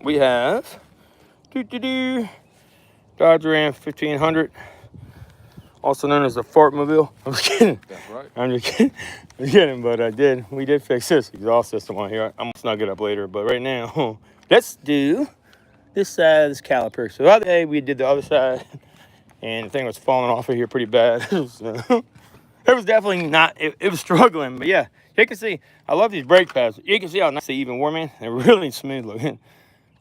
we have Dodge Ram 1500, also known as the Fartmobile. I'm just kidding. That's right. I'm just kidding. I'm kidding, but we did fix this exhaust system on here. I'm gonna snug it up later, but right now, let's do this side of this caliper. So the other day we did the other side, and the thing was falling off of here pretty bad. So, it was definitely not, it was struggling, but yeah, you can see, I love these brake pads. You can see how nice they even were, man. They're really smooth looking.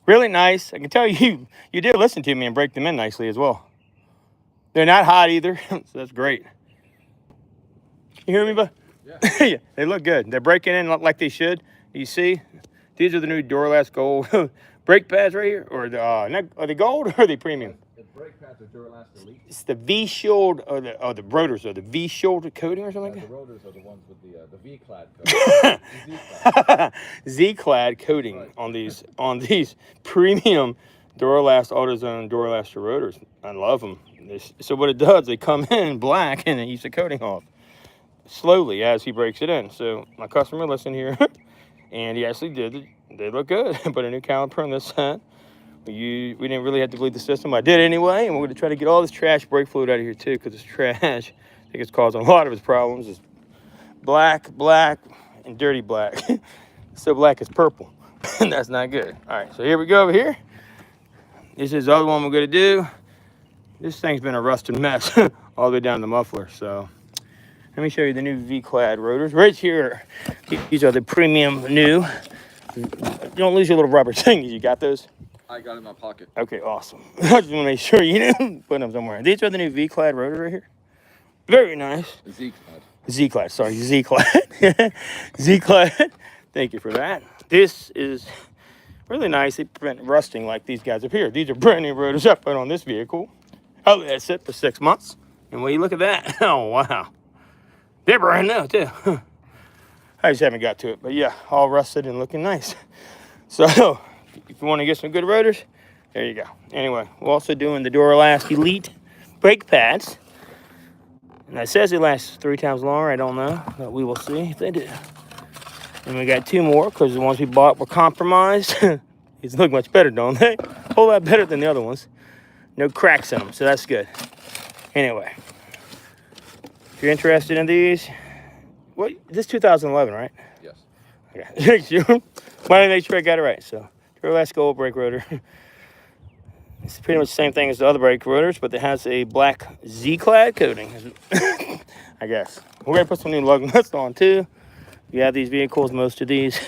Really nice. I can tell you did listen to me and break them in nicely as well. They're not hot either, so that's great. You hear me, bud? Yeah. Yeah, they look good. They're breaking in like they should. You see, these are the new Duralast Gold brake pads right here, or are they gold or are they premium? The brake pads are Duralast Elite. It's the V-Shield or the rotors, or the V-Shield coating or something like that. The rotors are the ones with the V-clad coating. Z-clad. Z-clad coating, right, on these premium Duralast AutoZone Duralast rotors. I love them. So what it does, they come in black and it eats the coating off slowly as he breaks it in. So my customer listened here, and he actually did it. They look good. Put a new caliper on this side. We didn't really have to bleed the system. I did anyway, and we're going to try to get all this trash brake fluid out of here too, because it's trash. I think it's causing a lot of its problems. It's black, and dirty black. So black is purple, and that's not good. All right, so here we go over here. This is the other one we're going to do. This thing's been a rusted mess all the way down the muffler. So let me show you the new V-clad rotors. Right here, these are the premium new. Don't lose your little rubber thingies. You got those? I got it in my pocket. Okay, awesome. I just want to make sure you put them somewhere. These are the new V-clad rotors right here. Very nice. Z-clad. Z-clad, sorry, Z-clad. Z-clad. Thank you for that. This is really nice. They prevent rusting like these guys up here. These are brand new rotors I put on this vehicle. Oh, that's it for 6 months. And when you look at that, oh, wow. They're brand new, too. I just haven't got to it. But, yeah, all rusted and looking nice. So, if you want to get some good rotors, there you go. Anyway, we're also doing the Duralast Elite brake pads. And it says they last 3 times longer. I don't know, but we will see if they do. And we got 2 more because the ones we bought were compromised. These look much better, don't they? A whole lot better than the other ones. No cracks in them, so that's good. Anyway, if you're interested in these, this is 2011, right? Yes. Okay. Sure. Want to make sure I got it right. So, Duralast Gold brake rotor. It's pretty much the same thing as the other brake rotors, but it has a black Z-clad coating, I guess. We're going to put some new lug nuts on, too. You have these vehicles, most of these,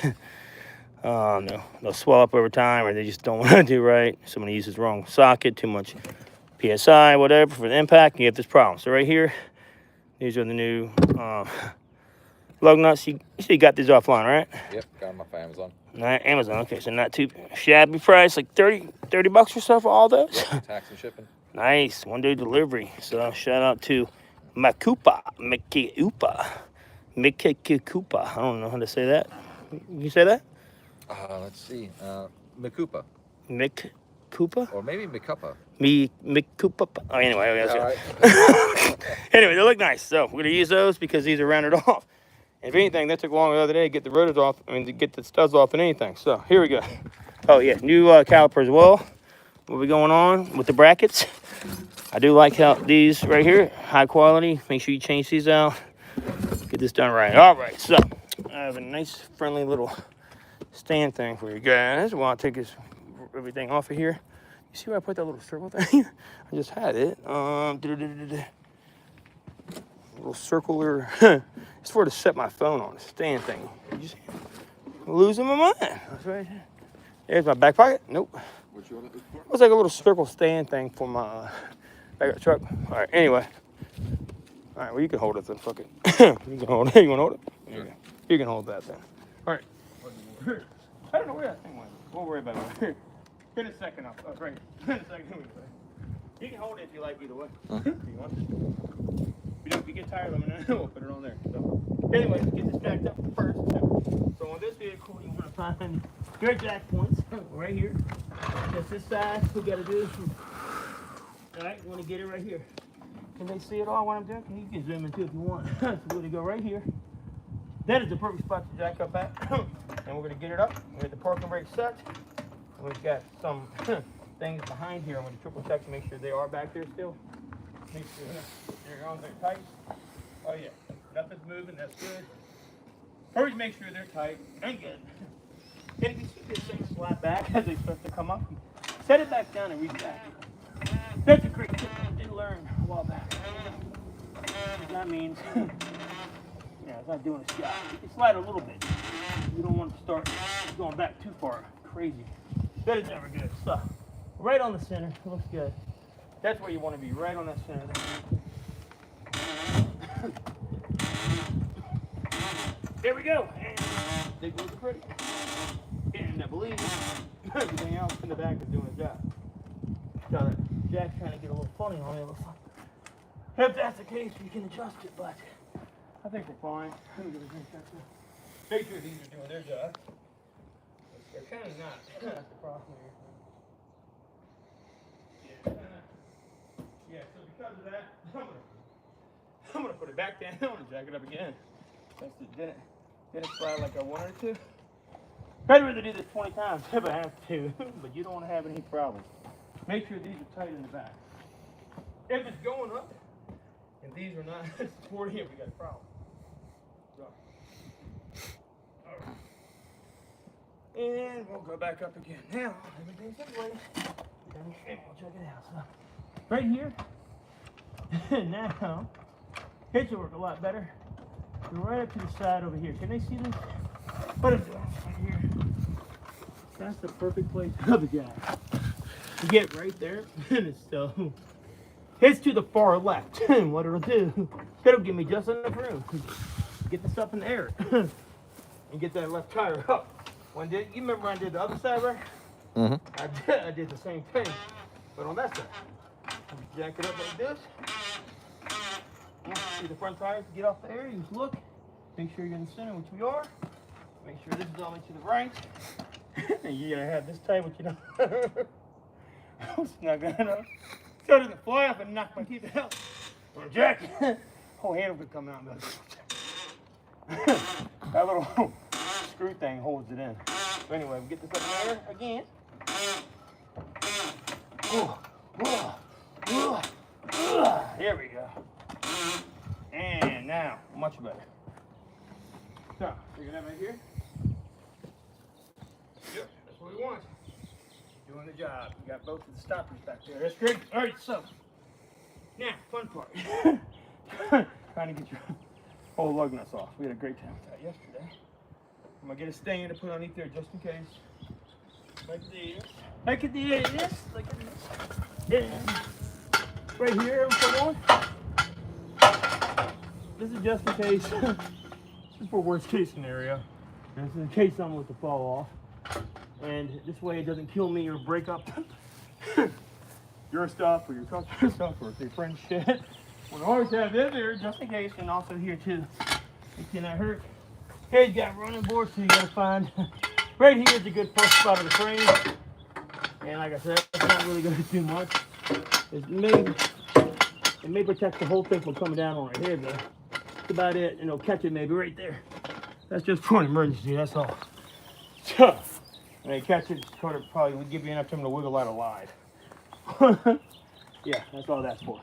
no, they'll swell up over time, or they just don't want to do right. Somebody uses the wrong socket, too much PSI, whatever, for the impact, you get this problem. So right here, these are the new lug nuts. You got these offline, right? Yep, got them off Amazon. Amazon, okay, so not too shabby price, like 30 bucks or so for all those. Yep, tax and shipping. Nice, 1-day delivery. So shout out to Mekupa. I don't know how to say that. You say that? Let's see. Mekupa. Mekupa? Or maybe Mekupa. Mekupa. Oh, anyway. All right. Anyway, they look nice. So we're going to use those because these are rounded off. If anything, that took longer the other day to get the rotors off, to get the studs off and anything. So here we go. Oh, yeah, new caliper as well. What we going on with the brackets. I do like how these right here, high quality. Make sure you change these out. Get this done right. All right, so I have a nice, friendly little stand thing for you guys. While I take everything off of here. You see where I put that little circle thing? I just had it. Little circular. It's for to set my phone on a stand thing. You just losing my mind. That's right. There's my back pocket. Nope. What you want to do for? It was like a little circle stand thing for my back of the truck. All right. Anyway. All right. Well, you can hold it then. Fuck it. You can hold it. You want to hold it? There you go. You can hold that then. All right. I don't know where that thing went. We'll worry about it. In a second. Oh, right. In a second. You can hold it if you like either way. If you want. If you get tired, let me know. We'll put it on there. So, anyway, let's get this jacked up first. So on this vehicle, you want to find your jack points right here. Just this side, we got to do. All right, you want to get it right here. Can they see it all what I'm doing? You can zoom in too if you want. So we're going to go right here. That is the perfect spot to jack up at. And we're going to get it up. We have the parking brake set. We've got some things behind here. I'm going to triple check to make sure they are back there still. Make sure their arms are tight. Oh yeah, nothing's moving, that's good. Always make sure they're tight and good. And if you see this thing slide back as they start to come up, set it back down and reach back. That's a great tip I did learn a while back. That means, it's not doing its job. You can slide a little bit. You don't want to start going back too far. Crazy. That is never good. So, right on the center. It looks good. That's where you want to be, right on that center. There we go. And they go pretty. And I believe everything else in the back is doing its job. So that jack's trying to get a little funny on it. If that's the case, you can adjust it, but I think we're fine. Let me get a drink back there. Make sure these are doing their job. They're kind of not. That's the problem here. Yeah, so because of that, I'm gonna put it back down and jack it up again. Since it didn't slide like I wanted it to. I'd rather do this 20 times if I have to, but you don't want to have any problems. Make sure these are tight in the back. If it's going up and these are not supporting it, we got a problem. So, all right. And we'll go back up again. Now, everything's in place. And we'll check it out. So, right here. Now, hitch will work a lot better. Go right up to the side over here. Can they see this? What I'm doing right here. That's the perfect place of the jack. You get right there, and it's still. It's to the far left. And what it'll do, it'll give me just enough room to get this up in the air and get that left tire up. You remember when I did the other side, right? Mm-hmm. I did the same thing, but on that side. Jack it up like this. See the front tires get off the air. You just look. Make sure you're in the center, which we are. Make sure this is all the way to the right. And you're gonna have this tight, which you know. It's not gonna know. So it doesn't fly off and knock my teeth out. Or jack. Whole handle could come out and go. That little screw thing holds it in. So anyway, we get this up in there again. There we go. And now, much better. So, figure that right here. Yep, that's what we want. Doing the job. We got both of the stoppers back there. That's great. All right, so now, fun part. Trying to get your whole lug nuts off. We had a great time with that yesterday. I'm gonna get a stand to put underneath there just in case. Like this. Like this. Like this. And right here, put on. This is just in case. This is for worst case scenario. This is in case something was to fall off. And this way it doesn't kill me or break up your stuff or your customer's stuff or your friend's shit. We'll always have this there just in case, and also here too. It cannot hurt. Here you got running boards, so you gotta find right here is a good first spot of the frame. And like I said, it's not really gonna do much. It may protect the whole thing from coming down on right here, but that's about it. And it'll catch it maybe right there. That's just for an emergency, that's all. So, when they catch it, probably would give you enough time to wiggle out alive. Yeah, that's all that's for.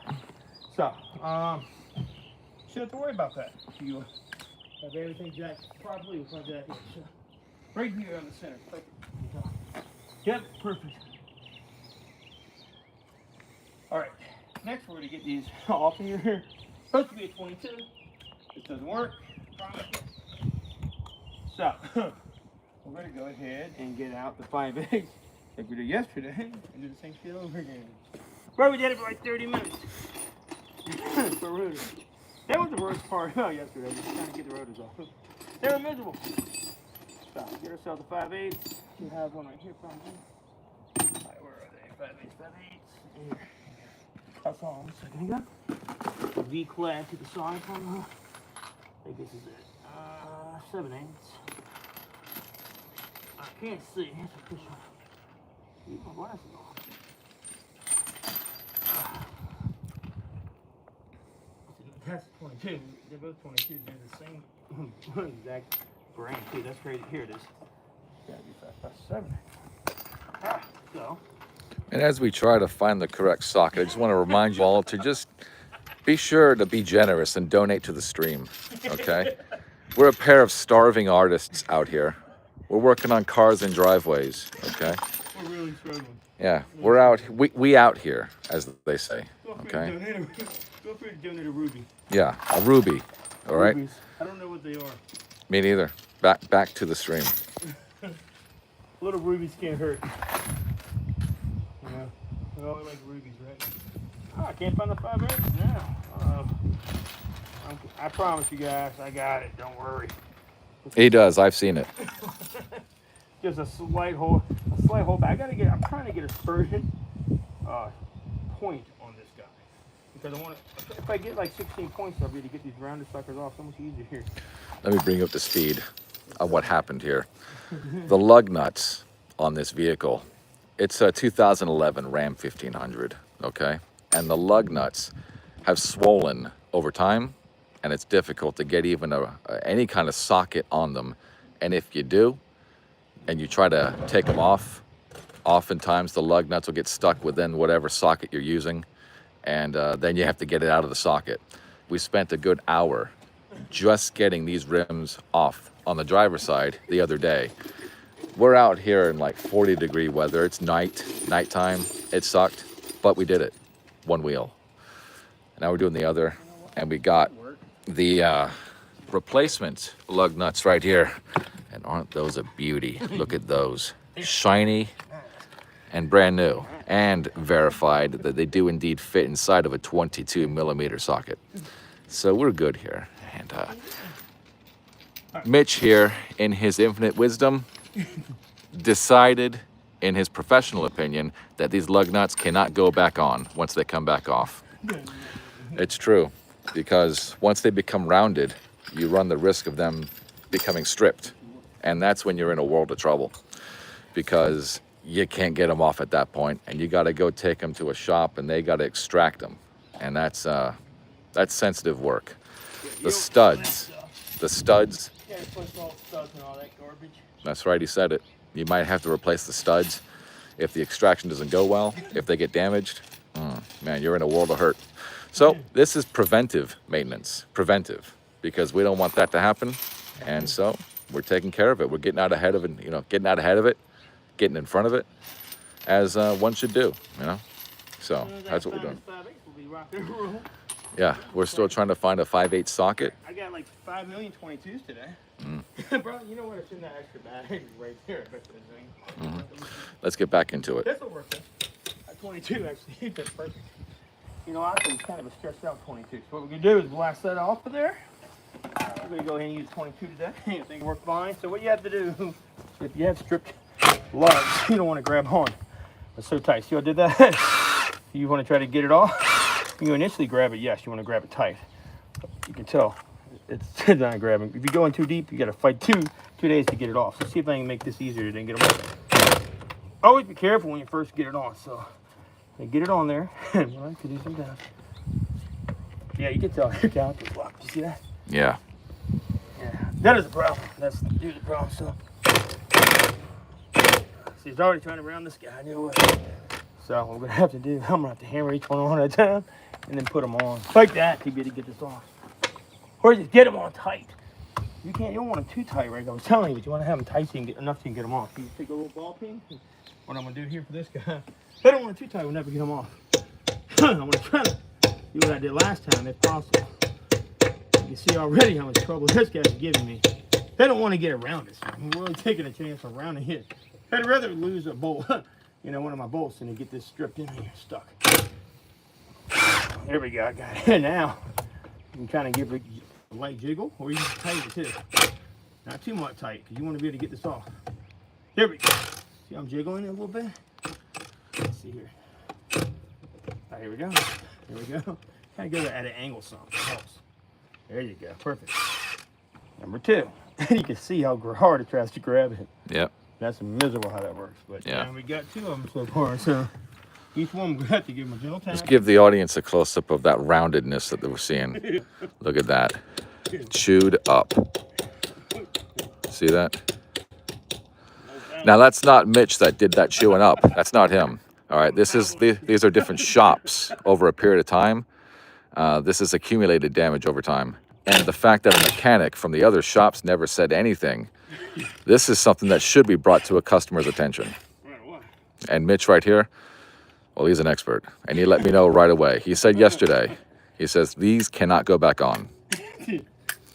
So, shouldn't have to worry about that. If you have everything jacked properly, we'll put that here. So, right here on the center. Yep, perfect. All right, next we're gonna get these off of here. Supposed to be a 22. This doesn't work. Promise you. So, we're gonna go ahead and get out the 5/8 like we did yesterday and do the same shit over again. Well, we did it for like 30 minutes. For rotors. That was the worst part about yesterday, just trying to get the rotors off. They were miserable. So, get ourselves a 5/8. We have one right here probably. Alright, where are they? 5/8, 5/8. Here. That's all I'm setting up. V-clad to the side. I think this is it. 7/8. I can't see. It's official. Keep my glasses on. That's 22. They're both 22s. They're the same exact brand too. That's crazy. Here it is. Gotta be 5/7. So. And as we try to find the correct socket, I just want to remind you all to just be sure to be generous and donate to the stream, okay? We're a pair of starving artists out here. We're working on cars and driveways, okay? We're really struggling. Yeah, we're out, we out here, as they say, okay? Feel free to donate a ruby. Yeah, a ruby, all right? Rubies. I don't know what they are. Me neither. Back to the stream. Little rubies can't hurt. Yeah, we all like rubies, right? Oh, I can't find the 5/8 now. I promise you guys, I got it. Don't worry. He does, I've seen it. Just a slight hole back. I'm trying to get a spursion point on this guy because I want to. If I get like 16 points, I'll be able to get these rounded suckers off so much easier here. Let me bring you up to speed on what happened here. The lug nuts on this vehicle, it's a 2011 Ram 1500, okay? And the lug nuts have swollen over time, and it's difficult to get even any kind of socket on them. And if you do, and you try to take them off, oftentimes the lug nuts will get stuck within whatever socket you're using, and then you have to get it out of the socket. We spent a good hour just getting these rims off on the driver's side the other day. We're out here in like 40-degree weather. It's nighttime. It sucked, but we did it. One wheel. Now we're doing the other, and we got the replacement lug nuts right here. And aren't those a beauty? Look at those. Shiny and brand new, and verified that they do indeed fit inside of a 22mm socket. So we're good here. And Mitch here, in his infinite wisdom, decided, in his professional opinion, that these lug nuts cannot go back on once they come back off. It's true, because once they become rounded, you run the risk of them becoming stripped. And that's when you're in a world of trouble, because you can't get them off at that point, and you got to go take them to a shop, and they got to extract them. And that's sensitive work. The studs. Yeah, push all the studs and all that garbage. That's right, he said it. You might have to replace the studs if the extraction doesn't go well, if they get damaged. Man, you're in a world of hurt. So this is preventive maintenance, because we don't want that to happen. And so we're taking care of it. We're getting out ahead of it, getting in front of it, as one should do, So that's what we're doing. Yeah, we're still trying to find a 5/8 socket. I got like 5 million 22s today. Bro, you know what? It's in that extra bag right there. Let's get back into it. This will work. That 22 actually, that's perfect. I've been kind of a stressed out 22. So what we're gonna do is blast that off of there. We're gonna go ahead and use 22 today. I think it worked fine. So what you have to do, if you have stripped lugs, you don't want to grab on. It's so tight. See how I did that? You want to try to get it off. You initially grab it, yes, you want to grab it tight. You can tell it's not grabbing. If you go in too deep, you got to fight two days to get it off. So see if I can make this easier than get them off. Always be careful when you first get it on. So get it on there. Well, I could do some down. Yeah, you can tell your caliper's locked. You see that? Yeah. Yeah, that is a problem. That's the problem. So see, he's already trying to round this guy. I knew it. So what we're gonna have to do, I'm gonna have to hammer each one on at a time and then put them on like that to be able to get this off. Or just get them on tight. You don't want them too tight, right? I was telling you, but you want to have them tight so you can get enough so you can get them off. You take a little ball peen. What I'm gonna do here for this guy, if I don't want it too tight, we'll never get them off. I'm gonna try to do what I did last time if possible. You can see already how much trouble this guy's giving me. They don't want to get around it, so I'm really taking a chance of rounding it. I'd rather lose a bolt. One of my bolts, and to get this stripped in here, stuck. There we go, I got it. Now, you can kind of give it a light jiggle, or you can tighten it too. Not too much tight, because you want to be able to get this off. There we go. See, I'm jiggling it a little bit. Let's see here. All right, here we go. Here we go. Kind of go at an angle some. Helps. There you go, perfect. Number 2. You can see how hard it tries to grab it. Yep. That's miserable how that works, but yeah, we got 2 of them so far, so each one we have to give them a gentle tap. Let's give the audience a close-up of that roundedness that we're seeing. Look at that. Chewed up. See that? Now that's not Mitch that did that chewing up. That's not him. All right, these are different shops over a period of time. This is accumulated damage over time. And the fact that a mechanic from the other shops never said anything, this is something that should be brought to a customer's attention. And Mitch right here, well, he's an expert. And he let me know right away. He said yesterday, he says, these cannot go back on. You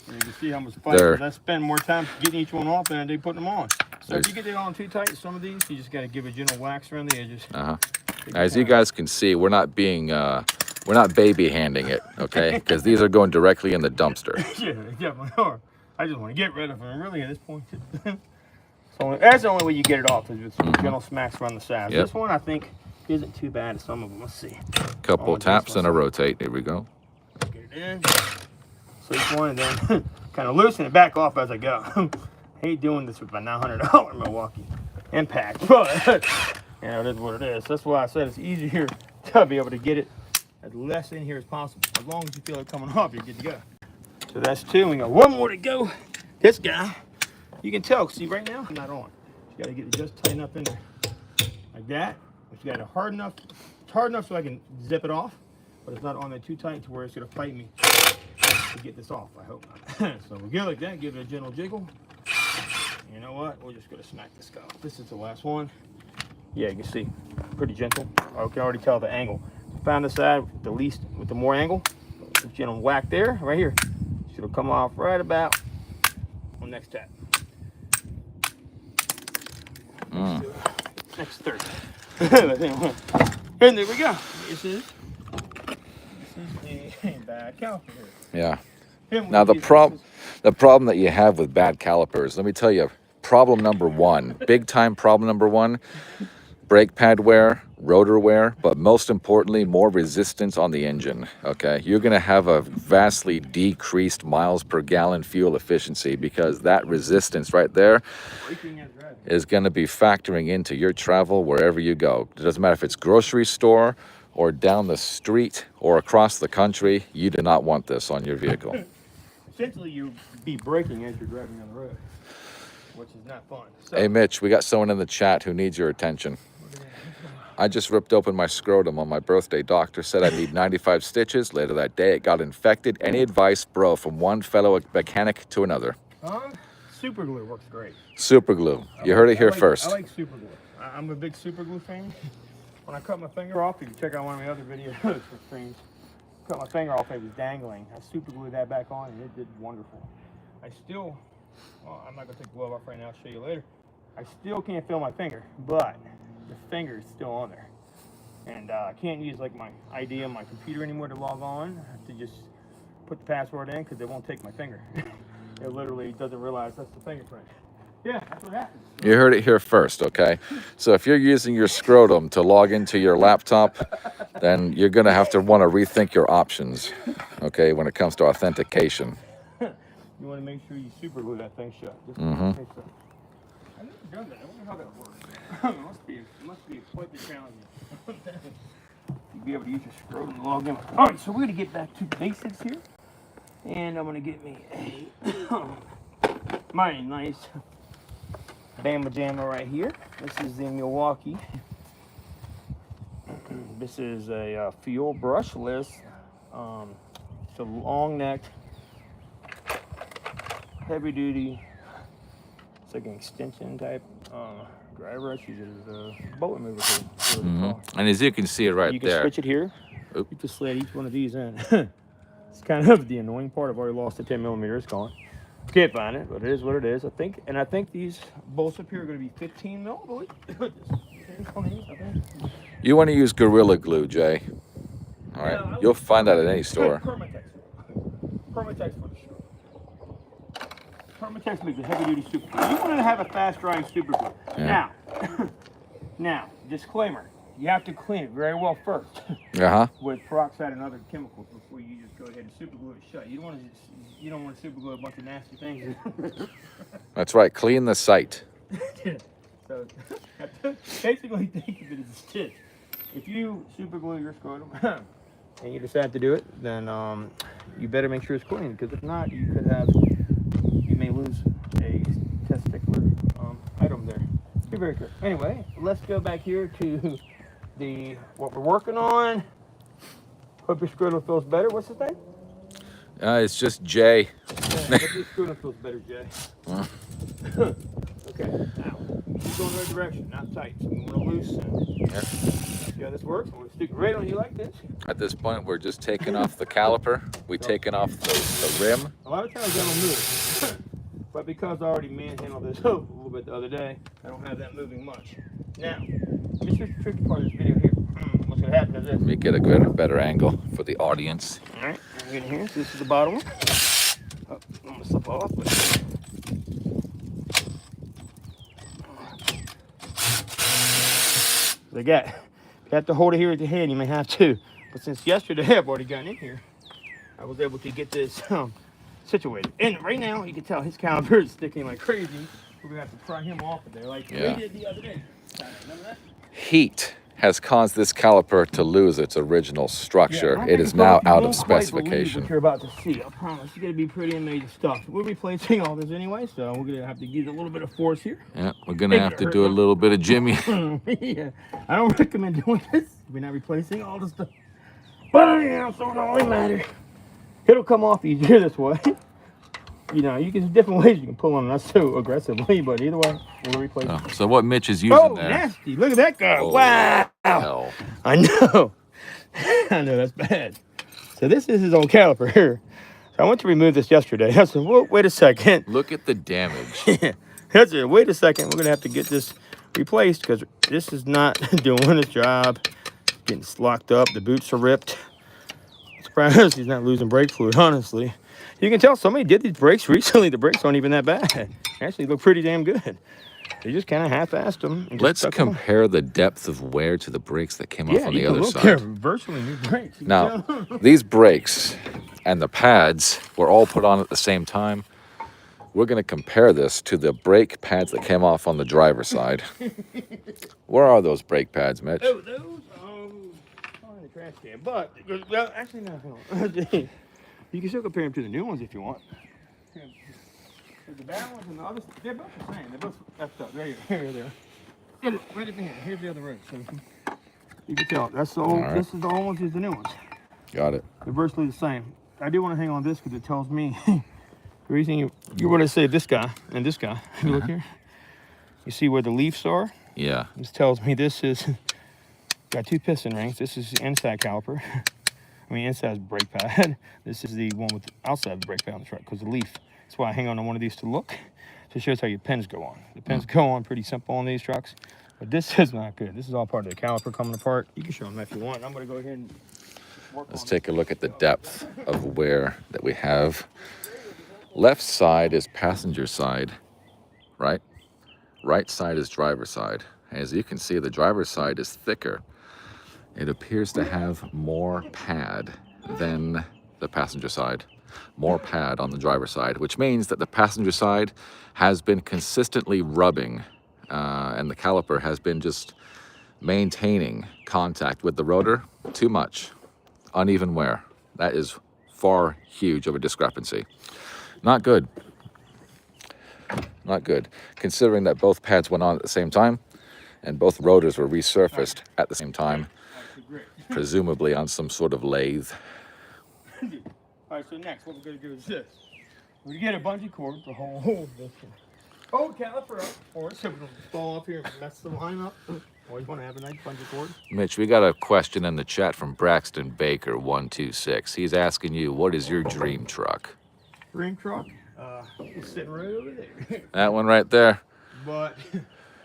can see how much fight I spend more time getting each one off than I do putting them on. So if you get it on too tight, some of these, you just got to give a gentle wax around the edges. As you guys can see, we're not being, we're not baby handing it, okay? Because these are going directly in the dumpster. Yeah, they definitely are. I just want to get rid of them, really, at this point. So that's the only way you get it off, is with some gentle smacks around the sides. This one, I think, isn't too bad as some of them. Let's see. Couple taps and a rotate. Here we go. Get it in. Sleep one, and then kind of loosen it back off as I go. I hate doing this with my $900 Milwaukee Impact, but you know, it is what it is. That's why I said it's easier to be able to get it as less in here as possible. As long as you feel it coming off, you're good to go. So that's two. We got one more to go. This guy, you can tell, see right now, I'm not on. You gotta get it just tight enough in there. Like that. But you got it hard enough. It's hard enough so I can zip it off, but it's not on there too tight to where it's gonna fight me to get this off, I hope. So we'll get it like that, give it a gentle jiggle. You know what? We're just gonna smack this guy off. This is the last one. Yeah, you can see, pretty gentle. I can already tell the angle. Found the side with the more angle. Just gentle whack there, right here. It'll come off right about on next tap. Next third. And there we go. This is the bad caliper here. Yeah. Now the problem that you have with bad calipers, let me tell you, problem number one, big time problem number one, brake pad wear, rotor wear, but most importantly, more resistance on the engine, okay? You're gonna have a vastly decreased miles per gallon fuel efficiency because that resistance right there is gonna be factoring into your travel wherever you go. It doesn't matter if it's grocery store or down the street or across the country, you do not want this on your vehicle. Essentially, you be braking as you're driving on the road, which is not fun. So, hey, Mitch, we got someone in the chat who needs your attention. I just ripped open my scrotum on my birthday. Doctor said I need 95 stitches. Later that day, it got infected. Any advice, bro, from one fellow mechanic to another? Super glue works great. Super glue. You heard it here first. I like super glue. I'm a big super glue fan. When I cut my finger off, if you check out one of my other videos for streams, cut my finger off, it was dangling. I super glued that back on, and it did wonderful. I still, well, I'm not going to take the glove off right now. I'll show you later. I still can't feel my finger, but the finger is still on there. And I can't use like my ID on my computer anymore to log on. I have to just put the password in because it won't take my finger. It literally doesn't realize that's the fingerprint. Yeah, that's what happens. You heard it here first, okay? So if you're using your scrotum to log into your laptop, then you're going to have to want to rethink your options, okay, when it comes to authentication. You want to make sure you super glue that thing shut. Just I've never done that. I wonder how that works. It must be quite the challenge. You'd be able to use your scrotum to log in. All right, so we're going to get back to basics here. And I'm going to get me my nice Bama Jammer right here. This is the Milwaukee. This is a fuel brushless. It's a long-necked, heavy-duty. It's like an extension type dry brush. Uses a bolt remover tool. And as you can see it right you can there. switch it here. You can slide each one of these in. It's kind of the annoying part. I've already lost the 10 millimeter. It's gone. Can't find it, but it is what it is. I think these bolts up here are going to be 15 mil, I believe. You want to use Gorilla Glue, Jay. All right, you'll find that at any store. Permatex for the show. Permatex makes a heavy-duty super glue. You want to have a fast-drying super glue. Yeah. Now, disclaimer. You have to clean it very well first with peroxide and other chemicals before you just go ahead and super glue it shut. You don't want to super glue a bunch of nasty things. That's right. Clean the site. So basically, think of it as a stitch. If you super glue your scrotum and you decide to do it, then you better make sure it's clean, because if not, you may lose a testicular item there. very good. Anyway, let's go back here to what we're working on. Hope your scrotum feels better. What's his name? It's just Jay. Yeah, hope your scrotum feels better, Jay. Okay, now, keep going the right direction, not tight. So we want to loosen. Yep. See how this works? I'm going to stick it right on you like this. At this point, we're just taking off the caliper. We're taking off the rim. A lot of times I don't move. But because I already manhandled this a little bit the other day, I don't have that moving much. Now, this is the tricky part of this video here. What's going to happen is this. Let me get a better angle for the audience. All right, I'm getting here. So this is the bottom one. Oh, I'm going to slip off. But... Like that. If you have to hold it here at the head, you may have to. But since yesterday I've already gotten in here, I was able to get this situated. And right now, you can tell his caliper is sticking like crazy. We're gonna have to pry him off of there, like we did the other day. Remember that? Heat has caused this caliper to lose its original structure. Yeah, it is now out of specification. What you're about to see, I promise. It's gonna be pretty amazing stuff. We're replacing all this anyway, so we're gonna have to use a little bit of force here. Yeah, we're gonna have to do a little bit of Jimmy. Yeah, I don't recommend doing this. We're not replacing all the stuff. But yeah, so it don't really matter. It'll come off easier this way. You know, there's different ways you can pull on it, not so aggressively, but either way, we'll replace it. So what Mitch is using there. Nasty. Look at that guy. Oh, wow. Hell. I know. I know, that's bad. So this is his old caliper here. So I went to remove this yesterday. I said, whoa, wait a second. Look at the damage. That's it. Wait a second. We're going to have to get this replaced because this is not doing its job. It's getting locked up. The boots are ripped. I'm surprised he's not losing brake fluid, honestly. You can tell somebody did these brakes recently. The brakes aren't even that bad. They actually look pretty damn good. They just kind of half-assed them. Let's compare the depth of wear to the brakes that came off on the other side. They're virtually new brakes. Now, these brakes and the pads were all put on at the same time. We're going to compare this to the brake pads that came off on the driver's side. Where are those brake pads, Mitch? Oh, those? In the trash can. But, well, actually, no. You can still compare them to the new ones if you want. The bad ones and the others, they're both the same. They're both effed up. There you go. Here they are. Right at the end. Here's the other road. So you can tell. That's the old. Right. This is the old ones. These are the new ones. Got it. They're virtually the same. I do want to hang on this because it tells me the reason you want to say this guy and this guy. You look here. You see where the leaves are? Yeah. This tells me this is got two piston rings. This is the inside caliper. I mean, inside brake pad. This is the one with the outside brake pad on the truck because the leaf. That's why I hang on to one of these to look. So it shows how your pins go on. The pins go on pretty simple on these trucks. But this is not good. This is all part of the caliper coming apart. You can show them if you want. I'm going to go ahead and work on. Let's take a look at the depth of wear that we have. Left side is passenger side, right? Right side is driver side. As you can see, the driver's side is thicker. It appears to have more pad than the passenger side. More pad on the driver's side, which means that the passenger side has been consistently rubbing and the caliper has been just maintaining contact with the rotor too much. Uneven wear. That is far huge of a discrepancy. Not good. Not good. Considering that both pads went on at the same time and both rotors were resurfaced at the same time, presumably on some sort of lathe. All right, so next, what we're going to do is this. We get a bungee cord to hold this old caliper up for us, so we don't fall off here and mess the line up. Always want to have a nice bungee cord. Mitch, we got a question in the chat from Braxton Baker 126. He's asking you, what is your dream truck? Dream truck? It's sitting right over there. That one right there? But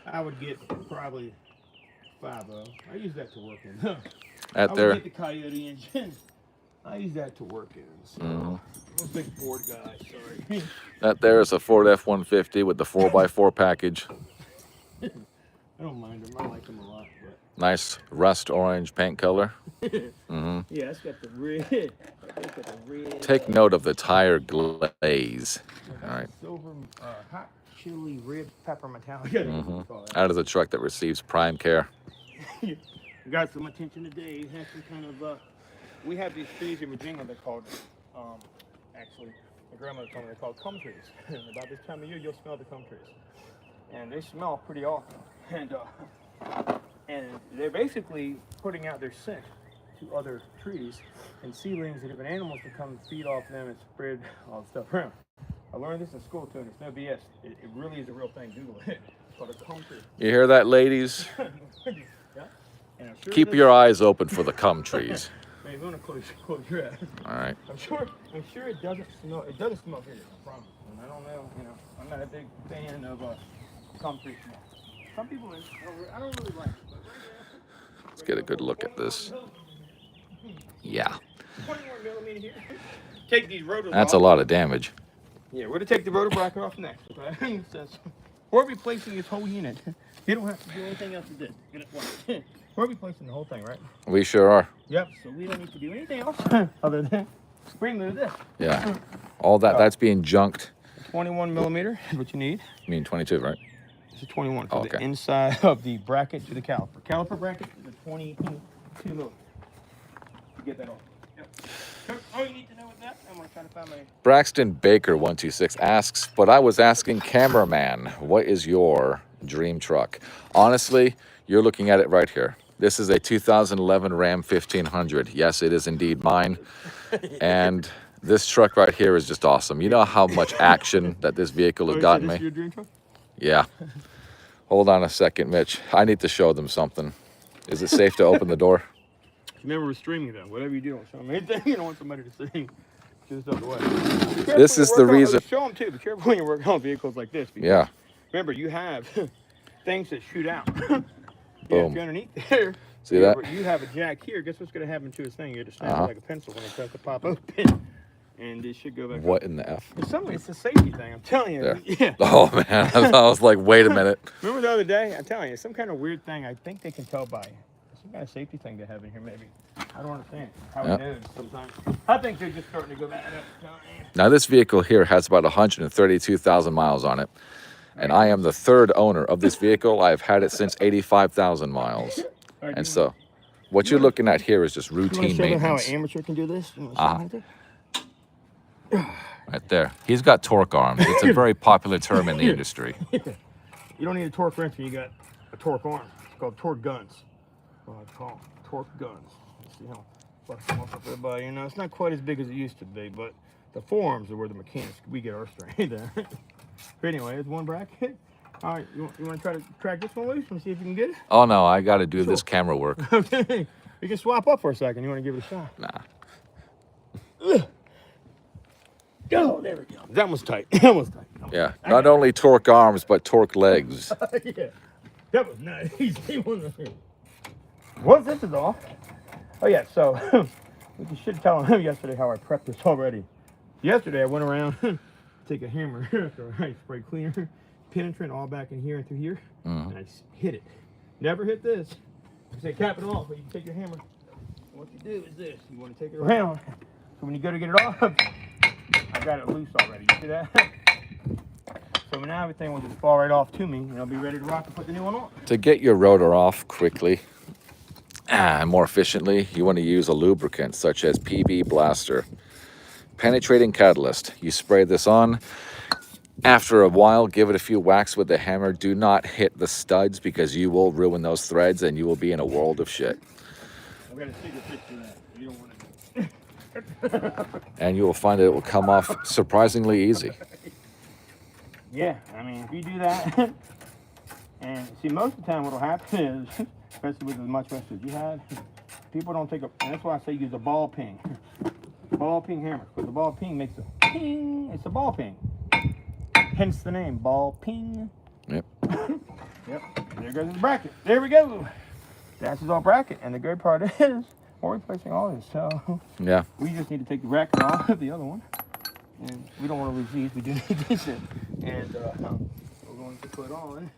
I would get probably 5.0. I use that to work in. I would get the Coyote engine. I use that to work in. So I'm a big Ford guy, sorry. That there is a Ford F-150 with the 4x4 package. I don't mind them. I like them a lot. But... Nice rust orange paint color. Yeah, it's got the red. Take note of the tire glaze. All right. Silver hot chili red pepper metallic. Out of the truck that receives prime care. We got some attention today. It has some kind of we have these trees in Virginia. They're called actually my grandmother told me they're called cum trees. And about this time of year you'll smell the cum trees. And they smell pretty awesome. And they're basically putting out their scent to other trees and seedlings and different animals to come feed off them and spread all the stuff around. I learned this in school too, and it's no BS. It really is a real thing. Google it. It's called a cum tree. You hear that, ladies? Yeah. And I'm sure Keep your eyes open for the cum trees. Man, you want to close your eyes. All right. I'm sure it doesn't smell. It doesn't smell good. I promise. And I don't know. You know, I'm not a big fan of cum tree smell. Some people, I don't really like it. But right now, Let's get a good look at this. Yeah. 21 millimeter here. Take these rotors That's off. a lot of damage. Yeah, we're to take the rotor bracket off next. Okay? We're replacing this whole unit. You don't have to do anything else to do. We're replacing the whole thing, right? We sure are. Yep. So we don't need to do anything else other than remove this. Yeah. All that's being junked. 21 millimeter is what you need. You mean 22, right? It's a 21 for Okay. the inside of the bracket to the caliper. Caliper bracket is a 22 millimeter. You get that off. Yep. So all you need to know with that, I'm going to try to find my... Braxton Baker 126 asks, but I was asking cameraman, what is your dream truck? Honestly, you're looking at it right here. This is a 2011 Ram 1500. Yes, it is indeed mine. And this truck right here is just awesome. You know how much action that this vehicle has gotten me? Your dream truck? Yeah. Hold on a second, Mitch. I need to show them something. Is it safe to open the door? Remember, we're streaming though. Whatever you do, don't show them anything. You don't want somebody to see. Just out the way. This is the reason. Show them too. Be careful when you're working on vehicles like this. Because Yeah. remember, you have things that shoot out. Boom. If you're underneath there. See that? You have a jack here. Guess what's going to happen to his thing? You're just snap it like a pencil when it starts to pop open. And it should go back. What in the F? It's a safety thing. I'm telling you. There. Yeah. Oh, man. I was like, wait a minute. Remember the other day? I'm telling you, some kind of weird thing. I think they can tell by some kind of safety thing they have in here, maybe. I don't understand how it knows sometimes. I think they're just starting to go back up. Now, this vehicle here has about 132,000 miles on it. And I am the third owner of this vehicle. I've had it since 85,000 miles. Right, And so, what you're looking at here is just routine you want to show them how maintenance. an amateur can do this? You want to show them how Right there. He's got torque arms. It's a very popular term in the industry. You don't need a torque wrench when you got a torque arm. It's called torque guns. Well, I call them torque guns. Let's see how flex them off there, but you know, it's not quite as big as it used to be, but the forearms are where the mechanics, we get our strength there. But anyway, there's one bracket. All right, you want to try to crack this one loose and see if you can get it? Oh, no, I got to do this camera work. Okay. You can swap up for a second. You want to give it a shot? Nah. Oh, there we go. That was tight. That was tight. Yeah, not only torque arms, but torque legs. Yeah, that was nice. Once this is off, oh yeah, so you should tell him yesterday how I prepped this already. Yesterday I went around, take a hammer, I spray cleaner, penetrant all back in here and through here, and I hit it. Never hit this. I say cap it off, but you can take your hammer. And what you do is this: you want to take it around. So when you go to get it off, I got it loose already. You see that? So now everything will just fall right off to me, and I'll be ready to rock and put the new one on. To get your rotor off quickly and more efficiently, you want to use a lubricant such as PB Blaster. Penetrating catalyst. You spray this on. After a while, give it a few whacks with the hammer. Do not hit the studs because you will ruin those threads and you will be in a world of shit. I've got a secret fix for that. You don't want to do. And you will find that it will come off surprisingly easy. Yeah, I mean, if you do that, and see, most of the time what will happen is, especially with as much rest as you had, people don't take a, and that's why I say use a ball ping. Ball ping hammer, because the ball ping makes a ping. It's a ball ping. Hence the name, ball ping. Yep. Yep, there goes the bracket. There we go. That's his all bracket, and the good part is, we're replacing all this, so Yeah. we just need to take the bracket off of the other one. And we don't want to lose these, we do need these in. And we're going to put on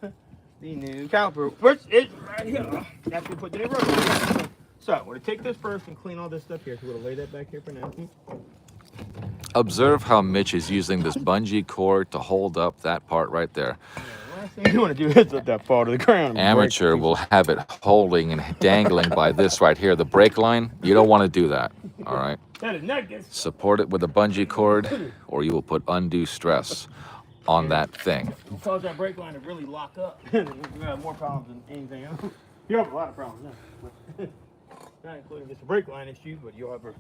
the new caliper. First, it's right here. After we put the new rotor. So, we're going to take this first and clean all this stuff here. So, we're going to lay that back here for now. Observe how Mitch is using this bungee cord to hold up that part right there. Yeah, the last thing you want to do is let that fall to the ground. Amateur will have it holding and dangling by this right here, the brake line. You don't want to do that, all right? That is not good. Support it with a bungee cord or you will put undue stress on that thing. It'll cause that brake line to really lock up. You're gonna have more problems than anything else. You have a lot of problems now. Not including just a brake line issue, but you'll have a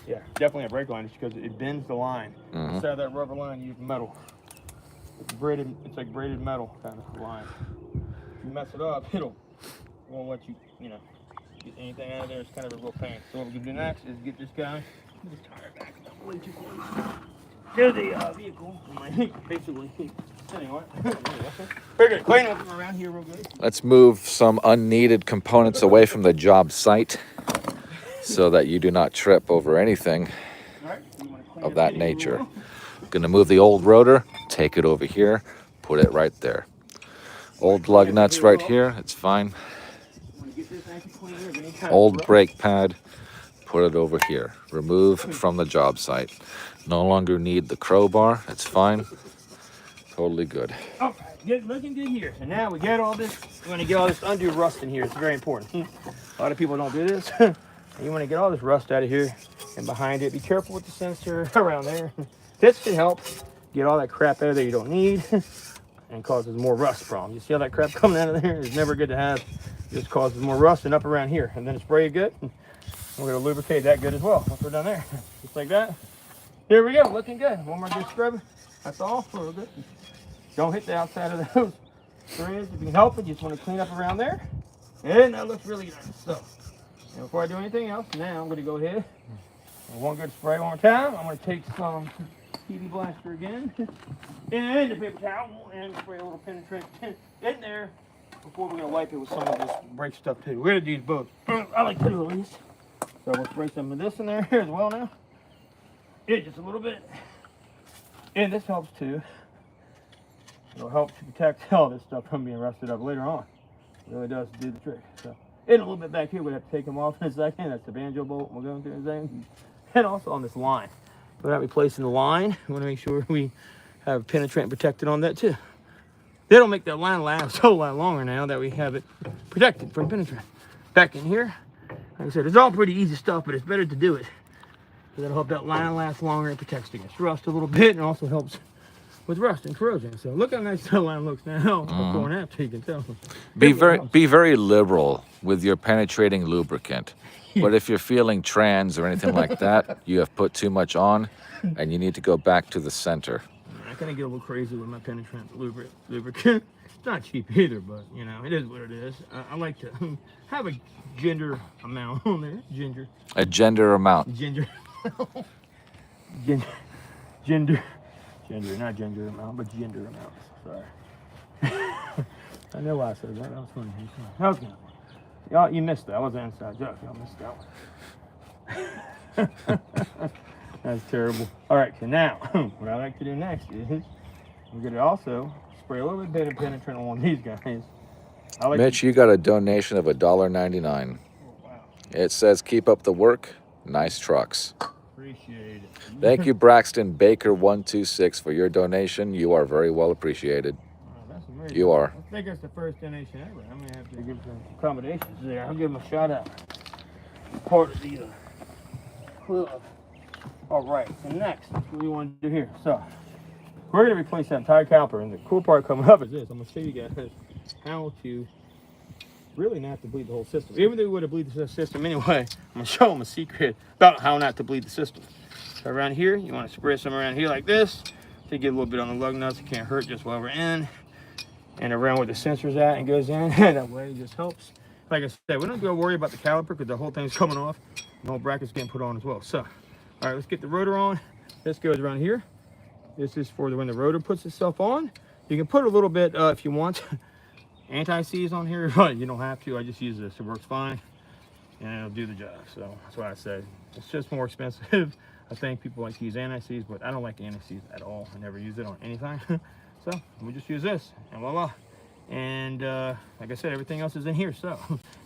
yeah, definitely a brake line issue because it bends the line. Instead of that rubber line, you use metal. It's braided. It's like braided metal kind of line. If you mess it up, it won't let you, get anything out of there. It's kind of a real pain. So what we can do next is get this guy, get his tire back up way too close to the vehicle. Basically, anyway. We're gonna clean up around here real good. Let's move some unneeded components away from the job site so that you do not trip over anything of that nature. Gonna move the old rotor, take it over here, put it right there. Old lug nuts right here, it's fine. Old brake pad, put it over here. Remove from the job site. No longer need the crowbar, it's fine. Totally good. All right, looking good here. So now we get all this, we want to get all this undue rust in here. It's very important. A lot of people don't do this. You want to get all this rust out of here and behind it. Be careful with the sensor around there. This can help get all that crap out of there you don't need and causes more rust problems. You see all that crap coming out of there? It's never good to have. It just causes more rust and up around here. And then it's spray good. We're going to lubricate that good as well once we're done there. Just like that. Here we go, looking good. One more good scrub. That's all. We're good. Don't hit the outside of those threads. If you can help it, you just want to clean up around there. And that looks really nice. So, before I do anything else, now I'm going to go ahead. One good spray one more time. I'm going to take some TV blaster again and the paper towel and spray a little penetrant in there before we're going to wipe it with some of this brake stuff too. We're going to do both. I like to do at least. So we'll spray some of this in there as well now. Yeah, just a little bit. And this helps too. It'll help to protect all this stuff from being rusted up later on. It really does do the trick. So, and a little bit back here, we'd have to take them off in a second. That's the banjo bolt we're going to in a second. And also on this line. Without replacing the line, we want to make sure we have penetrant protected on that too. That'll make that line last a whole lot longer now that we have it protected from penetrant. Back in here, like I said, it's all pretty easy stuff, but it's better to do it. So that'll help that line last longer and protects against rust a little bit and also helps with rust and corrosion. So look how nice that line looks now. Before and after, you can tell. Be very liberal with your penetrating lubricant. But if you're feeling trans or anything like that, you have put too much on and you need to go back to the center. I kind of get a little crazy with my penetrant lubricant. It's not cheap either, but it is what it is. I like to have a gender amount on there. Ginger. A gender amount. Ginger. Gender, not ginger amount, but gender amount. Sorry. I know why I said that. That was funny. That was good. Y'all, you missed that. That was an inside joke. Y'all missed that one. That's terrible. All right, so now, what I like to do next is we're going to also spray a little bit of penetrant on these guys. Mitch, you got a donation of $1.99. Oh, wow. It says, keep up the work. Nice trucks. Appreciate it. Thank you, Braxton Baker 126 for your donation. You are very well appreciated. That's amazing. You are. I think that's the first donation ever. I'm going to have to give some accommodations there. I'll give them a shout out. Part of the club. All right, so next, that's what we want to do here. So, we're going to replace that entire caliper. And the cool part coming up is this. I'm going to show you guys how to really not to bleed the whole system. Even though we would have bleed the system anyway, I'm going to show them a secret about how not to bleed the system. So around here, you want to spray some around here like this to get a little bit on the lug nuts. It can't hurt just while we're in. And around where the sensor's at and goes in. That way it just helps. Like I said, we don't have to worry about the caliper because the whole thing's coming off. The whole bracket's getting put on as well. So, all right, let's get the rotor on. This goes around here. This is for when the rotor puts itself on. You can put a little bit, if you want, anti-seize on here, but you don't have to. I just use this. It works fine, and it'll do the job. So that's why I say it's just more expensive. I think people like to use anti-seize, but I don't like anti-seize at all. I never use it on anything. So we just use this, and voila. And like I said, everything else is in here. So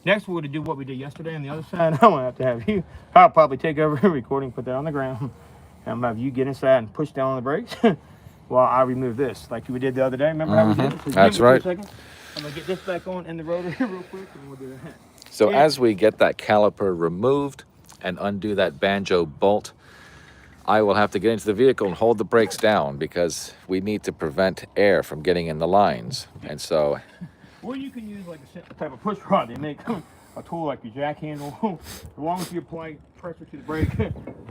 next we're going to do what we did yesterday on the other side. I'm going to have you, I'll probably take over recording, put that on the ground. And I'm going to have you get inside and push down on the brakes while I remove this, like we did the other day. Remember how we did it? So that's right. I'm going to get this back on in the rotor real quick, and we'll do that. So as we get that caliper removed and undo that banjo bolt, I will have to get into the vehicle and hold the brakes down because we need to prevent air from getting in the lines. And so, Or you can use like a type of push rod. They make a tool like your jack handle. As long as you apply pressure to the brake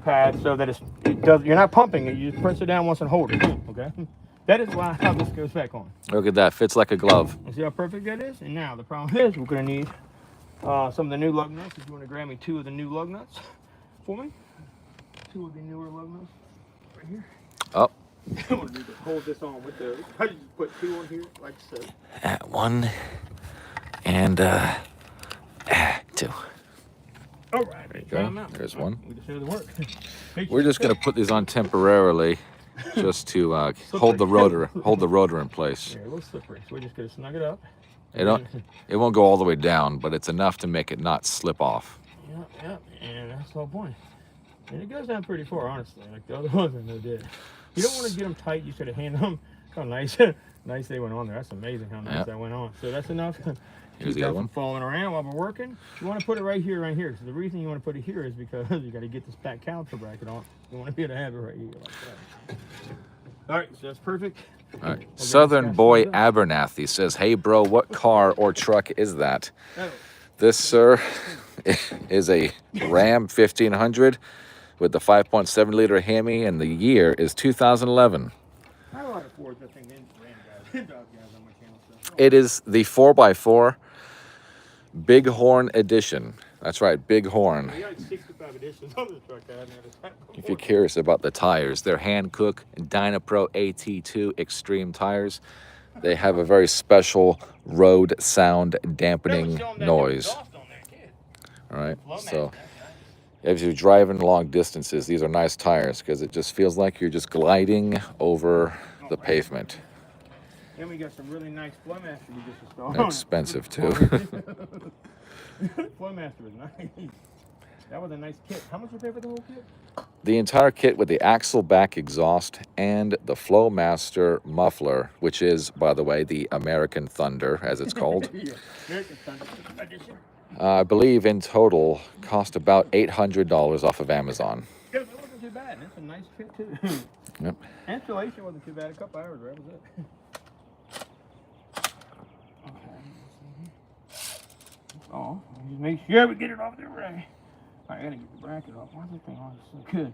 pad so that it does, you're not pumping it. You just press it down once and hold it. Okay. That is how this goes back on. look at that, fits like a glove. You see how perfect that is? And now the problem is we're going to need some of the new lug nuts. If you want to grab me 2 of the new lug nuts for me. 2 of the newer lug nuts right here. Oh. I'm going to need to hold this on with the, I just put 2 on here like so. 1 and 2. All right, there you go. There's one. We just show the work. We're just going to put these on temporarily, just to hold the rotor in place. Yeah, a little slippery, so we're just going to snug it up. It won't go all the way down, but it's enough to make it not slip off. Yep, and that's the whole point. And it goes down pretty far, honestly, like the other ones I know did. You don't want to get them tight. You should have handled them. How nice, nice they went on there. That's amazing how nice that went on. So that's enough. Here's the other one. Falling around while we're working. You want to put it right here. So the reason you want to put it here is because you got to get this back caliper bracket on. You want to be able to have it right here like that. All right, so that's perfect. All right. Southern Boy Abernathy says, "Hey bro, what car or truck is that?" This, sir, is a Ram 1500 with the 5.7 liter Hemi, and the year is 2011. I have a lot of Fords, I think, and Ram guys on my channel. So. It is the 4x4 Bighorn Edition. That's right, Bighorn. We got like 65 editions on this truck. I haven't had If you're curious about the tires, they're Hankook Dynapro AT2 Extreme tires. They have a very special road sound dampening noise. All right, so if you're driving long distances, these are nice tires because it just feels like you're just gliding over the pavement. And we got some really nice Flowmaster we just installed. They're expensive too. Flowmaster was nice. That was a nice kit. How much did you pay for the whole kit? The entire kit with the axle back exhaust and the Flowmaster muffler, which is, by the way, the American Thunder, as it's called. Yeah, American Thunder edition. I believe in total cost about $800 off of Amazon. Yeah, that wasn't too bad. That's a nice kit too. Yep. Installation wasn't too bad. A couple hours, right? Was it? Oh, just make sure we get it off there right. I gotta get the bracket off. Why is this thing on so good?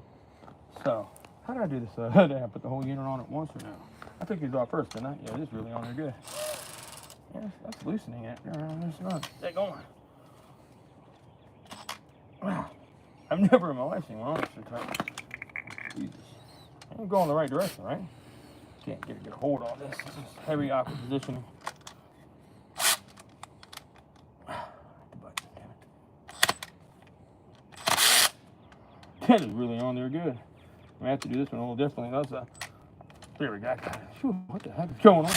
So, how did I do this? Did I put the whole unit on at once or no? I took these off first, didn't I? Yeah, this is really on there good. Yeah, that's loosening it. It's not. They're going. Wow. I've never in my life seen one on so tight. Jesus. I'm going the right direction, right? Can't get a good hold on this. This is heavy awkward positioning. That is really on there good. I have to do this one a little differently. There we go. Whew, what the heck is going on?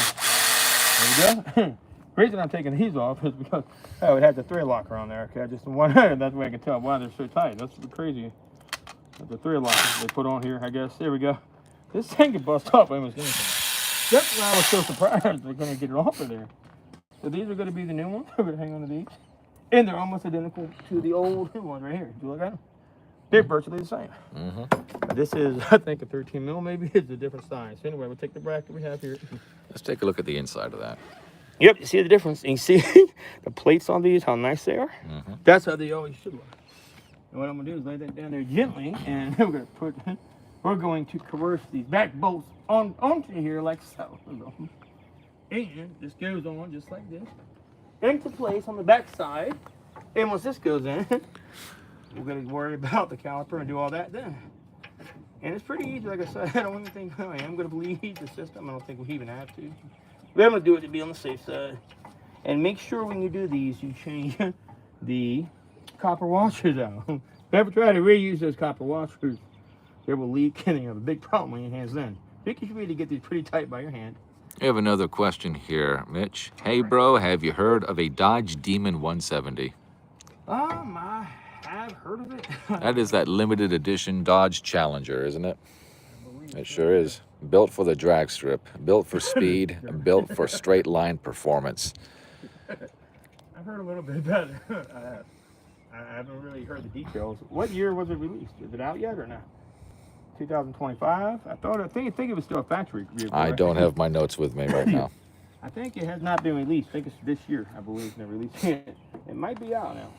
There we go. The reason I'm taking these off is because I would have the thread locker on there. Okay, I just wonder, that's the way I can tell why they're so tight. That's crazy. The thread locker they put on here, I guess. There we go. This thing could bust off almost anything. That's why I was so surprised we're going to get it off of there. So these are going to be the new ones. We're going to hang on to these. And they're almost identical to the old ones right here. If you look at them. They're virtually the same. This is, I think, a 13 mil maybe. It's a different size. So anyway, we'll take the bracket we have here. Let's take a look at the inside of that. Yep, you see the difference. You see the plates on these, how nice they are? That's how they always should look. And what I'm going to do is lay that down there gently, and we're going to coerce these back bolts onto here like so. And this goes on just like this, into place on the back side. And once this goes in, we're going to worry about the caliper and do all that then. And it's pretty easy, like I said. I don't even think I am going to bleed the system. I don't think we even have to. We're going to do it to be on the safe side. And make sure when you do these, you change the copper washers out. If you ever try to reuse those copper washers, they will leak and you have a big problem on your hands then. I think you should really get these pretty tight by your hand. We have another question here, Mitch. Hey bro, have you heard of a Dodge Demon 170? I have heard of it. That is that limited edition Dodge Challenger, isn't it? It sure is. Built for the drag strip, built for speed, and built for straight line performance. I've heard a little bit about it. I haven't really heard the details. What year was it released? Is it out yet or not? 2025. I think it was still a factory vehicle. I right? don't have my notes with me right now. I think it has not been released. I think it's this year, I believe, they're releasing it. It might be out now.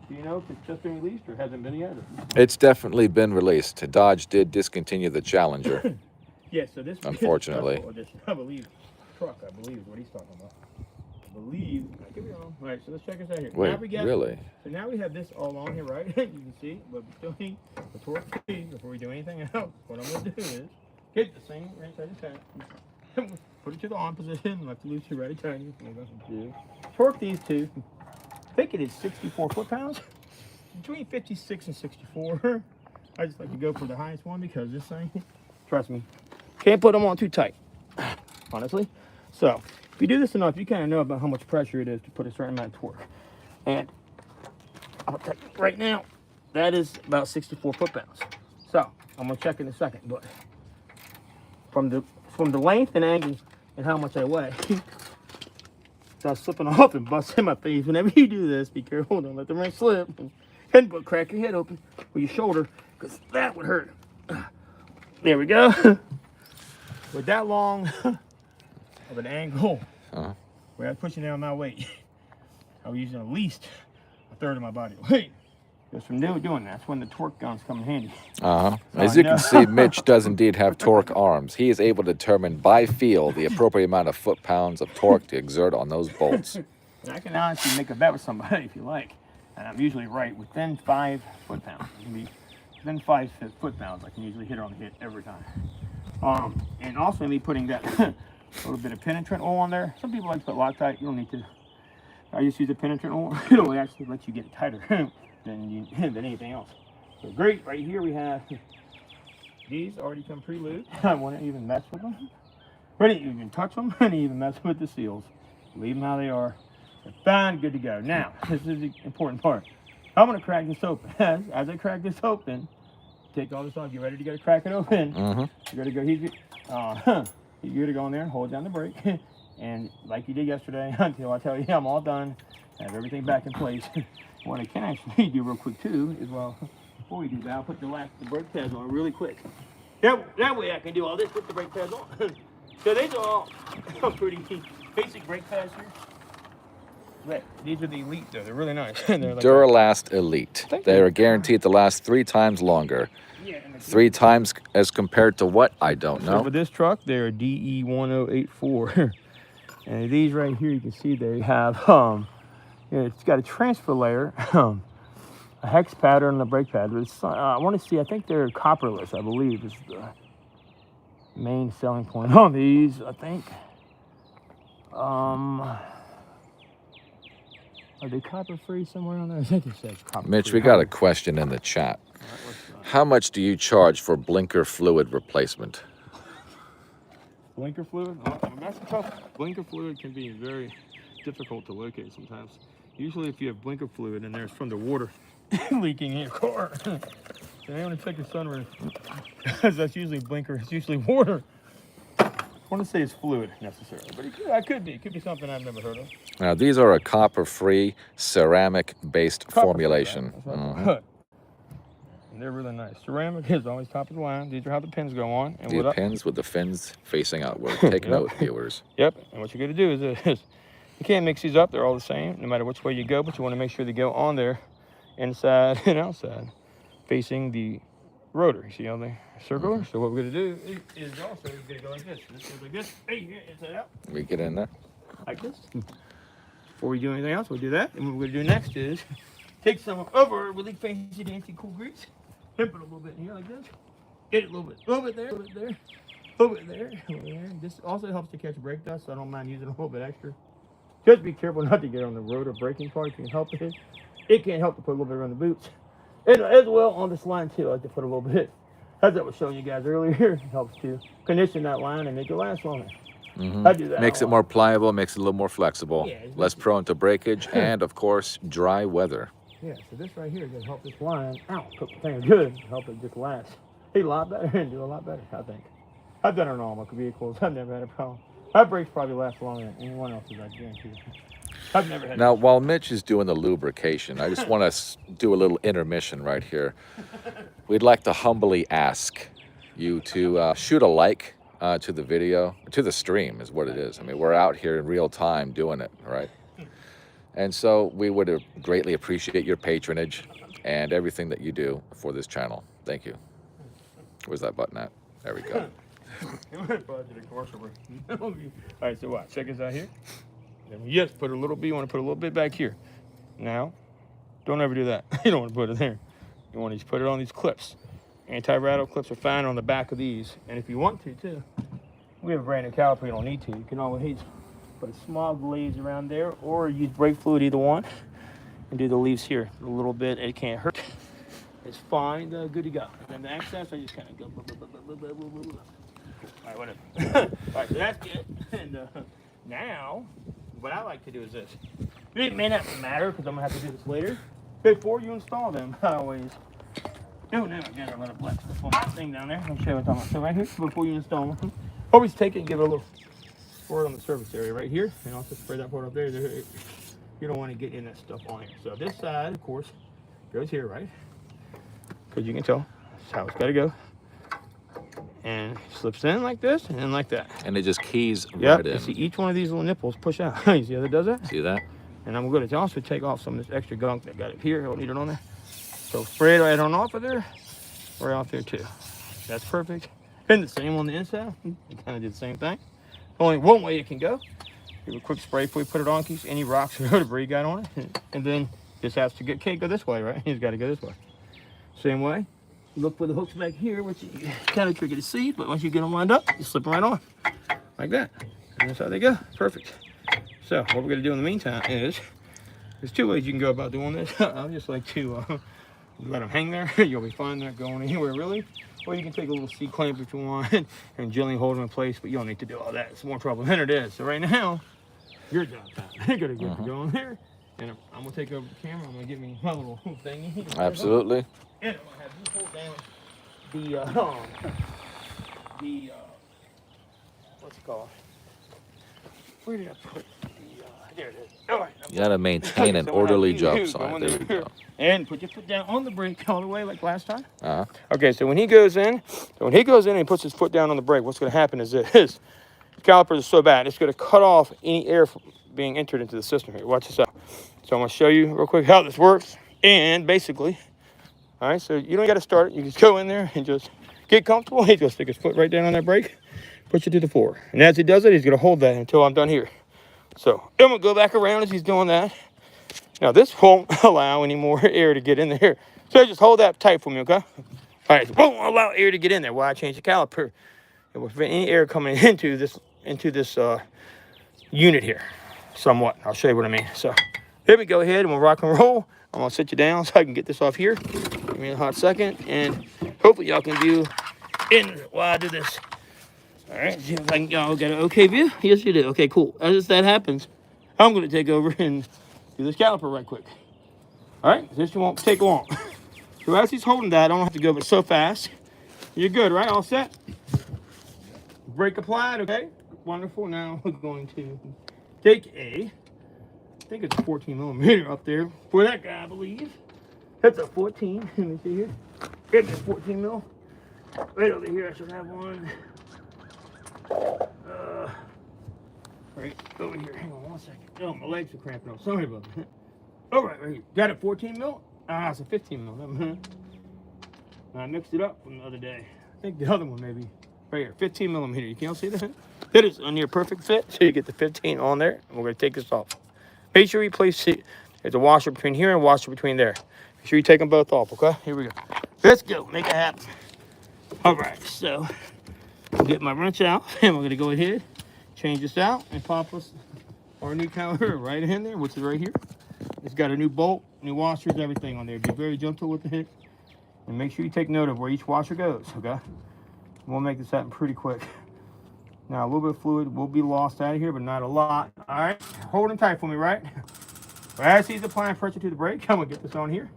Do you know if it's just been released or hasn't been yet? It's definitely been released. Dodge did discontinue the Challenger, Yeah, so this unfortunately. This, I believe, truck, I believe is what he's talking about. I believe, I could be wrong. All right, so let's check this out here. Wait, now we got, really? So now we have this all on here, right? You can see, but we still need the torque speed before we do anything else. What I'm going to do is get the same wrench I just had, put it to the on position, let the loose to ready tighten. Torque these two. I think it is 64 foot-pounds, between 56 and 64. I just like to go for the highest one because this thing, trust me, can't put them on too tight, honestly. So if you do this enough, you kind of know about how much pressure it is to put a certain amount of torque. And I'll tell you right now, that is about 64 foot-pounds. So I'm gonna check in a second, but from the length and angle and how much I weigh, start slipping off and busting my face. Whenever you do this, be careful, don't let the wrench slip. And crack your head open with your shoulder, because that would hurt. There we go. With that long of an angle, where I was pushing down my weight, I was using at least a third of my body weight. Because from doing that, that's when the torque guns come in handy. As you can see, Mitch does indeed have torque arms. He is able to determine by feel the appropriate amount of foot-pounds of torque to exert on those bolts. And I can honestly make a bet with somebody if you like. And I'm usually right within 5 foot-pounds. It can be within 5 foot-pounds. I can usually hit it on the hit every time. And also me putting that little bit of penetrant oil on there. Some people like to put Loctite. You don't need to. I just use a penetrant oil. It'll actually let you get it tighter than anything else. So great. Right here we have these already come pre-lubed. I wouldn't even mess with them. I didn't even touch them. I didn't even mess with the seals. Leave them how they are. They're fine, good to go. Now, this is the important part. I'm going to crack this open. As I crack this open, take all this off. You ready to go to crack it open? You got to go. He's you got to go in there and hold down the brake. And like you did yesterday, until I tell you I'm all done, have everything back in place. What I can actually do real quick too is, well, before we do that, I'll put the brake pads on really quick. That way I can do all this with the brake pads on. So these are all pretty basic brake pads here. But these are the Elite though, they're really nice. They're like Duralast Elite. They are guaranteed to last 3 times longer. Yeah, 3 times as compared to what? I don't know. So for this truck, they're DE1084. And these right here, you can see they have, it's got a transfer layer, a hex pattern on the brake pad. But I want to see, I think they're copperless, I believe, is the main selling point on these, I think. Are they copper free somewhere on there? I think it says copper free. Mitch, we got a question in the chat. How much do you charge for blinker fluid replacement? Blinker fluid? Oh, that's tough. Blinker fluid can be very difficult to locate sometimes. Usually if you have blinker fluid in there, it's from the water leaking in your car. So they want to check your sunroof. Because that's usually blinker, it's usually water. I want to say it's fluid necessarily, but it could be. It could be something I've never heard of. Now, these are a copper-free, ceramic-based formulation. Right? And they're really nice. Ceramic is always top of the line. These are how the pins go on. And The pins with the fins facing outward. Take note, viewers. Yep. And what you're going to do is you can't mix these up. They're all the same, no matter which way you go. But you want to make sure they go on there, inside and outside, facing the rotor. You see how they circular? So what we're going to do is also you're going to go like this. This goes like this. Hey, here, inside out. We get in there. Like this. Before we do anything else, we'll do that. And what we're going to do next is take some of our really fancy dancy cool grease. Put a little bit in here like this. Get it a little bit there, a little bit there, a little bit there, a little bit there. This also helps to catch brake dust, so I don't mind using a little bit extra. Just be careful not to get on the rotor braking part. You can help it. It can't help to put a little bit around the boots. And as well on this line too, I like to put a little bit. As I was showing you guys earlier, it helps to condition that line and make it last longer. I do that. Makes it more pliable, makes it a little more flexible, Yeah, less prone to breakage, and of course, dry weather. Yeah, so this right here is going to help this line out, cook the thing good, help it just last a lot better and do a lot better, I think. I've done it on all my vehicles. I've never had a problem. My brakes probably last longer than anyone else's, I guarantee you. I've never had. Now, while Mitch is doing the lubrication, I just want to do a little intermission right here. We'd like to humbly ask you to shoot a like to the video, to the stream is what it is. I mean, we're out here in real time doing it, right? And so we would greatly appreciate your patronage and everything that you do for this channel. Thank you. Where's that button at? There we go. All right, so what? Check this out here. Then we just put a little bit. You want to put a little bit back here. Now, don't ever do that. You don't want to put it there. You want to just put it on these clips. Anti-rattle clips are fine on the back of these. And if you want to, too, we have a brand new caliper. You don't need to. You can always put a small glaze around there or use brake fluid, either one, and do the leaves here a little bit. It can't hurt. It's fine. Good to go. And the excess, I just kind of go. All right, whatever. All right, so that's good. And now, what I like to do is this. It may not matter because I'm going to have to do this later. Before you install them, I always do now. I got a little black stuff on that thing down there. I'll show you what I'm talking about. So right here, before you install them, always take it and give it a little squirt on the surface area right here. And also spray that part up there. You don't want to get in that stuff on here. So this side, of course, goes here, right? Because you can tell that's how it's got to go. And slips in like this and in like that. And it just keys Yep. right in. You see each one of these little nipples push out. You see how that does that? See that? And I'm going to also take off some of this extra gunk that got it here. I don't need it on there. So spray it right on off of there, right off there too. That's perfect. And the same on the inside. You kind of did the same thing. Only one way it can go. Give a quick spray before you put it on, keeps any rocks or debris got on it. And then this has to get, can't go this way, right? It's got to go this way. Same way. Look for the hooks back here, which is kind of tricky to see, but once you get them lined up, you slip them right on, like that. And that's how they go. Perfect. So what we're going to do in the meantime is, there's two ways you can go about doing this. I just like to let them hang there. You'll be fine. They're not going anywhere really. Or you can take a little C-clamp if you want and gently hold them in place, but you don't need to do all that. It's more trouble than it is. So right now, your job time. You're going to get to go in there, and I'm going to take over the camera. I'm going to give me my little thingy. Absolutely. And I'm going to have you hold down what's it called? Where did I put there it is. All right. You gotta maintain an orderly job site. There you go. And put your foot down on the brake all the way like last time. Uh-huh. Okay, so when he goes in and he puts his foot down on the brake, what's going to happen is this. The caliper is so bad, it's going to cut off any air from being entered into the system here. Watch this out. So I'm going to show you real quick how this works. And basically, all right, so you don't got to start it. You just go in there and just get comfortable. He's going to stick his foot right down on that brake, push it to the floor. And as he does it, he's going to hold that until I'm done here. So I'm going to go back around as he's doing that. Now, this won't allow any more air to get in there. So just hold that tight for me, okay? All right, so won't allow air to get in there while I change the caliper. It will prevent any air coming into this unit here, somewhat. I'll show you what I mean. So here we go ahead and we'll rock and roll. I'm going to sit you down so I can get this off here. Give me a hot second, and hopefully y'all can view in while I do this. All right, see if I can, y'all got an okay view? Yes, you do. Okay, cool. As that happens, I'm going to take over and do this caliper right quick. All right, this won't take long. So as he's holding that, I don't have to go but so fast. You're good, right? All set? Brake applied, okay? Wonderful. Now we're going to take I think it's a 14 millimeter up there for that guy, I believe. That's a 14. Let me see here. It's a 14 mil. Right over here, I should have one. Right over here. Hang on 1 second. Oh, my legs are cramping up. Sorry about that. All right, right here. Got it 14 mil? Ah, it's a 15 mil. I mixed it up from the other day. I think the other one maybe. Right here, 15 millimeter. You can't see that? That is a near perfect fit. So you get the 15 on there. And we're going to take this off. Make sure you place it. There's a washer between here and a washer between there. Make sure you take them both off, okay? Here we go. Let's go. Make it happen. All right, so I'll get my wrench out. And we're going to go ahead, change this out, and pop us our new caliper right in there, which is right here. It's got a new bolt, new washers, everything on there. Be very gentle with the hit. And make sure you take note of where each washer goes, okay? We'll make this happen pretty quick. Now, a little bit of fluid will be lost out of here, but not a lot. All right, hold him tight for me, right? As he's applying pressure to the brake, I'm gonna get this on here.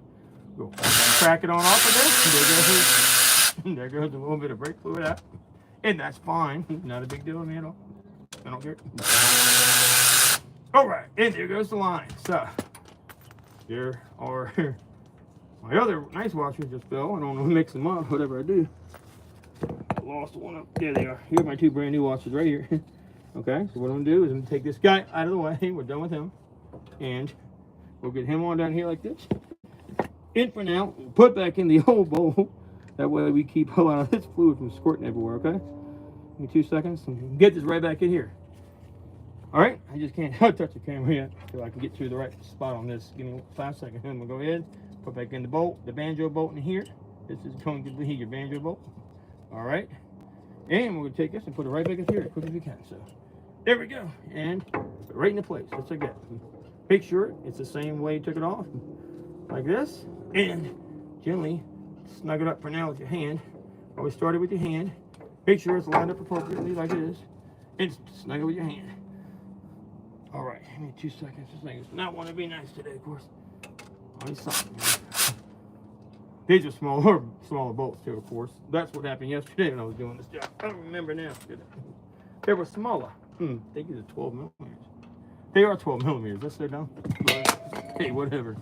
Go crack it on off of there. There goes a little bit of brake fluid out. And that's fine. Not a big deal to me at all. I don't care. All right, and there goes the line. So, here are my other nice washers just fell. I don't know, mix them up, whatever I do. lost one up. There they are. Here are my two brand new washers right here. Okay, so what I'm gonna do is I'm gonna take this guy out of the way. We're done with him. And we'll get him on down here like this. In for now, put back in the old bowl. That way we keep a lot of this fluid from squirting everywhere, okay? Give me 2 seconds and get this right back in here. All right, I just can't touch the camera yet until I can get to the right spot on this. Give me 5 seconds. And we'll go ahead, put back in the bolt, the banjo bolt in here. This is going to be your banjo bolt. All right, and we're gonna take this and put it right back in here as quick as we can. So there we go, and right into place. Let's again. Make sure it's the same way you took it off, like this, and gently snug it up for now with your hand. Always start it with your hand. Make sure it's lined up appropriately like it is, and snug it with your hand. All right, give me 2 seconds. This thing does not want to be nice today, of course. Always something. These are smaller bolts too, of course. That's what happened yesterday when I was doing this job. I don't remember now. They were smaller. I think these are 12 millimeters. They are 12 millimeters. That's so dumb. But, hey, whatever.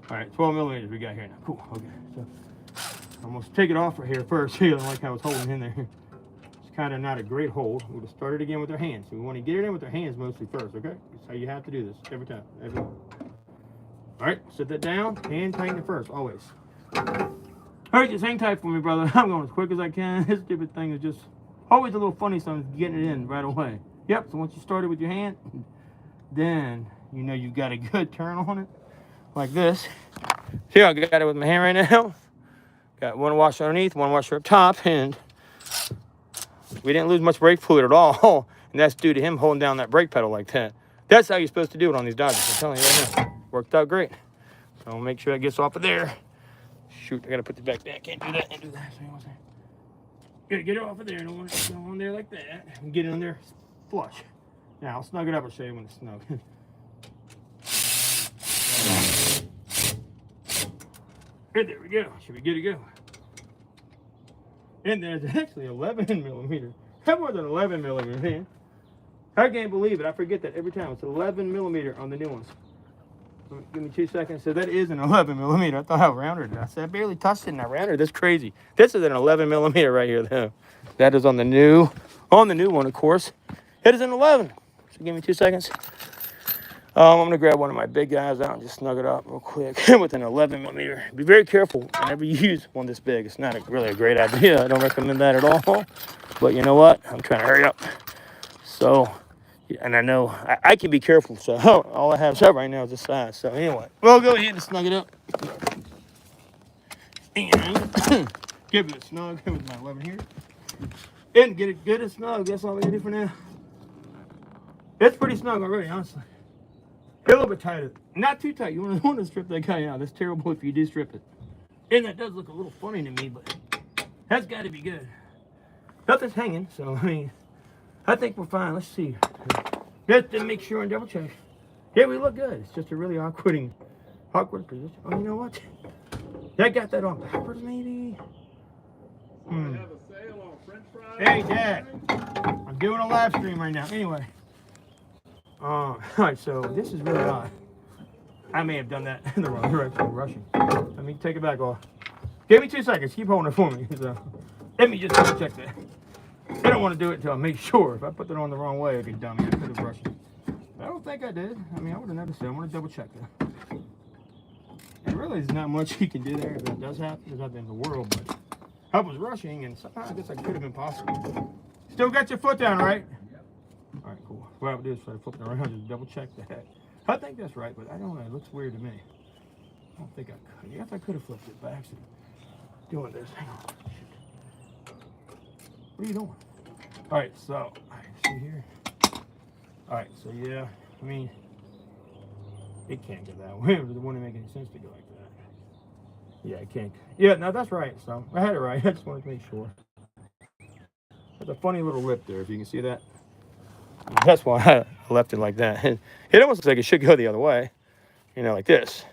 All right, 12 millimeters we got here now. Cool. Okay. So I'm gonna take it off right here first. See, I like how it's holding in there. It's kind of not a great hold. We'll just start it again with our hands. So we want to get it in with our hands mostly first. Okay. That's how you have to do this every time. All right. Set that down and tighten it first. Always. All right, just hang tight for me, brother. I'm going as quick as I can. This stupid thing is just always a little funny, so I'm getting it in right away. Yep. So once you start it with your hand, then you know you've got a good turn on it, like this. See, I got it with my hand right now. Got one washer underneath, one washer up top, and we didn't lose much brake fluid at all. And that's due to him holding down that brake pedal like that. That's how you're supposed to do it on these Dodgers. I'm telling you right now. Worked out great. So I'll make sure it gets off of there. Shoot, I gotta put this back down. Can't do that. Can't do that. Gotta get it off of there. Don't want it to go on there like that. And get it on there flush. Now I'll snug it up. I'll show you when it's snug. And there we go. Should be good to go. And there's actually 11 millimeter. That was an 11 millimeter, man. I can't believe it. I forget that every time. It's 11 millimeter on the new ones. Give me 2 seconds. So that is an 11 millimeter. I thought I rounded it. I said I barely touched it and I rounded it. That's crazy. This is an 11 millimeter right here, though. That is on the new one, of course. It is an 11. So give me 2 seconds. I'm going to grab one of my big guys out and just snug it up real quick with an 11 millimeter. Be very careful whenever you use one this big. It's not really a great idea. I don't recommend that at all. But you know what? I'm trying to hurry up. So, and I know I can be careful. So all I have right now is this size. So anyway, we'll go ahead and snug it up. And give it a snug with my 11 here. And get it good and snug. That's all we gotta do for now. It's pretty snug already, honestly. A little bit tighter. Not too tight. You want to strip that guy out. That's terrible if you do strip it. And that does look a little funny to me, but that's got to be good. Nothing's hanging, so I mean, I think we're fine. Let's see. Just to make sure and double check. Yeah, we look good. It's just a really awkward position. Oh, you know what? I got that on backwards, maybe. So I have a sale on French fries. Hey, Dad. I'm doing a live stream right now. Anyway. All right, so this is really odd. I may have done that in the wrong direction, rushing. Let me take it back off. Give me 2 seconds. Keep holding it for me. So, let me just double check that. I don't want to do it until I make sure. If I put that on the wrong way, I'd be dummy. I could have rushed it. I don't think I did. I mean, I would have never said. I want to double check that. And really, there's not much you can do there. If that does happen, there's nothing in the world. But I was rushing, and somehow I guess I could have been possible. Still got your foot down, right? All right, cool. What I would do is try to flip it around and double check that. I think that's right, but I don't know. It looks weird to me. I don't think I could. Yes, I could have flipped it by accident. Doing this. Hang on. What are you doing? All right, so, all right, see here. All right, so yeah, I mean, it can't go that way. It wouldn't make any sense to go like that. Yeah, it can't. Yeah, no, that's right. So I had it right. I just wanted to make sure. There's a funny little lip there, if you can see that. That's why I left it like that. And it almost looks like it should go the other way, you know, like this.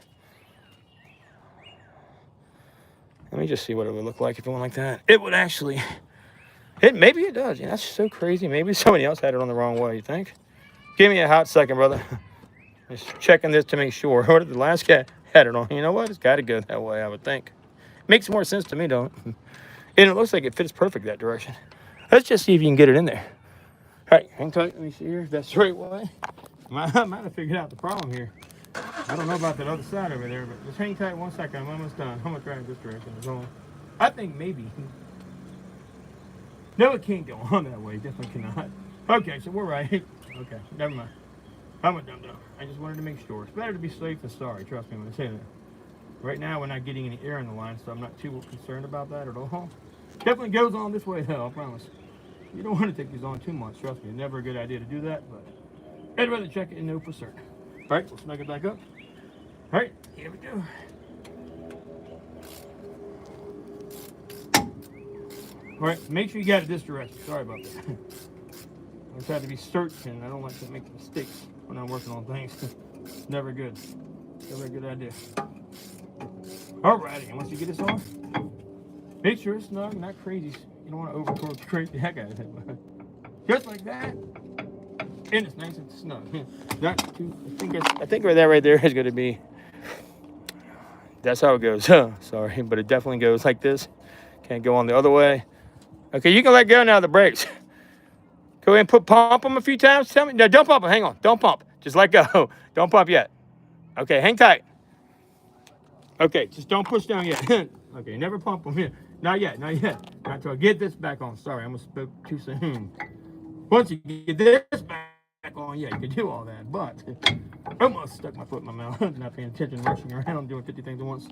Let me just see what it would look like if it went like that. It would actually, maybe it does. Yeah, that's so crazy. Maybe somebody else had it on the wrong way, you think? Give me a hot second, brother. Just checking this to make sure. What if the last guy had it on? You know what? It's got to go that way, I would think. Makes more sense to me, don't it? And it looks like it fits perfect that direction. Let's just see if you can get it in there. All right, hang tight. Let me see here if that's the right way. I might have figured out the problem here. I don't know about that other side over there, but just hang tight 1 second. I'm almost done. I'm gonna try in this direction. I think maybe. No, it can't go on that way. Definitely cannot. Okay, so we're right. Okay, never mind. I'm a dum-dum. I just wanted to make sure. It's better to be safe than sorry. Trust me when I say that. Right now, we're not getting any air in the line, so I'm not too concerned about that at all. Definitely goes on this way, though, I promise. You don't want to take these on too much. Trust me, never a good idea to do that, but I'd rather check it and know for certain. All right, we'll snug it back up. All right, here we go. All right, make sure you got it this direction. Sorry about that. I just have to be certain. I don't like to make mistakes when I'm working on things. It's never good. Never a good idea. Alrighty, and once you get this on, make sure it's snug, not crazy. You don't want to over torque the crazy heck out of it. Just like that. And it's nice and snug. Not too, I think that right there is going to be, that's how it goes. Sorry, but it definitely goes like this. Can't go on the other way. Okay, you can let go now of the brakes. Go ahead and pump them a few times. Tell me, no, don't pump them. Hang on, don't pump. Just let go. Don't pump yet. Okay, hang tight. Okay, just don't push down yet. Okay, never pump them here. Not yet, not yet. Not until I get this back on. Sorry, I almost spoke too soon. Once you get this back on, yeah, you can do all that. But I almost stuck my foot in my mouth. Not paying attention, rushing around, doing 50 things at once.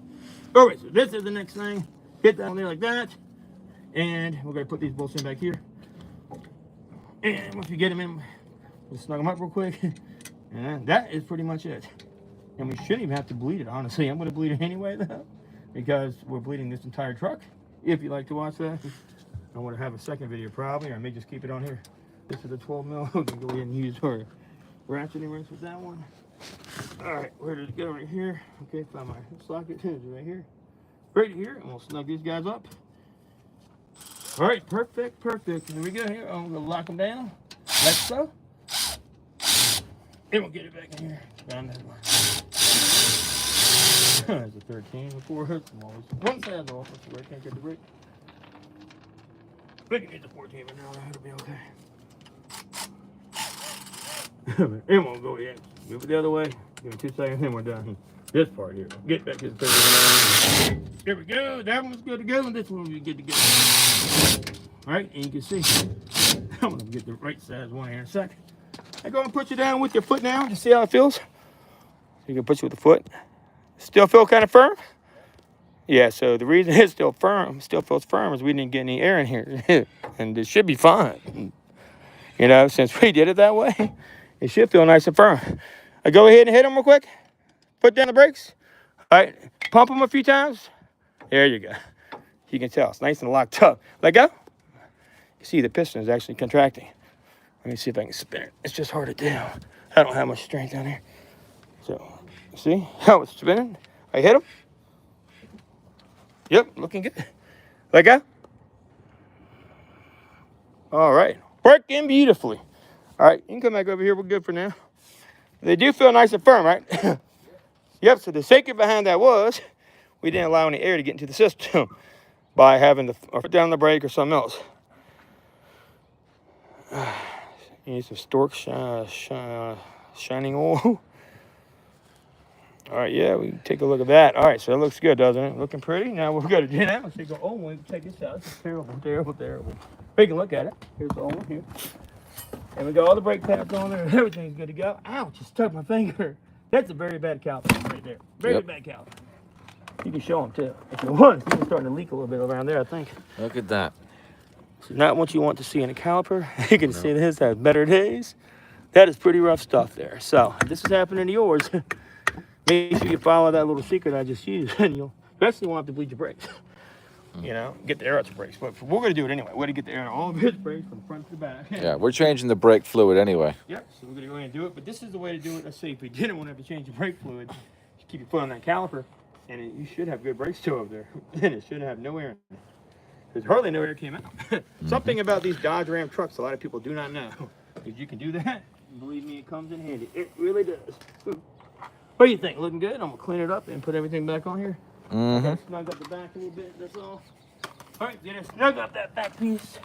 All right, so this is the next thing. Get that on there like that. And we're going to put these bolts in back here. And once we get them in, we'll snug them up real quick. And that is pretty much it. And we shouldn't even have to bleed it, honestly. I'm going to bleed it anyway, though, because we're bleeding this entire truck. If you like to watch that, I want to have a second video probably, or I may just keep it on here. This is the 12 mil. We can go ahead and use our ratcheting wrench with that one. All right, where did it go? Right here. Okay, find my socket. It's right here. Right here, and we'll snug these guys up. All right, perfect, perfect. Here we go. Here, I'm going to lock them down, like so. And we'll get it back in here. Down that one. There's a 13 before it. I'm always one side off. That's where I can't get the brake. We can get the 14, but now it'll be okay. And we'll go ahead. Move it the other way. Give me 2 seconds, then we're done. This part here. Get back to the 13. There we go. That one's good to go, and this one will be good to go. All right, and you can see. I'm going to get the right size one here in a second. I go and put you down with your foot now to see how it feels. You can put you with the foot. Still feel kind of firm? Yeah, so the reason it's still firm, still feels firm, is we didn't get any air in here. And it should be fine. You know, since we did it that way, it should feel nice and firm. I go ahead and hit them real quick. Put down the brakes. All right, pump them a few times. There you go. You can tell it's nice and locked up. Let go. You see the piston is actually contracting. Let me see if I can spin it. It's just hard to do. I don't have much strength down here. So, see how it's spinning? I hit them. Yep, looking good. Let go. All right, working beautifully. All right, you can come back over here. We're good for now. They do feel nice and firm, right? Yep, so the secret behind that was we didn't allow any air to get into the system by having the foot down the brake or something else. You need some Stork shining oil. All right, yeah, we can take a look at that. All right, so it looks good, doesn't it? Looking pretty. Now we're going to do that. Let's take the old one. Check this out. This is terrible, terrible, terrible. Take a look at it. Here's the old one here. And we got all the brake pads on there. Everything's good to go. Ow, just stuck my finger. That's a very bad caliper right there. Very bad caliper. You can show them, too. If you want, it's starting to leak a little bit around there, I think. Look at that. It's not what you want to see in a caliper. You can see this has better days. That is pretty rough stuff there. So, if this is happening to yours, make sure you follow that little secret I just used, and you'll especially won't have to bleed your brakes. You know, get the air out your brakes. But we're going to do it anyway. We're going to get the air out all of his brakes from the front to the back. Yeah, we're changing the brake fluid anyway. Yep, so we're going to go ahead and do it. But this is the way to do it. Let's say if we didn't want to have to change your brake fluid, just keep your foot on that caliper, and you should have good brakes too over there. And it should have no air in it. There's hardly no air came out. Something about these Dodge Ram trucks a lot of people do not know. If you can do that, believe me, it comes in handy. It really does. What do you think? Looking good? I'm going to clean it up and put everything back on here. Okay, snug up the back a little bit, that's all. Alright, get it snug up that back piece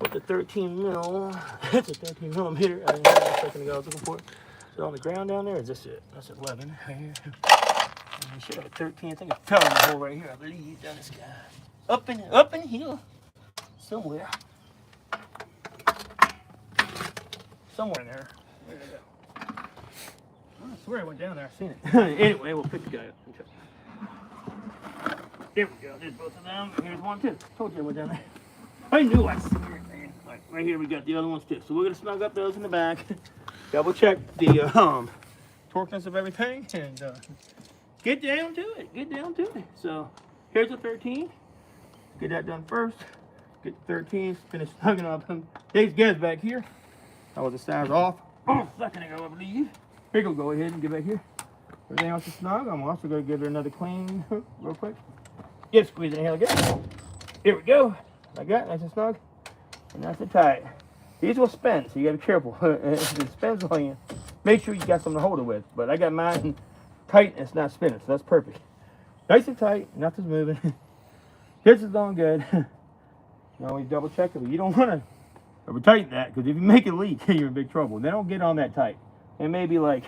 with the 13 mil. It's a 13 millimeter. I didn't have it a second ago. I was looking for it. Is it on the ground down there? Or is this it? That's 11 right here. I should have a 13. I think it fell in the hole right here. I believe down this guy. Up in here. Somewhere. Somewhere in there. Where did it go? I swear I went down there. I've seen it. Anyway, we'll pick the guy up and check. There we go. There's both of them. And here's one too. Told you I went down there. I knew I see it, man. Right here we got the other ones too. So we're gonna snug up those in the back. Double check the torqueness of everything and get down to it. Get down to it. So here's the 13. Get that done first. Get the 13. Finish snugging up them. These guys back here. That was the stars off. A second ago, I believe. Here, go ahead and get back here. Everything else is snug. I'm also gonna give it another clean real quick. Get squeeze it in here again. Here we go. Like that, nice and snug. And that's it tight. These will spin, so you gotta be careful. If it spins on you, make sure you got something to hold it with. But I got mine tight and it's not spinning, so that's perfect. Nice and tight, nothing's moving. This is going good. You always double check it, but you don't wanna over tighten that, because if you make it leak, you're in big trouble. They don't get on that tight. It may be like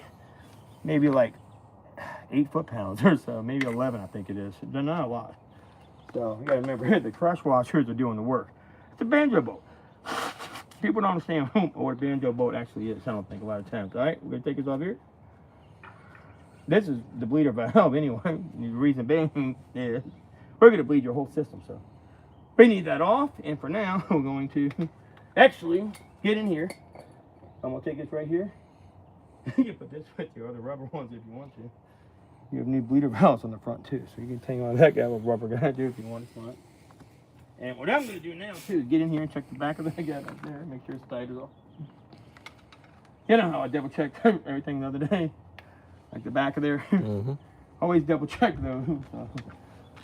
8 foot-pounds or so, maybe 11 I think it is. They're not a lot. So you gotta remember, the crush washers are doing the work. It's a banjo boat. People don't understand what a banjo boat actually is, I don't think, a lot of times. All right, we're gonna take this off here. This is the bleeder valve anyway. The reason being is we're gonna bleed your whole system, so we need that off. And for now, we're going to actually get in here. I'm gonna take this right here. You can put this with your other rubber ones if you want to. You have new bleeder valves on the front too, so you can hang on that guy with rubber guy too if you want to. And what I'm going to do now too is get in here and check the back of that guy back there, make sure it's tight as all. You know how I double checked everything the other day, like the back of there. Always double check those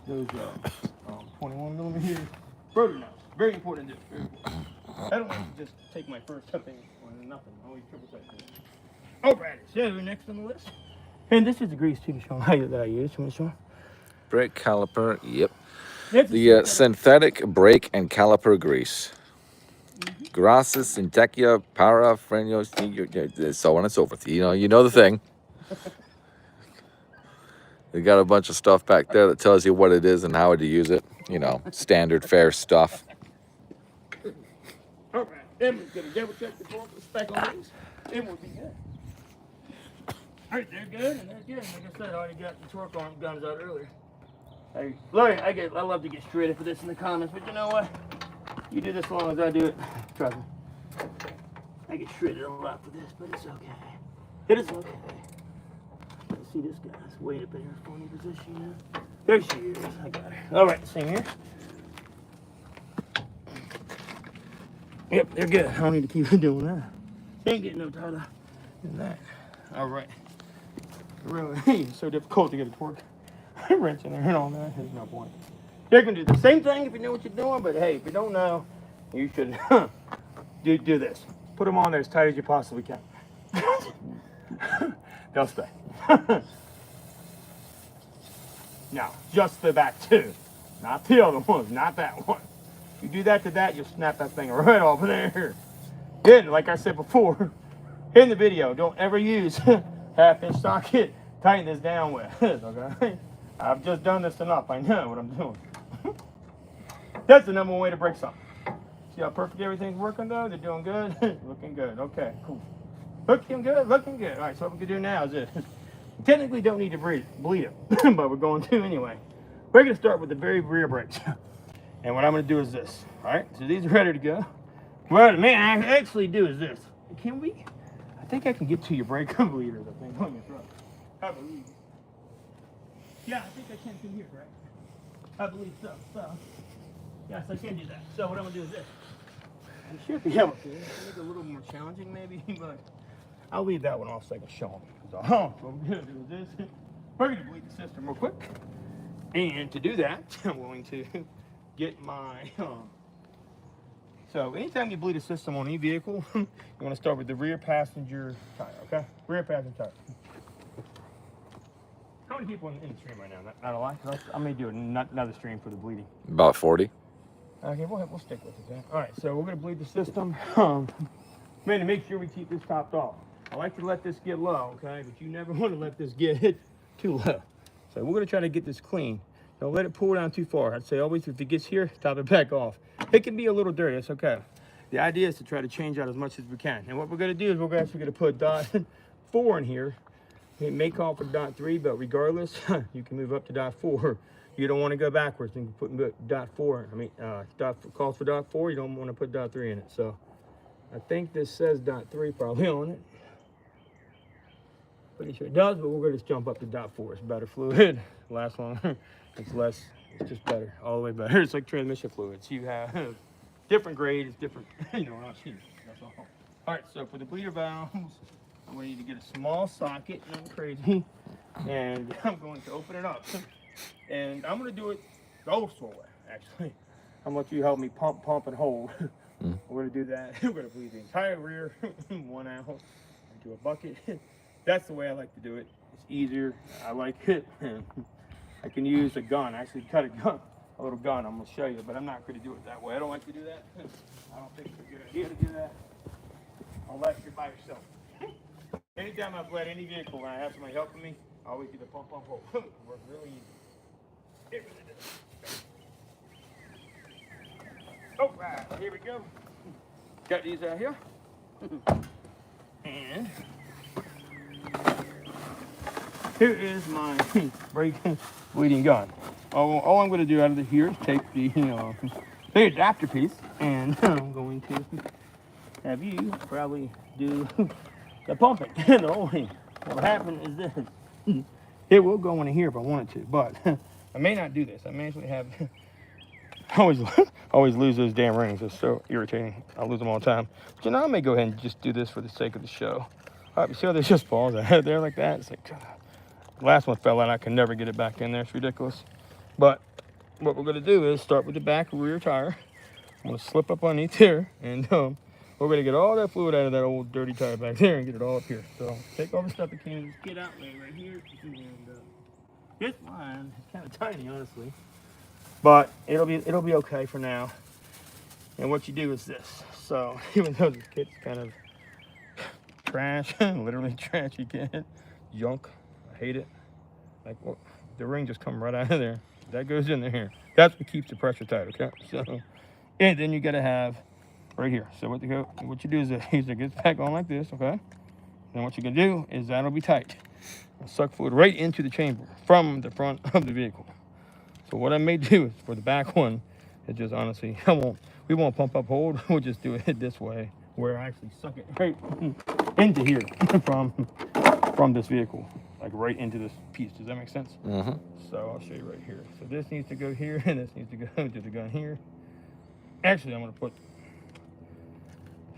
21 millimeter rotor nuts. Very important to do. Very important. I don't want to just take my first cupping on nothing. Always triple check it. Alright, so next on the list. And this is the grease too, Sean, that I use. You want to show? Brake caliper, yep. The synthetic brake and caliper grease. Grasses, Intecia, Para, Frenos, so on and so forth. You know the thing. They got a bunch of stuff back there that tells you what it is and how to use it. You know, standard fair stuff. Alright, then we're going to double check the torque spec on these. It will be good. Alright, they're good and they're good. Like I said, I already got the torque arm guns out earlier. I love to get shredded for this in the comments, but you know what? You do this as long as I do it. Trust me. I get shredded a lot for this, but it's okay. It is okay. Let's see this guy's way up in her phony position now. There she is. I got her. Alright, same here. Yep, they're good. I don't need to keep doing that. They ain't getting no tighter than that. Alright. Really, it's so difficult to get a torque wrench in there and all that. There's no point. You're going to do the same thing if you know what you're doing, but hey, if you don't know, you should do this. Put them on there as tight as you possibly can. They'll stay. Now, just the back two. Not the other ones, not that one. You do that to that, you'll snap that thing right off of there. Then, like I said before, in the video, don't ever use half-inch socket. Tighten this down with, okay? I've just done this enough. I know what I'm doing. That's the number one way to break something. See how perfect everything's working though? They're doing good? Looking good. Okay, cool. Looking good, looking good. All right, so what we can do now is this. We technically don't need to bleed it, but we're going to anyway. We're going to start with the very rear brakes. And what I'm going to do is this. All right, so these are ready to go. What I actually do is this. Can we? I think I can get to your brake bleeders, I think, on your truck. I believe. Yeah, I think I can through here, correct? I believe so. So, yes, I can do that. So what I'm going to do is this. I should be able to. It's make it a little more challenging maybe, but I'll leave that one off so I can show them. So, what we're going to do is this. We're going to bleed the system real quick. And to do that, I'm going to get my... So anytime you bleed a system on any vehicle, you want to start with the rear passenger tire, okay? Rear passenger tire. How many people in the stream right now? Not a lot? I may do another stream for the bleeding. About 40. Okay, we'll stick with it then. All right, so we're gonna bleed the system. Man, to make sure we keep this topped off. I like to let this get low, okay? But you never want to let this get too low. So we're gonna try to get this clean. Don't let it pull down too far. I'd say always, if it gets here, top it back off. It can be a little dirty, that's okay. The idea is to try to change out as much as we can. And what we're gonna do is we're actually gonna put dot 4 in here. It may call for dot 3, but regardless, you can move up to dot 4. You don't want to go backwards and put dot 4. I mean, calls for dot 4. You don't want to put dot 3 in it. So I think this says dot 3 probably on it. Pretty sure it does, but we're going to jump up to dot 4. It's better fluid, lasts longer. It's less. It's just better, all the way better. It's like transmission fluids. You have different grades, different. You know, not cheap. That's all. All right. So for the bleeder valves, I'm going to need to get a small socket. Nothing crazy. And I'm going to open it up. And I'm going to do it the old school way, actually. I'm going to let you help me pump, and hold. We're going to do that. We're going to bleed the entire rear, 1 out, into a bucket. That's the way I like to do it. It's easier. I like it. I can use a gun. I actually cut a little gun. I'm going to show you, but I'm not going to do it that way. I don't like to do that. I don't think it's a good idea to do that unless you're by yourself. Anytime I've bled any vehicle when I have somebody helping me, I always do the pump, hold. Works really easy. It really does. Oh, right, here we go. Got these out here. And here is my brake bleeding gun. All I'm going to do out of here is take the the adapter piece, and I'm going to have you probably do the pumping. The whole thing. What will happen is this. It will go in here if I wanted to, but I may not do this. I may actually have. I always lose those damn rings. It's so irritating. I lose them all the time. But I may go ahead and just do this for the sake of the show. All right, you see how this just falls out there like that? It's like, the last one fell out. I can never get it back in there. It's ridiculous. But what we're going to do is start with the back rear tire. I'm going to slip up underneath here, and we're going to get all that fluid out of that old dirty tire back there and get it all up here. So take all the stuff you can, just get out right here. And this line is kind of tiny, honestly. But it'll be okay for now. And what you do is this. So even though this kit's kind of trash, literally trashy kit, junk, I hate it. Like, well, the ring just come right out of there. That goes in there. That's what keeps the pressure tight. Okay. So, and then you gotta have right here. So what you do is it gets back on like this. Okay. And what you can do is that'll be tight. I'll suck fluid right into the chamber from the front of the vehicle. So what I may do is for the back one, it just honestly, we won't pump up hold. We'll just do it this way, where I actually suck it right into here from this vehicle, like right into this piece. Does that make sense? Mm-hmm. So I'll show you right here. So this needs to go here, and this needs to go to the gun here. Actually, I'm gonna put,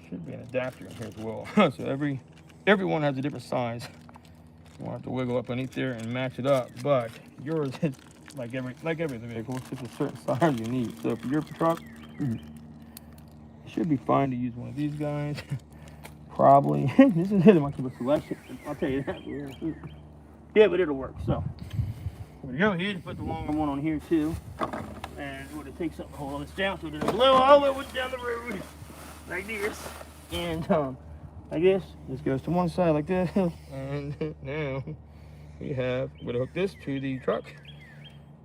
should be an adapter in here as well. So everyone has a different size. You won't have to wiggle up underneath there and match it up, but yours is like every vehicle, it's just a certain size you need. So for your truck, it should be fine to use one of these guys. Probably. This isn't much of a selection, I'll tell you that. Yeah, but it'll work. So we're gonna go ahead and put the longer one on here too. And we're gonna take something to hold this down so it doesn't blow all the way down the road like this. And like this goes to one side like this. And now we're gonna hook this to the truck,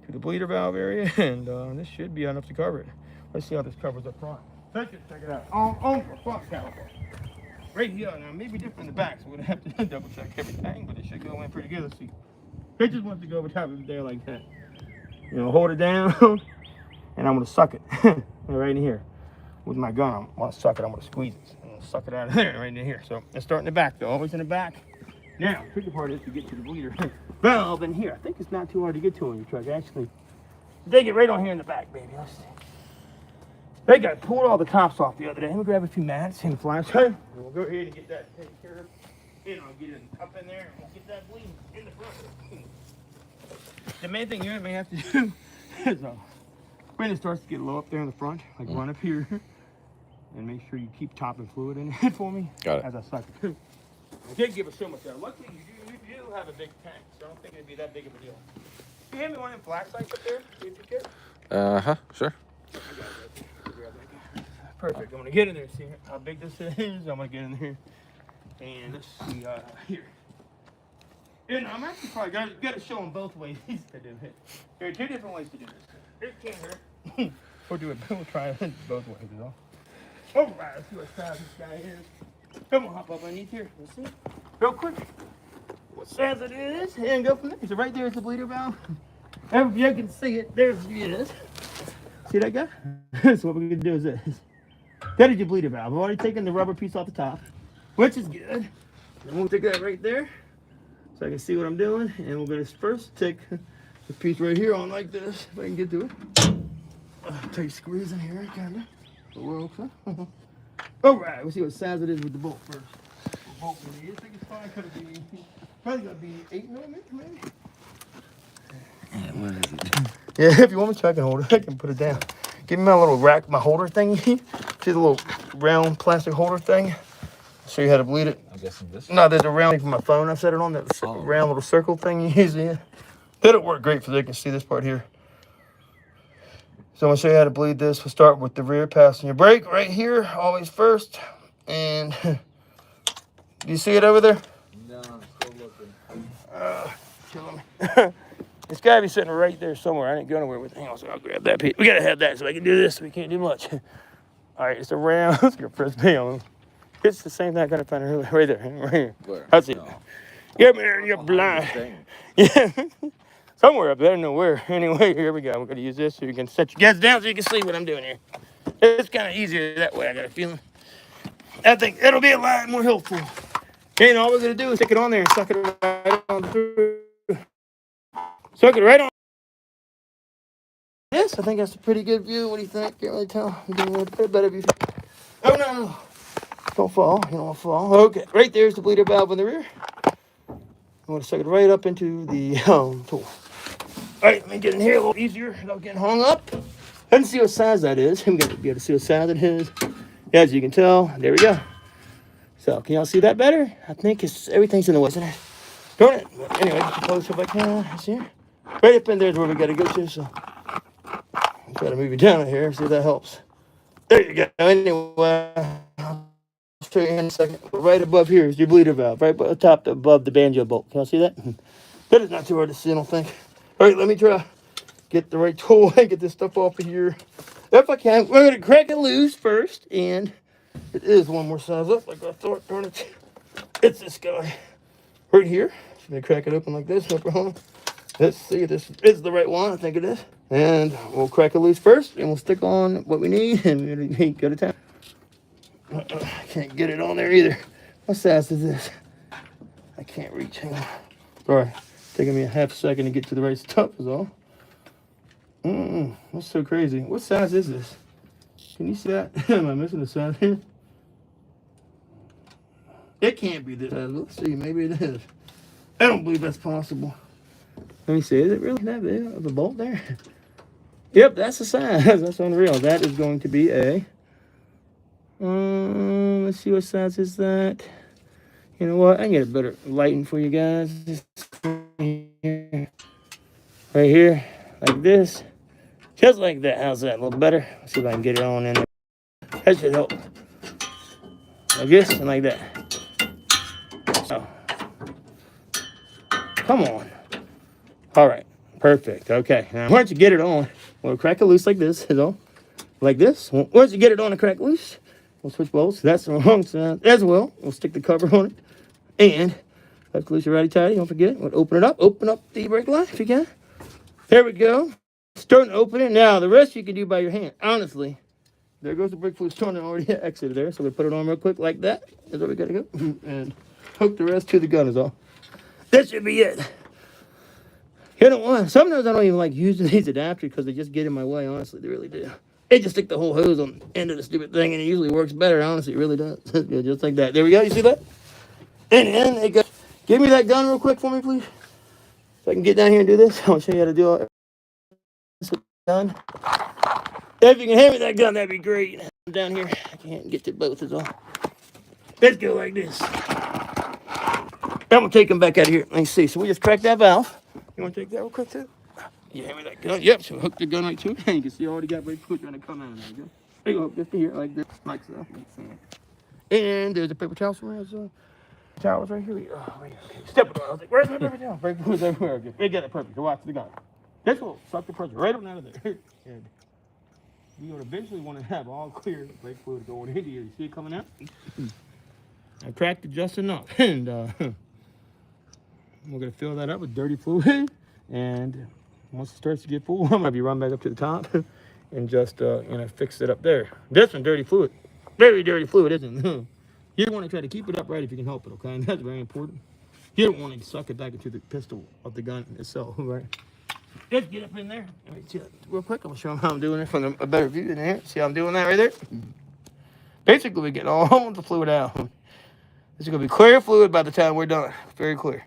to the bleeder valve area, and this should be enough to cover it. Let's see how this covers up front. Let's just check it out. On the front caliper. Right here, now maybe different in the back, so we're gonna have to double check everything, but it should go in pretty good. Let's see. It just wants to go over top of it there like that. You know, hold it down, and I'm gonna suck it right in here. With my gun, I'm gonna suck it, I'm gonna squeeze it. I'm gonna suck it out of there, right in here. So let's start in the back though, always in the back. Now, the tricky part is to get to the bleeder valve in here. I think it's not too hard to get to on your truck, actually. They get right on here in the back, baby. Let's see. They got pulled all the tops off the other day. Let me grab a few mats and flashlight, and we'll go ahead and get that taken care of. And I'll get it up in there, and we'll get that bleeding in the front. The main thing you may have to do is when it starts to get low up there in the front, like run up here, and make sure you keep topping fluid in it for me. Got it. As I suck it. I did give it so much out. Luckily, you do have a big tank, so I don't think it'd be that big of a deal. Can you hand me one of them flashlights up there? See if you can. Sure. I got it. perfect. I'm gonna get in there, see how big this is. I'm gonna get in there, and let's see here. And I'm actually probably got to show them both ways to do it. There are two different ways to do this. It can't hurt. We'll do it. We'll try it both ways, is all. All right, let's see what size this guy is. Come on, hop up underneath here. Let's see. Real quick. What size it is, and go from there. So right there is the bleeder valve. If you can see it, there she is. See that guy? So what we're gonna do is this. That is your bleeder valve. I've already taken the rubber piece off the top, which is good. And we'll take that right there, so I can see what I'm doing. And we're gonna first take this piece right here on like this, if I can get to it. Tight squeeze in here, kinda. But we're okay. All right, we'll see what size it is with the bolt first. The bolt we need. I think it's probably gonna be 8mm, maybe. Yeah, what is it? Yeah, if you want me to, I can hold it. I can put it down. Give me my little rack, my holder thing. See the little round plastic holder thing? Show you how to bleed it. I'm guessing this. No, there's a round thing for my phone. I set it on that round little circle thing you use. Yeah, that'll work great for they can see this part here. So I'm gonna show you how to bleed this. We'll start with the rear passenger brake right here, always first. And do you see it over there? No, I'm still looking. Killing me. It's gotta be sitting right there somewhere. I didn't go nowhere with it. Hang on, so I'll grab that piece. We gotta have that so I can do this. We can't do much. All right, it's around. Let's go press B on. It's the same thing I gotta find it right there. Right here. Where? That's it. No. Get me there, you're blind. Yeah. Somewhere up there, nowhere. Anyway, here we go. We're gonna use this so you can set your guys down so you can see what I'm doing here. It's kind of easier that way, I got a feeling. I think it'll be a lot more helpful. And all we're gonna do is stick it on there and suck it right on through. Suck it right on. Yes, I think that's a pretty good view. What do you think? Can't really tell. I'm doing a better view. Oh no! Don't fall. You don't want to fall. Okay, right there's the bleeder valve in the rear. I'm gonna suck it right up into the tool. All right, let me get in here a little easier without getting hung up. Let's see what size that is. I'm gonna be able to see what size it is. As you can tell, there we go. So, can y'all see that better? I think everything's in the way, isn't it? Darn it. Anyway, get close if I can. See here? Right up in there is where we gotta go to. So, I'll try to move you down here. See if that helps. There you go. Anyway, I'll show you in a second. Right above here is your bleeder valve. Right atop above the banjo bolt. Can y'all see that? That is not too hard to see, I don't think. All right, let me try. Get the right tool and get this stuff off of here. If I can, we're going to crack it loose first. And it is one more size up, like I thought. Darn it. It's this guy right here. So I'm going to crack it open like this. No problem. Let's see if this is the right one. I think it is. And we'll crack it loose first. And we'll stick on what we need. And we're going to go to town. I can't get it on there either. What size is this? I can't reach. Hang on. Sorry. Taking me a half second to get to the right stuff is all. That's so crazy. What size is this? Can you see that? Am I missing a size here? It can't be this size. Let's see. Maybe it is. I don't believe that's possible. Let me see. Is it really that big of a bolt there? Yep, that's the size. That's unreal. That is going to be a... let's see what size is that. You know what? I can get a better lighting for you guys. Right here, like this. Just like that. How's that? A little better? Let's see if I can get it on in there. That should help. Like this and like that. So, come on. All right. Perfect. Okay. Now, once you get it on, we'll crack it loose like this. Is all. Like this. Once you get it on and crack loose, we'll switch bolts. That's the wrong side as well. We'll stick the cover on it. And let's loose your righty tighty. Don't forget. We'll open it up. Open up the brake line if you can. There we go. Starting to open it. Now, the rest you can do by your hand. Honestly, there goes the brake fluid starting already exited there. So we put it on real quick like that. That's where we got to go. And hook the rest to the gun is all. That should be it. You know what? Sometimes I don't even like using these adapters because they just get in my way. Honestly, they really do. They just stick the whole hose on the end of the stupid thing and it usually works better. Honestly, it really does. Just like that. There we go. You see that? And then it goes. Give me that gun real quick for me, please. So I can get down here and do this. I'll show you how to do all this with the gun. If you can hand me that gun, that'd be great. I'm down here. I can't get to both is all. Let's go like this. I'm gonna take them back out of here. Let me see. So we just cracked that valve. You want to take that real quick too? You hand me that gun. Yep. So hook the gun right to it. And you can see I already got brake fluid trying to come out of there. There you go, just here, like this, like so. And there's a paper towel somewhere. Towels right here. Okay. Step it on. I was like, where's my paper towel? Brake fluid's everywhere. Okay. We got it perfect. So watch the gun. This will suck the pressure right on out of there. And you would eventually want to have all clear brake fluid going into here. You see it coming out? I cracked it just enough. And we're going to fill that up with dirty fluid. And once it starts to get full, I might be run back up to the top and just, fix it up there. This one, dirty fluid. Very dirty fluid, isn't it? You want to try to keep it upright if you can help it, okay? And that's very important. You don't want to suck it back into the pistol of the gun itself, right? Just get up in there. Let me see that real quick. I'm going to show them how I'm doing it from a better view than here. See how I'm doing that right there? Basically, we get all of the fluid out. This is going to be clear fluid by the time we're done. Very clear.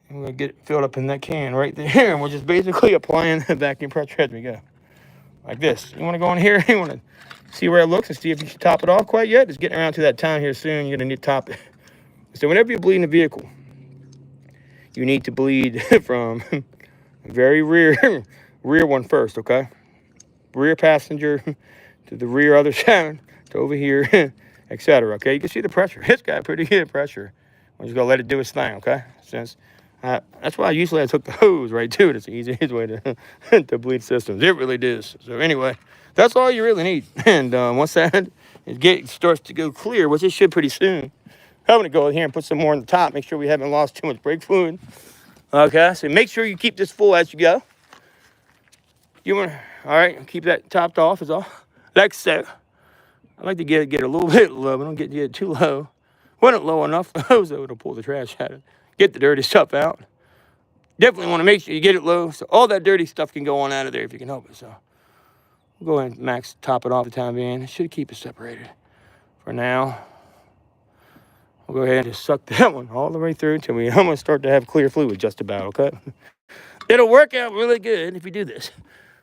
And we're going to get it filled up in that can right there. And we're just basically applying the vacuum pressure as we go. Like this. You want to go in here? You want to see where it looks and see if you should top it off quite yet? It's getting around to that time here soon. You're going to need to top it. So whenever you bleed in the vehicle, you need to bleed from very rear one first, okay? Rear passenger to the rear other side to over here, etc. Okay, you can see the pressure. It's got pretty good pressure. I'm just gonna let it do its thing, okay? Since that's why usually I took the hose right to it. It's the easiest way to to bleed systems. It really does. So anyway, that's all you really need. And once that starts to go clear, which it should pretty soon, I'm gonna go in here and put some more on the top. Make sure we haven't lost too much brake fluid. Okay, so make sure you keep this full as you go. All right, keep that topped off is all. Like so. I like to get a little bit low, but don't get it too low. Wasn't low enough, so it'll pull the trash out of it. Get the dirty stuff out. Definitely want to make sure you get it low, so all that dirty stuff can go on out of there if you can help it. So we'll go ahead and max top it off the time being. It should keep it separated for now. We'll go ahead and just suck that one all the way through until I'm going to start to have clear fluid just about, okay? It'll work out really good if you do this.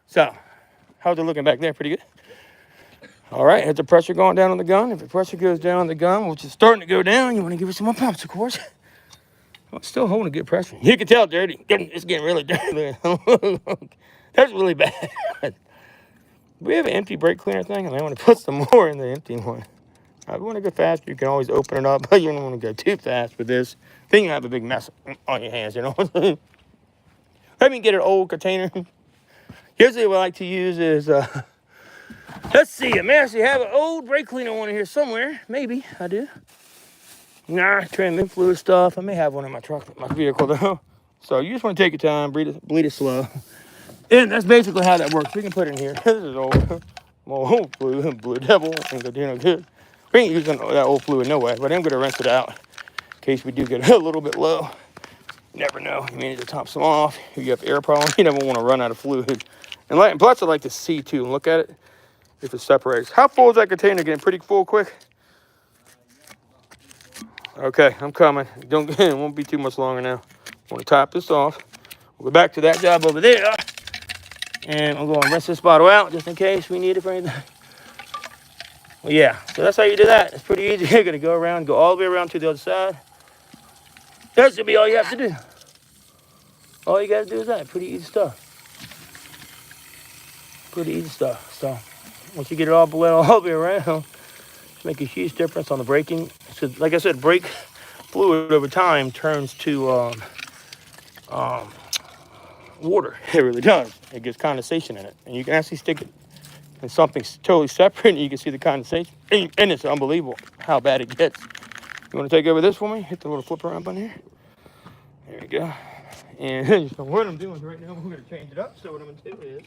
So, how's it looking back there? Pretty good? All right, has the pressure going down on the gun? If the pressure goes down on the gun, which is starting to go down, you want to give it some more pumps, of course. Well, it's still holding a good pressure. You can tell dirty. It's getting really dirty. That's really bad. We have an empty brake cleaner thing, and I want to put some more in the empty one. If you want to go faster, you can always open it up, but you don't want to go too fast with this. Then you have a big mess on your hands, you know what I'm saying? Let me get an old container. Usually what I like to use is, let's see, I may actually have an old brake cleaner one in here somewhere. Maybe I do. Nah, trim fluid stuff. I may have one in my truck, my vehicle though. So you just want to take your time, bleed it slow. And that's basically how that works. We can put it in here. This is old fluid, Blue Devil, ain't gonna do no good. We ain't using that old fluid no way, but I'm gonna rinse it out in case we do get a little bit low. You never know. You may need to top some off. If you have air problems, you never want to run out of fluid. And plus, I like to see too and look at it if it separates. How full is that container? Getting pretty full quick. Okay, I'm coming. It won't be too much longer now. I want to top this off. We'll go back to that job over there. And I'm going to rinse this bottle out just in case we need it for anything. Well, yeah, so that's how you do that. It's pretty easy. You're going to go all the way around to the other side. That should be all you have to do. All you got to do is that. Pretty easy stuff. Pretty easy stuff. So once you get it all bled all the way around, it's make a huge difference on the braking. So, like I said, brake fluid over time turns to water. It really does. It gets condensation in it. And you can actually stick it in something totally separate and you can see the condensation. And it's unbelievable how bad it gets. You want to take over this for me? Hit the little flipper up on here. There you go. And so what I'm doing right now, we're going to change it up. So what I'm going to do is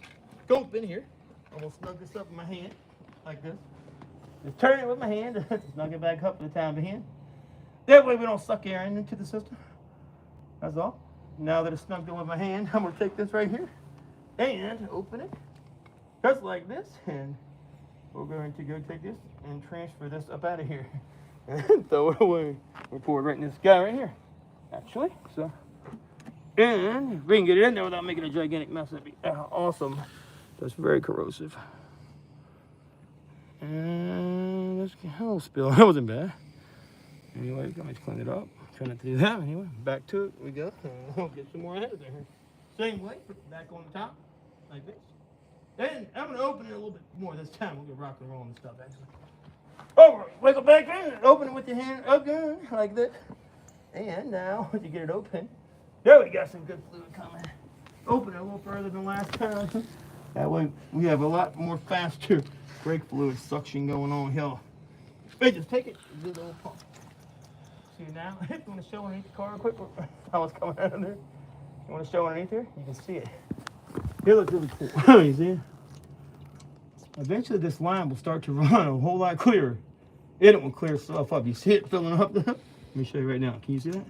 go up in here. I'm going to snug this up in my hand like this. Just turn it with my hand. Snug it back up for the time being. That way we don't suck air into the system. That's all. Now that it's snugged in with my hand, I'm going to take this right here and open it just like this. And we're going to go take this and transfer this up out of here and throw it away. We'll pour it right in this guy right here, actually. So, and if we can get it in there without making a gigantic mess, that'd be awesome. That's very corrosive. And let's get a little spill. That wasn't bad. Anyway, let me clean it up. Try not to do that. Anyway, back to it we go. We'll get some more out of there. Same way, put it back on the top, like this. Then I'm gonna open it a little bit more this time. We're gonna rock and roll and stuff actually. Oh, wiggle back in, open it with your hand again, like this. And now, once you get it open, there we got some good fluid coming. Open it a little further than last time. That way we have a lot more faster brake fluid suction going on here. Hey, just take it, do the little pump. See now, if you want to show underneath the car real quick how it's coming out of there. You want to show underneath here? You can see it. It looks really cool. You see it? Eventually this line will start to run a whole lot clearer. It will clear itself up. You see it filling up? Let me show you right now. Can you see that?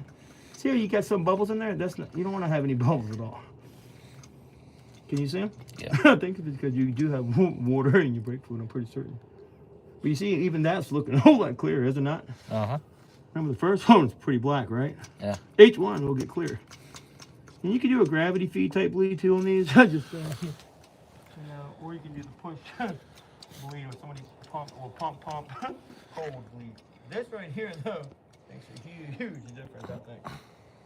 See how you got some bubbles in there? That's not, you don't want to have any bubbles at all. Can you see them? Yeah. I think it's because you do have water in your brake fluid, I'm pretty certain. But you see, even that's looking a whole lot clearer, is it not? Uh-huh. Remember the first one was pretty black, right? Yeah. Each one will get clear. And you can do a gravity feed type bleed too on these. Just, you know, or you can do the push bleed with somebody's pump or pump cold bleed. This right here though makes a huge difference, I think.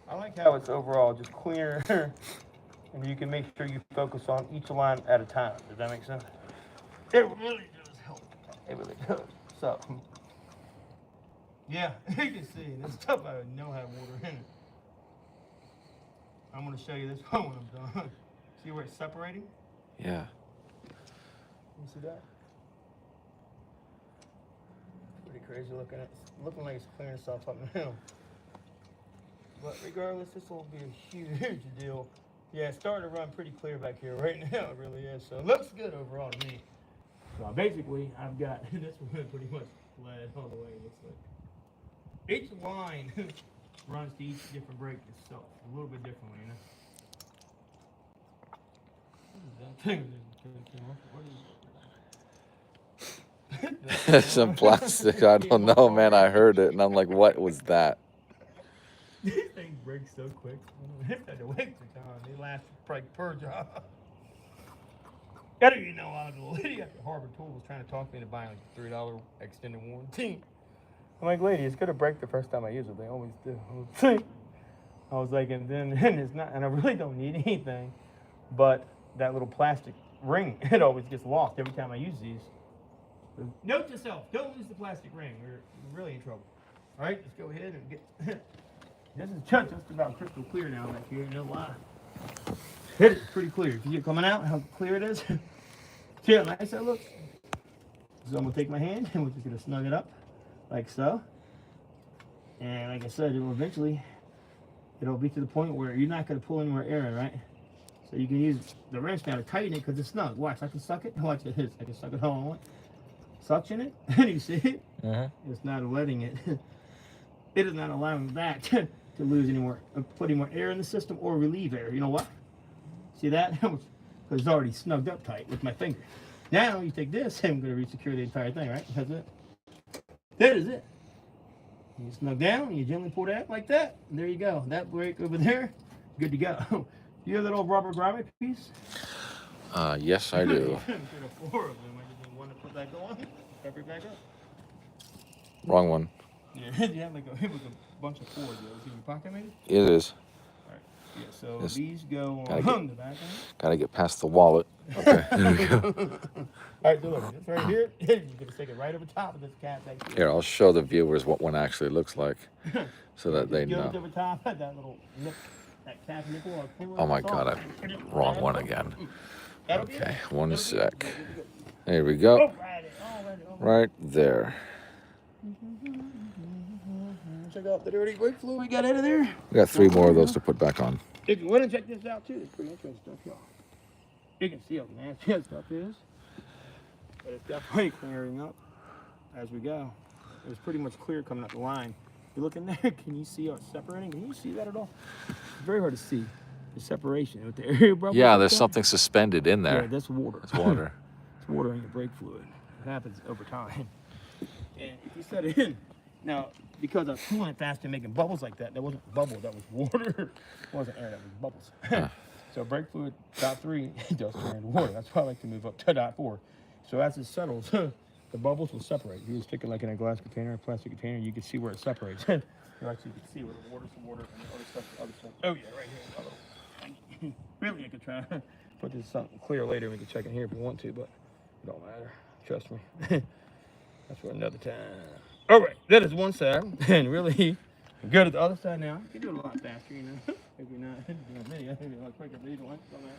I like how it's overall just clear, and you can make sure you focus on each line at a time. Does that make sense? It really does help. It really does. So, yeah, you can see this stuff I know have water in it. I'm going to show you this one when I'm done. See where it's separating? Yeah. You see that? Pretty crazy looking. It's looking like it's clearing itself up now. But regardless, this will be a huge deal. Yeah, it's starting to run pretty clear back here right now. It really is. So it looks good overall to me. So basically, I've got this one pretty much led all the way. It looks like each line runs to each different brake itself a little bit differently, you know. What is that? Some plastic. I don't know, man. I heard it, and I'm like, what was that? These things break so quick. I had to wait for time. They last probably per job. I don't even know how the lady at the Harbor Tool was trying to talk me into buying like a $3 extended warranty. I'm like, lady, it's gonna break the first time I use it. They always do. I was like, and it's not, and I really don't need anything, but that little plastic ring, it always gets lost every time I use these. So note to self, don't lose the plastic ring. We're really in trouble. All right, let's go ahead and get. This is just about crystal clear now back here. You know why? It is pretty clear. You see it coming out? How clear it is? See how nice that looks? So I'm gonna take my hand and we're just gonna snug it up. Like so. And like I said, it will eventually, it'll be to the point where you're not going to pull any more air in, right? So you can use the wrench now to tighten it because it's snug. Watch, I can suck it. Watch this. I can suck it all I want. Suction it. And you see it? It's not letting it. It is not allowing that to lose any more, put any more air in the system or relieve air. You know what? See that? Because it's already snugged up tight with my finger. Now you take this and I'm going to re-secure the entire thing, right? That's it. That is it. You snug down, you gently pull that like that, and there you go. That brake over there, good to go. You have that old rubber grommet piece? Yes, I do. Four of them. I just want to put that on, cover it back up. Wrong one. Yeah, you have like a bunch of fours. Is it in your pocket maybe? It is. All right. Yeah, so Just these go on the back end. Gotta get past the wallet. Okay, there we go. All right, so look, it's right here. You're going to stick it right over top of this cap back here. Here, I'll show the viewers what one actually looks like, so that they Go know. over top, that little nip, that cap nipple. Oh my God, wrong one again. Okay, one sec. There we go. Right there. Check out the dirty brake fluid we got out of there. We got 3 more of those to put back on. If you want to check this out too, it's pretty interesting stuff, y'all. You can see how nasty that stuff is. But it's definitely clearing up as we go. It was pretty much clear coming up the line. You look in there, can you see how it's separating? Can you see that at all? It's very hard to see the separation with the area bubbles. Yeah, like there's that. something suspended in there. Yeah, that's water. It's water. It's water in your brake fluid. It happens over time. And if you set it in, now, because I was cooling it fast and making bubbles like that, that wasn't bubble, that was water. It wasn't air, that was bubbles. So brake fluid, .3, does turn into water. That's why I like to move up to .4. So as it settles, the bubbles will separate. You just stick it like in a glass container, a plastic container, you can see where it separates. You actually can see where the water's some water and the other stuff, Oh yeah, right here. Really, I could try to Put this something clear later. We can check in here if we want to, but it don't matter. Trust me. That's for another time. All right, that is one side, and really go to the other side now. You can do it a lot faster, you know. If you're not doing a video, maybe a lot quicker. But either one, don't matter.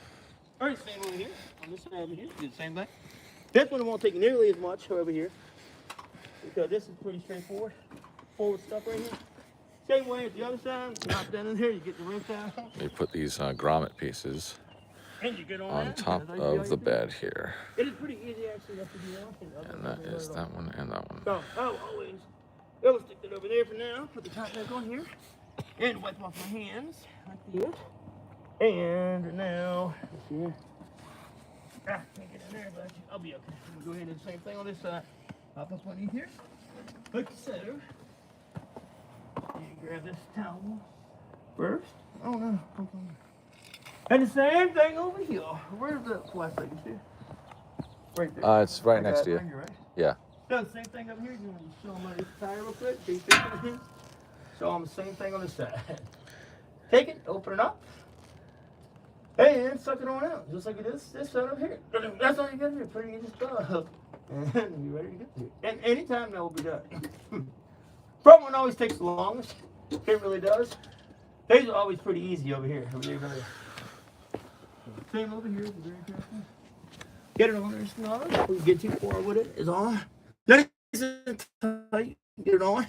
All right, same over here. On this side over here, do the same thing. This one won't take nearly as much over here because this is pretty straightforward. Forward stuff right here. Same way as the other side. Drop that in here. You get the roof out. You put these grommet pieces And you get on top of the bed here. It is pretty easy actually to do. And that is that one and that one. So, always, we'll stick it over there for now. Put the top back on here. And wipe off my hands like this. And now, let's see here. Can't get in there, but I'll be okay. I'm gonna go ahead and do the same thing on this side. Hop up underneath here. Like so. And grab this towel first. Oh no. And the same thing over here. Where's the plastic? You see? Right there. It's right next to you. Right? Yeah. So the same thing up here. You want to show them this tire real quick? Show them the same thing on this side. Take it, open it up, and suck it on out, just like this side over here. That's all you got to do. Pretty easy stuff. And you're ready to get to it. And anytime that will be done. Front one always takes the longest. It really does. These are always pretty easy over here. Same over here. Very careful. Get it on there snug. We get too far with it. It's on. Nice and tight. Get it on.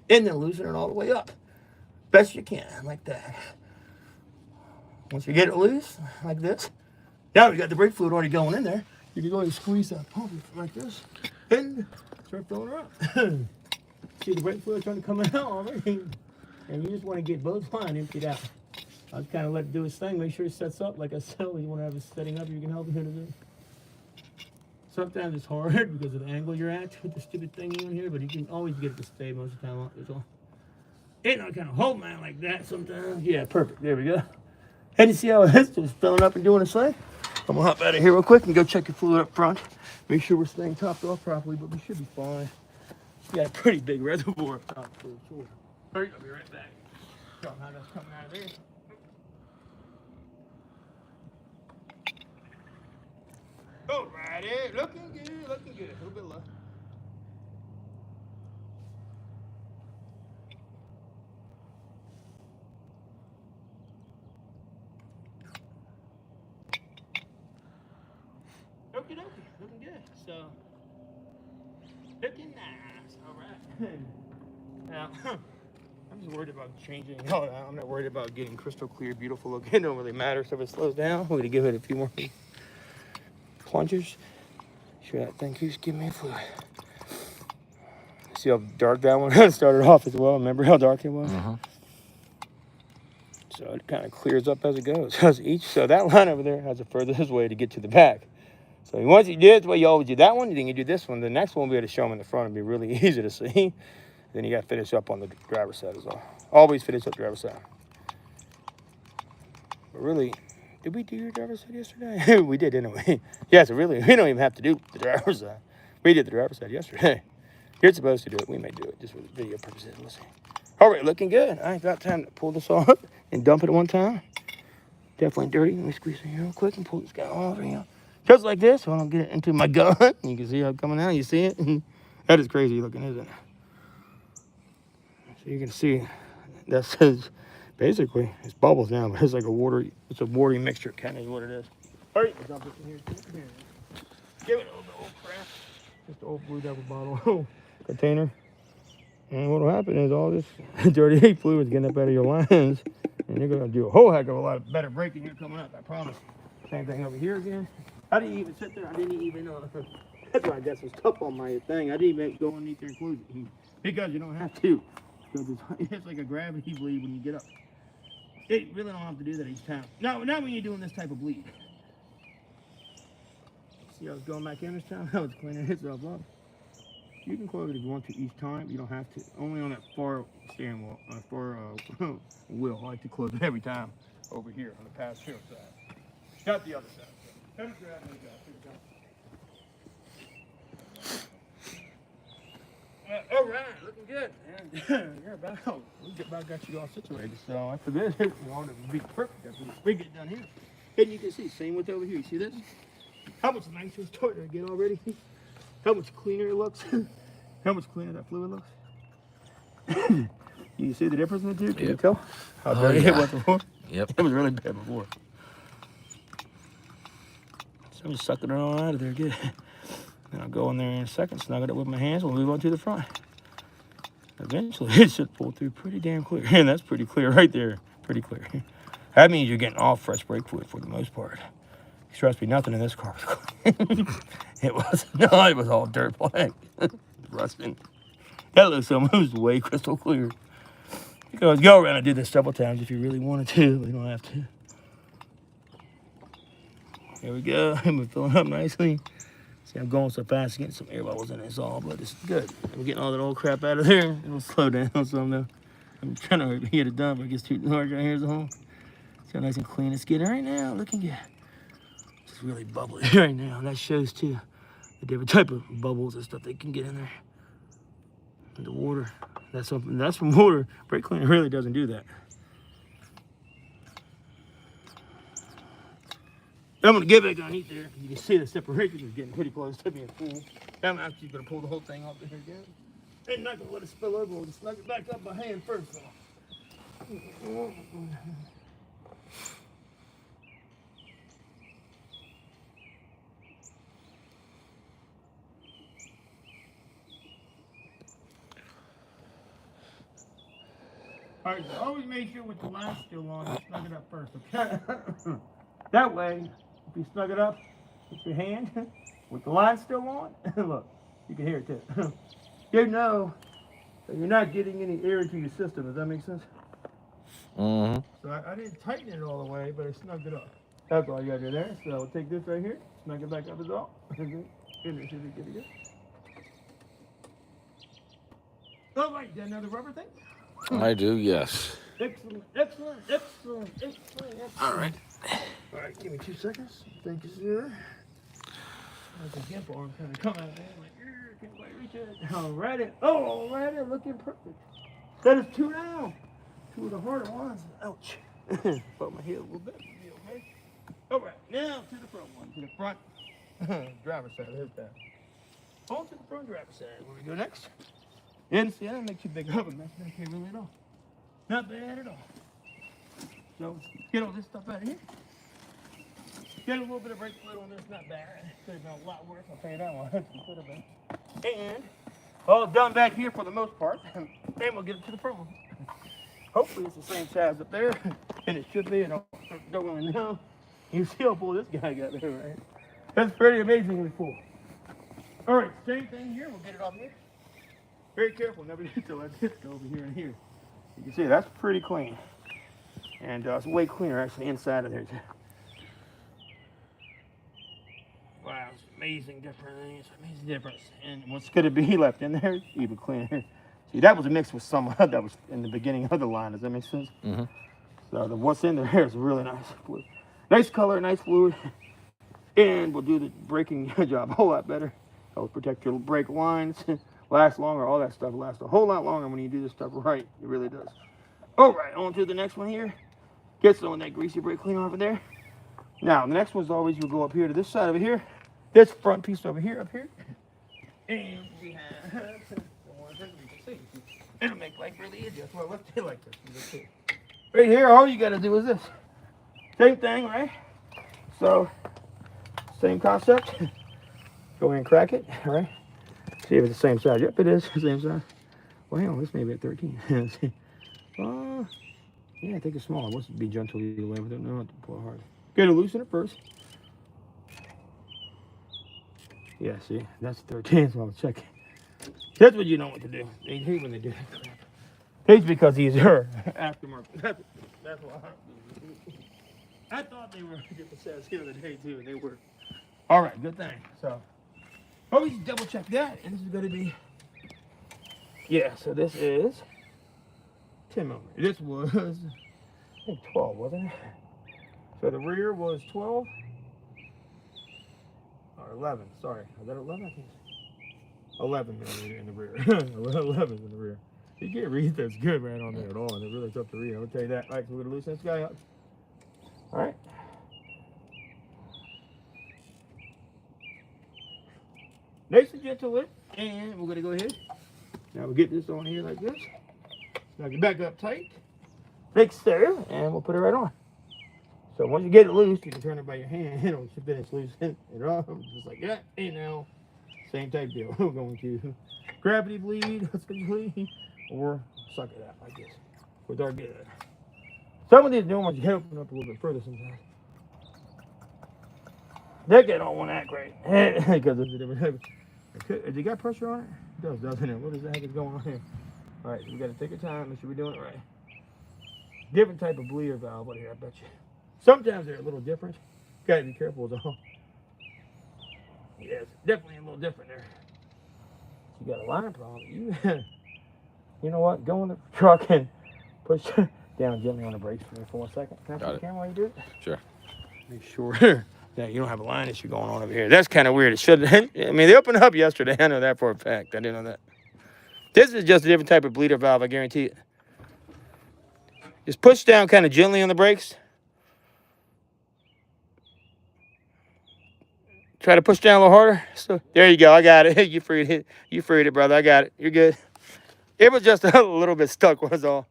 And then loosen it all the way up. Best you can, like that. Once you get it loose, like this. Now we got the brake fluid already going in there. You can go ahead and squeeze that pump like this. And start filling her up. See the brake fluid trying to come out already. And you just want to get both lines emptied out. I'll kind of let it do its thing. Make sure it sets up. Like I said, you want to have it setting up. You can help it in a bit. Sometimes it's hard because of the angle you're at with the stupid thing in here, but you can always get it to stay most of the time. That's all. And I kind of hold mine like that sometimes. Yeah, perfect. There we go. And you see how it's just filling up and doing its thing? I'm going to hop out of here real quick and go check your fluid up front. Make sure we're staying topped off properly, but we should be fine. We got a pretty big reservoir up top for sure. All right, I'll be right back. Show them how that's coming out of there. All righty, looking good, looking good. A little bit low. Okie dokie, looking good. So, looking nice. All right. Now, I'm just worried about changing. Oh, I'm not worried about getting crystal clear, beautiful look. It don't really matter. So if it slows down, we're gonna give it a few more plungers. Sure that thing keeps giving me fluid. See how dark that one started off as well. Remember how dark it was? So it kind of clears up as it goes. So that line over there has the furthest way to get to the back. So once you do it the way you always do that one, then you do this one. The next one will be able to show them in the front and be really easy to see. Then you got to finish up on the driver's side as well. Always finish up driver's side. But really, did we do your driver's side yesterday? We did, didn't we? Yeah, so really, we don't even have to do the driver's side. We did the driver's side yesterday. You're supposed to do it. We may do it just for video purposes. We'll see. All right, looking good. I ain't got time to pull this off and dump it at one time. Definitely dirty. Let me squeeze it here real quick and pull this guy off here. Just like this, so I don't get it into my gun. You can see how it's coming out. You see it? That is crazy looking, isn't it? So you can see that says basically it's bubbles now, but it's like a watery mixture, kind of what it is. All right, we'll dump it in here. Give it a little bit of old crap. Just an old Blue Devil bottle container. And what will happen is all this dirty fluid is getting up out of your lines, and you're gonna do a whole heck of a lot of better braking here coming up. I promise. Same thing over here again. I didn't even sit there. I didn't even that's why I guess it was tough on my thing. I didn't even go underneath there and close it because you don't have to. Because it's like a gravity bleed when you get up. You really don't have to do that each time. Not when you're doing this type of bleed. See how it's going back in this time? How it's cleaning itself up. You can close it if you want to each time. You don't have to. Only on that far steering wheel, far wheel. I like to close it every time over here on the passenger side. Not the other side. All right, looking good. And you're we about got you all situated. So after this, you want to be perfect after we get done here. And you can see, same with over here. You see this? How much nicer it's starting to get already? How much cleaner it looks? How much cleaner that fluid looks? You see the difference in the two? Can you tell how dirty it was before? Yep. It was really bad before. So I'm just sucking it all out of there, good. And I'll go in there in a second, snug it up with my hands, we'll move on to the front. Eventually, it should pull through pretty damn clear. And that's pretty clear right there, pretty clear. That means you're getting all fresh brake fluid for the most part. Trust me, nothing in this car was clean. It was all dirt black. Rusting. That looks almost way crystal clear. You can always go around and do this several times if you really wanted to, but you don't have to. There we go. We're filling up nicely. See, I'm going so fast, getting some air bubbles in this all, but it's good. I'm getting all that old crap out of there. It'll slow down some though. I'm trying to get it done, but it gets too large right here as a whole. See how nice and clean it's getting right now. Looking good. It's really bubbly right now. That shows too the different type of bubbles and stuff they can get in there. And the water. That's something. That's from water. Brake cleaner really doesn't do that. I'm gonna get back underneath there. You can see the separation is getting pretty close to being full. I'm actually gonna pull the whole thing off here again. And not gonna let it spill over. We'll just snug it back up by hand first. All right, so always make sure with the line still on, you snug it up first, okay? That way, if you snug it up with your hand, with the line still on, look, you can hear it too. You know that you're not getting any air into your system. Does that make sense? Mm-hmm. So I didn't tighten it all the way, but I snugged it up. That's all you gotta do there. So I'll take this right here, snug it back up as well. All right, got another rubber thing? I do, yes. Excellent, excellent, excellent, excellent, excellent. All right. All right, give me 2 seconds. Thank you, sir. That's a gimp arm kind of coming out there. I'm like, can't quite reach it. Alrighty. Oh, alrighty, looking perfect. That is 2 now. 2 of the harder ones. Ouch. Put my heel a little bit. Okay. All right, now to the front one. To the front driver's side. There's that. On to the front driver's side. Where we go next? And see, I didn't make too big of a mess. Not really at all. Not bad at all. So, get all this stuff out of here. Get a little bit of brake fluid on this, not bad. Could have been a lot worse, I'll tell you that one. Could have been. And all done back here for the most part. And we'll get it to the front one. Hopefully it's the same size up there. And it should be. I don't really know. You see how full this guy got there, right? That's pretty amazingly full. All right, same thing here. We'll get it off here. Very careful, never get to let this go over here and here. You can see that's pretty clean. And it's way cleaner actually inside of there too. Wow, it's amazing difference. It's amazing difference. And what's going to be left in there, even cleaner. See, that was mixed with some that was in the beginning of the line. Does that make sense? Mm-hmm. So what's in there is really nice fluid. Nice color, nice fluid. And we'll do the braking job a whole lot better. It'll protect your brake lines. Last longer, all that stuff lasts a whole lot longer when you do this stuff right. It really does. All right, on to the next one here. Get some of that greasy brake cleaner over there. Now, the next one's always you'll go up here to this side over here. This front piece over here, up here. And we have the one thing you can see. It'll make life really easy. Well, let's do it like this. Right here, all you got to do is this. Same thing, right? So, same concept. Go in and crack it, all right? See if it's the same size. Yep, it is the same size. Well, hang on, this may be at 13. Yeah, I think it's smaller. Let's be gentle either way. We don't know how to pull hard. Got to loosen it first. Yeah, see, that's 13, so I was checking. That's what you know what to do. They hate when they do that. It's because these are aftermarket. That's why I thought they were different size the other day too, and they were. All right, good thing. So, always double check that, and this is going to be. Yeah, so this is 10 millimeters. This was, I think 12, wasn't it? So the rear was 12 or 11. Sorry, is that 11? I think 11 millimeter in the rear. 11 in the rear. You can't read that's good right on there at all, and it's really tough to read. I'll tell you that. All right, so we're gonna loosen this guy up. All right. Nice and gentle with it. And we're going to go ahead. Now we'll get this on here like this. Snug it back up tight. Fix there. And we'll put it right on. So once you get it loose, you can turn it by your hand. It'll finish loosening it off. Just like that. And now, same type deal. We're going to gravity bleed, or suck it out like this with our good. Some of these new ones you can open up a little bit further sometimes. That guy don't want to act great because it's a different type. Has it got pressure on it? It does, doesn't it? What is the heck is going on here? All right, we got to take our time, make sure we're doing it right. Different type of bleeder valve out here, I bet you. Sometimes they're a little different. Got to be careful with all. Yeah, it's definitely a little different there. You got a line problem. You know what? Go in the truck and push down gently on the brakes for me for 1 second. Can I see the camera while you do it? Sure. Make sure that you don't have a line issue going on over here. That's kind of weird. It should. I mean, they opened up yesterday. I know that for a fact. I didn't know that. This is just a different type of bleeder valve. I guarantee it. Just push down kind of gently on the brakes. Try to push down a little harder. So there you go. I got it. You freed it. You freed it, brother. I got it. You're good. It was just a little bit stuck, was all.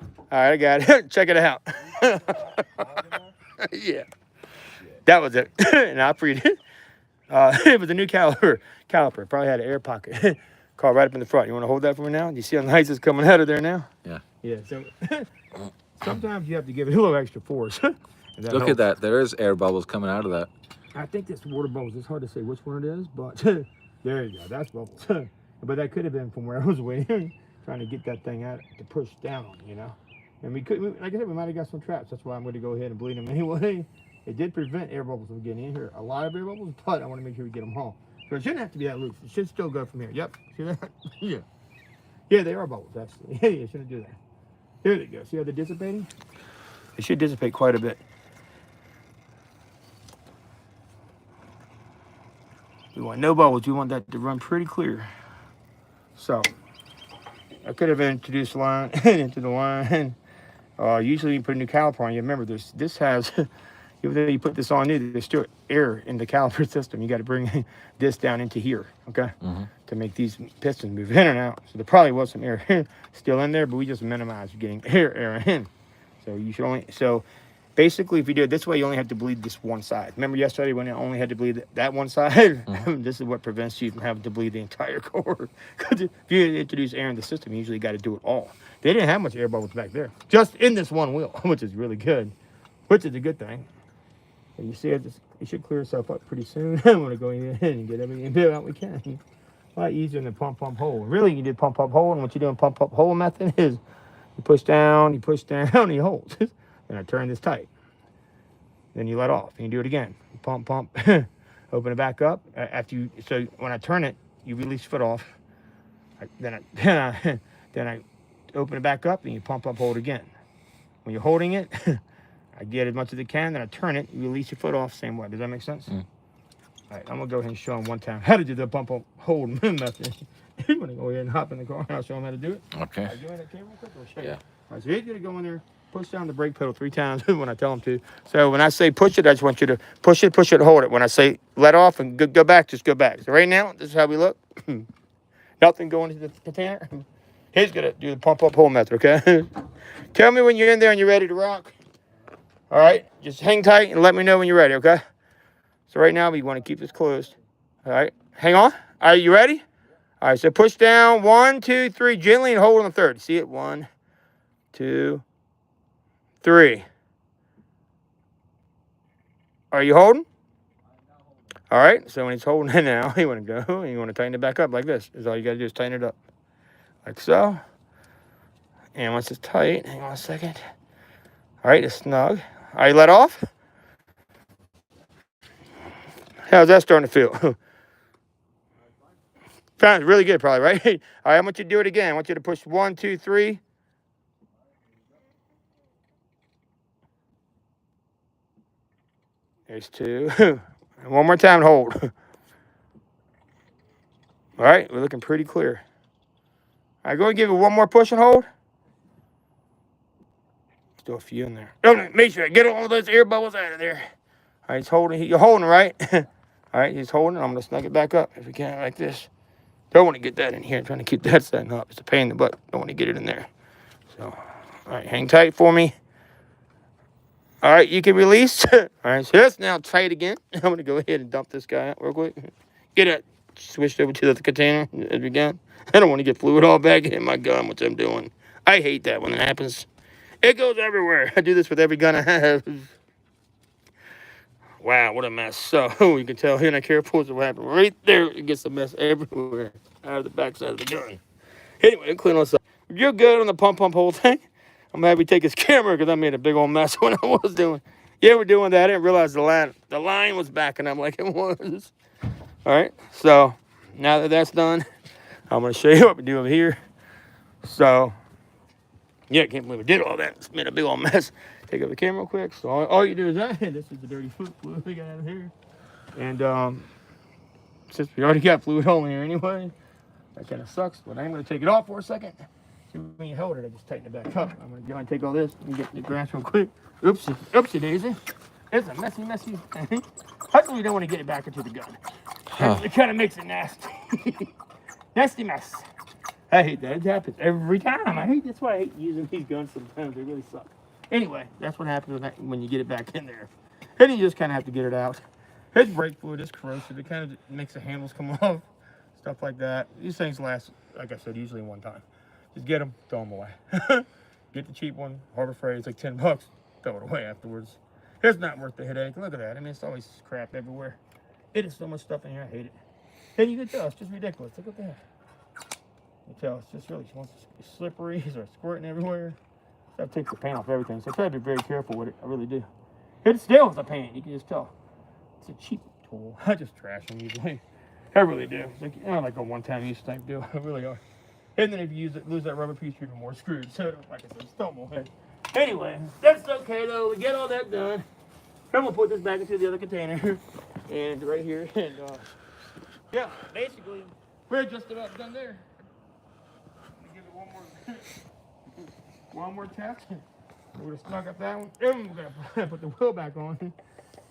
All right, I got it. Check it out. Yeah. That was it. And I freed it. It was a new caliper. Probably had an air pocket. Caught right up in the front. You want to hold that for me now? Do you see how nice it's coming out of there now? Yeah. Yeah. So sometimes you have to give it a little extra force. Look at that. There is air bubbles coming out of that. I think that's water bubbles. It's hard to say which one it is, but there you go. That's bubbles. But that could have been from where I was waiting, trying to get that thing out to push down, you know. And we could, like I said, we might have got some traps. That's why I'm going to go ahead and bleed them anyway. It did prevent air bubbles from getting in here. A lot of air bubbles, but I want to make sure we get them home. So it shouldn't have to be that loose. It should still go from here. Yep. See that? Yeah. Yeah, they are bubbles, actually. Yeah, you shouldn't do that. There they go. See how they're dissipating? They should dissipate quite a bit. We want no bubbles. We want that to run pretty clear. So I could have introduced line into the line. Usually you put a new caliper on. You remember this has, even though you put this on new, there's still air in the caliper system. You got to bring this down into here, okay, to make these pistons move in and out. So there probably was some air still in there, but we just minimized getting air in. So you should only basically, if you do it this way, you only have to bleed this one side. Remember yesterday when you only had to bleed that one side? This is what prevents you from having to bleed the entire core. Because if you introduce air in the system, you usually got to do it all. They didn't have much air bubbles back there, just in this one wheel, which is really good, which is a good thing. And you see, it should clear itself up pretty soon. I want to go in and get everything out we can. A lot easier than pump hole. Really, you do pump hole, and what you do in pump hole method is you push down, and you hold. And I turn this tight. Then you let off. And you do it again. Pump, open it back up. So when I turn it, you release foot off. Then I open it back up and you pump up, hold again. When you're holding it, I get as much as I can. Then I turn it, you release your foot off, same way. Does that make sense? All right, I'm gonna go ahead and show them one time how to do the pump up, hold method. You wanna go ahead and hop in the car and I'll show them how to do it? Okay. Are you in that camera quick or show you? Yeah. All right, so he's gonna go in there, push down the brake pedal 3 times when I tell him to. So when I say push it, I just want you to push it, hold it. When I say let off and go back, just go back. So right now, this is how we look. Nothing going into the container. He's gonna do the pump up hold method, okay? Tell me when you're in there and you're ready to rock. All right, just hang tight and let me know when you're ready, okay? So right now we want to keep this closed. All right, hang on. Are you ready? All right, so push down 1, 2, 3, gently and hold on the third. See it? 1, 2, 3. Are you holding? All right, so when he's holding it now, you want to go and you want to tighten it back up like this. Is all you got to do is tighten it up. Like so. And once it's tight, hang on a second. All right, it's snug. All right, let off. How's that starting to feel? Sounds really good, probably, right? All right, I want you to do it again. I want you to push 1, 2, 3. There's 2. And one more time, hold. All right, we're looking pretty clear. All right, go and give it one more push and hold. Still a few in there. Oh, make sure I get all those air bubbles out of there. All right, it's holding. You're holding, right? All right, he's holding it. I'm going to snug it back up if we can, like this. Don't want to get that in here. I'm trying to keep that setting up. It's a pain in the butt. Don't want to get it in there. So, all right, hang tight for me. All right, you can release. All right, so that's now tight again. I'm going to go ahead and dump this guy out real quick. Get it switched over to the container as we got. I don't want to get fluid all back in my gun, which I'm doing. I hate that when it happens. It goes everywhere. I do this with every gun I have. Wow, what a mess. So you can tell here, and I careful what happened right there. It gets a mess everywhere out of the backside of the gun. Anyway, clean this up. If you're good on the pump whole thing, I'm happy to take his camera because I made a big old mess when I was doing. Yeah, we're doing that. I didn't realize the line was backing up like it was. All right, so now that that's done, I'm going to show you what we do over here. So, yeah, I can't believe I did all that. It's made a big old mess. Take up the camera real quick. So all you do is that. This is the dirty fluid we got out of here. And since we already got fluid hole in here anyway, that kind of sucks. But I'm going to take it off for a second. See, when you hold it, I just tighten it back up. I'm going to go and take all this and get the grass real quick. Oopsie daisy. It's a messy thing. Hopefully you don't want to get it back into the gun. It kind of makes it nasty. Nasty mess. I hate that. It happens every time. That's why I hate using these guns sometimes. They really suck. Anyway, that's what happens when you get it back in there. And you just kind of have to get it out. It's brake fluid. It's corrosive. It kind of makes the handles come off. Stuff like that. These things last, like I said, usually one time. Just get them, throw them away. Get the cheap one, Harbor Freight. It's like $10. Throw it away afterwards. It's not worth the headache. Look at that. I mean, it's always crap everywhere. It is so much stuff in here. I hate it. And you can tell, it's just ridiculous. Look at that. You can tell, it's just really slippery. It's squirting everywhere. That takes the paint off everything. So I try to be very careful with it. I really do. It still is a paint. You can just tell. It's a cheap tool. I just trash them usually. I really do. It's like, like a one-time use type deal. I really are. And then if you lose that rubber piece, you're even more screwed. So, like I said, it's still more head. Anyway, that's okay though. We get all that done. I'm gonna put this back into the other container and right here. And yeah, basically, we're just about done there. Give it one more test. We're gonna snug up that one. Then we're gonna put the wheel back on. And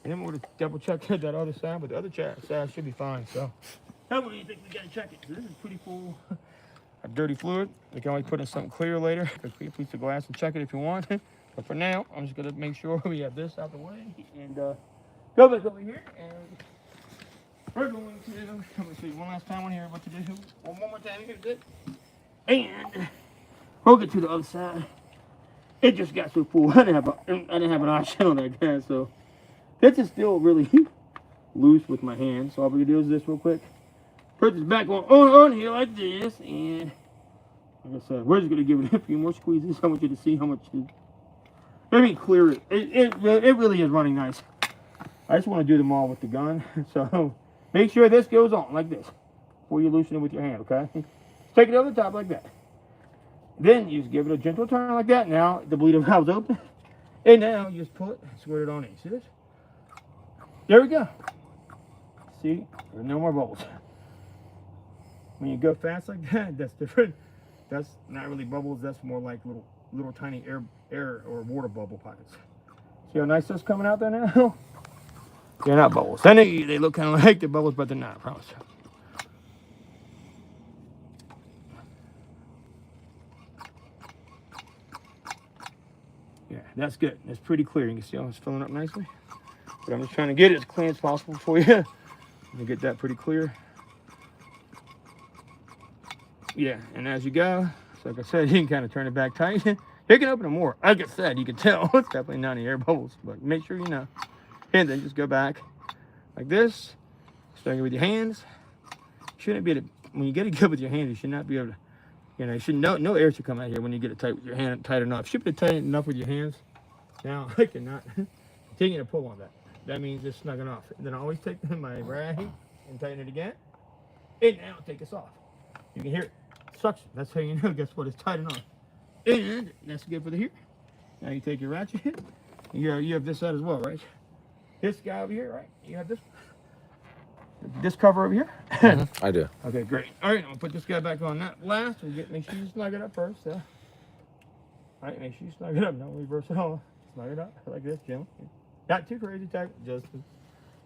then we're gonna double check that other side, but the other side should be fine. So, how many do you think we gotta check it? This is pretty full. A dirty fluid. We can always put in something clear later. Take a piece of glass and check it if you want. But for now, I'm just gonna make sure we have this out the way and go back over here and we're going to let me see one last time on here what to do. One more time here, good. And we'll get to the other side. It just got so full. I didn't have an option on that gas, so this is still really loose with my hand. So all we do is this real quick. Put this back on here like this, and like I said, we're just gonna give it a few more squeezes. I want you to see how much. Let me clear it. It really is running nice. I just want to do them all with the gun, so make sure this goes on like this before you loosen it with your hand. Okay, take it over the top like that. Then you just give it a gentle turn like that. Now the bleeder valve's open, and now you just pull it, and squirt it on in. See this? There we go. See, there's no more bubbles. When you go fast like that, that's different. That's not really bubbles. That's more like little tiny air or water bubble pockets. See how nice that's coming out there now? They're not bubbles. I know they look kind of like they're bubbles, but they're not, I promise. Yeah, that's good. That's pretty clear. You can see how it's filling up nicely. But I'm just trying to get it as clean as possible for you. Let me get that pretty clear. Yeah, and as you go, so like I said, you can kind of turn it back tight. You can open it more. Like I said, you can tell it's definitely not any air bubbles, but make sure you know. And then just go back like this, starting with your hands. Shouldn't be able to, when you get it good with your hands, you should not be able to, you should no air should come out here when you get it tight with your hand, tight enough. You should be tight enough with your hands. Now I cannot continue to pull on that. That means it's snugging off. Then I always take my rag and tighten it again. And now take this off. You can hear it. Suction. That's how you know. Guess what? It's tight enough. And that's good for the here. Now you take your ratchet. You have this side as well, right? This guy over here, right? You have this cover over here. I do. Okay, great. All right, I'm gonna put this guy back on that last. Make sure you snug it up first. All right, make sure you snug it up. Don't reverse it all. Snug it up like this, Jim. Not too crazy tight, just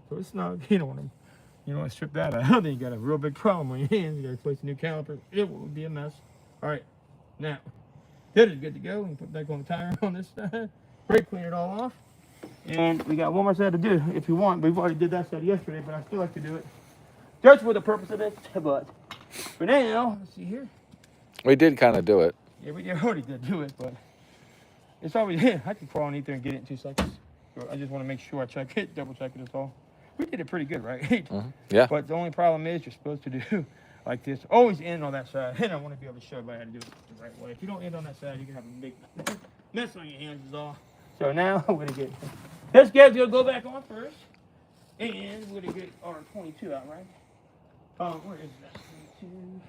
so it's snug. You don't want to You don't want to strip that out. Then you got a real big problem on your hands. You got to replace a new caliper. It will be a mess. All right, now that is good to go. We can put back on the tire on this side. Brake clean it all off. And we got one more side to do if you want. We've already did that side yesterday, but I still like to do it just for the purpose of it. But for now, let's see here. We did kind of do it. Yeah, we already did do it, but it's always, I can crawl underneath there and get it in 2 seconds. So I just want to make sure I check it, double check it, is all. We did it pretty good, right? Mm-hmm. Yeah. But the only problem is you're supposed to do like this. Always end on that side. And I want to be able to show everybody how to do it the right way. If you don't end on that side, you can have a big mess on your hands is all. So now we're going to get, this guy's going to go back on first. And we're going to get our 22 out, right? Where is that? 22.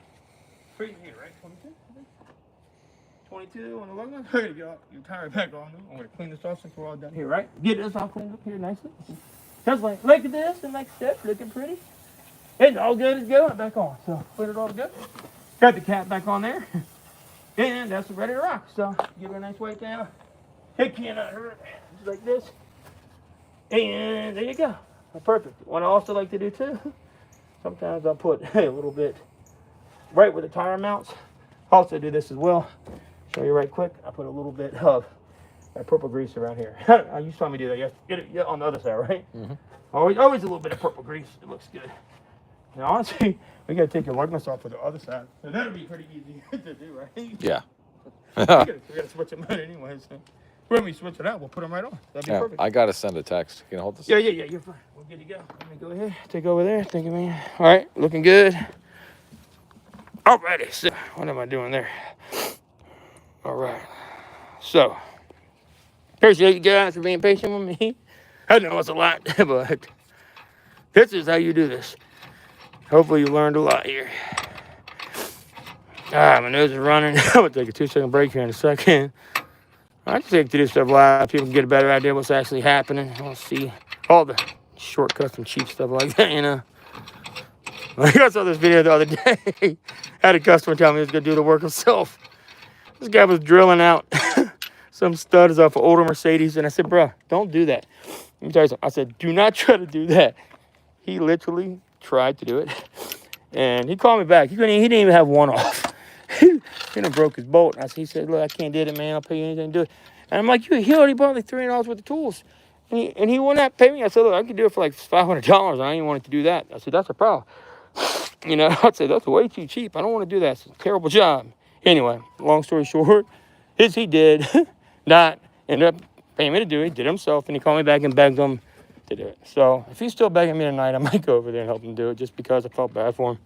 Right here, right? 22, I think. 22 on the lug nut. There you go. Your tire back on. I'm going to clean this off since we're all done here, right? Get this all cleaned up here nicely. Just like, look at this, the next step, looking pretty. It's all good as go, back on. So, put it all together. Got the cap back on there. And that's ready to rock. So, give it a nice wipe down. It cannot hurt. Just like this. And there you go. Perfect. What I also like to do too, sometimes I'll put a little bit right where the tire mounts. Also do this as well. Show you right quick. I put a little bit of that purple grease around here. You saw me do that yesterday. Get it on the other side, right? Mm-hmm. Always a little bit of purple grease. It looks good. And honestly, we gotta take your lug nuts off for the other side. So that'll be pretty easy to do, right? Yeah. we gotta switch them out anyway. So when we switch it out, we'll put them right on. That'd be perfect. I gotta send a text. Can you hold this? Yeah, you're fine. We're good to go. Let me go ahead. Take over there. Thank you, man. All right, looking good. Alrighty, so what am I doing there? All right, so appreciate you guys for being patient with me. I know it's a lot, but this is how you do this. Hopefully you learned a lot here. My nose is running. I'm gonna take a 2-second break here in a second. I just like to do stuff live. People can get a better idea what's actually happening. I'll see all the shortcuts and cheap stuff like that, you know. I saw this video the other day. I had a customer tell me he was going to do the work himself. This guy was drilling out some studs off an older Mercedes. And I said, bro, don't do that. Let me tell you something. I said, do not try to do that. He literally tried to do it. And he called me back. He didn't even have one off. He broke his bolt. He said, look, I can't do it, man. I'll pay you anything to do it. And I'm like, he already bought like $300 worth of tools. And he wouldn't have to pay me. I said, look, I could do it for like $500. I ain't wanted to do that. I said, that's a problem. You know, I'd say, that's way too cheap. I don't want to do that. It's a terrible job. Anyway, long story short, he did not end up paying me to do it. He did it himself, and he called me back and begged him to do it. So if he's still begging me tonight, I might go over there and help him do it just because I felt bad for him.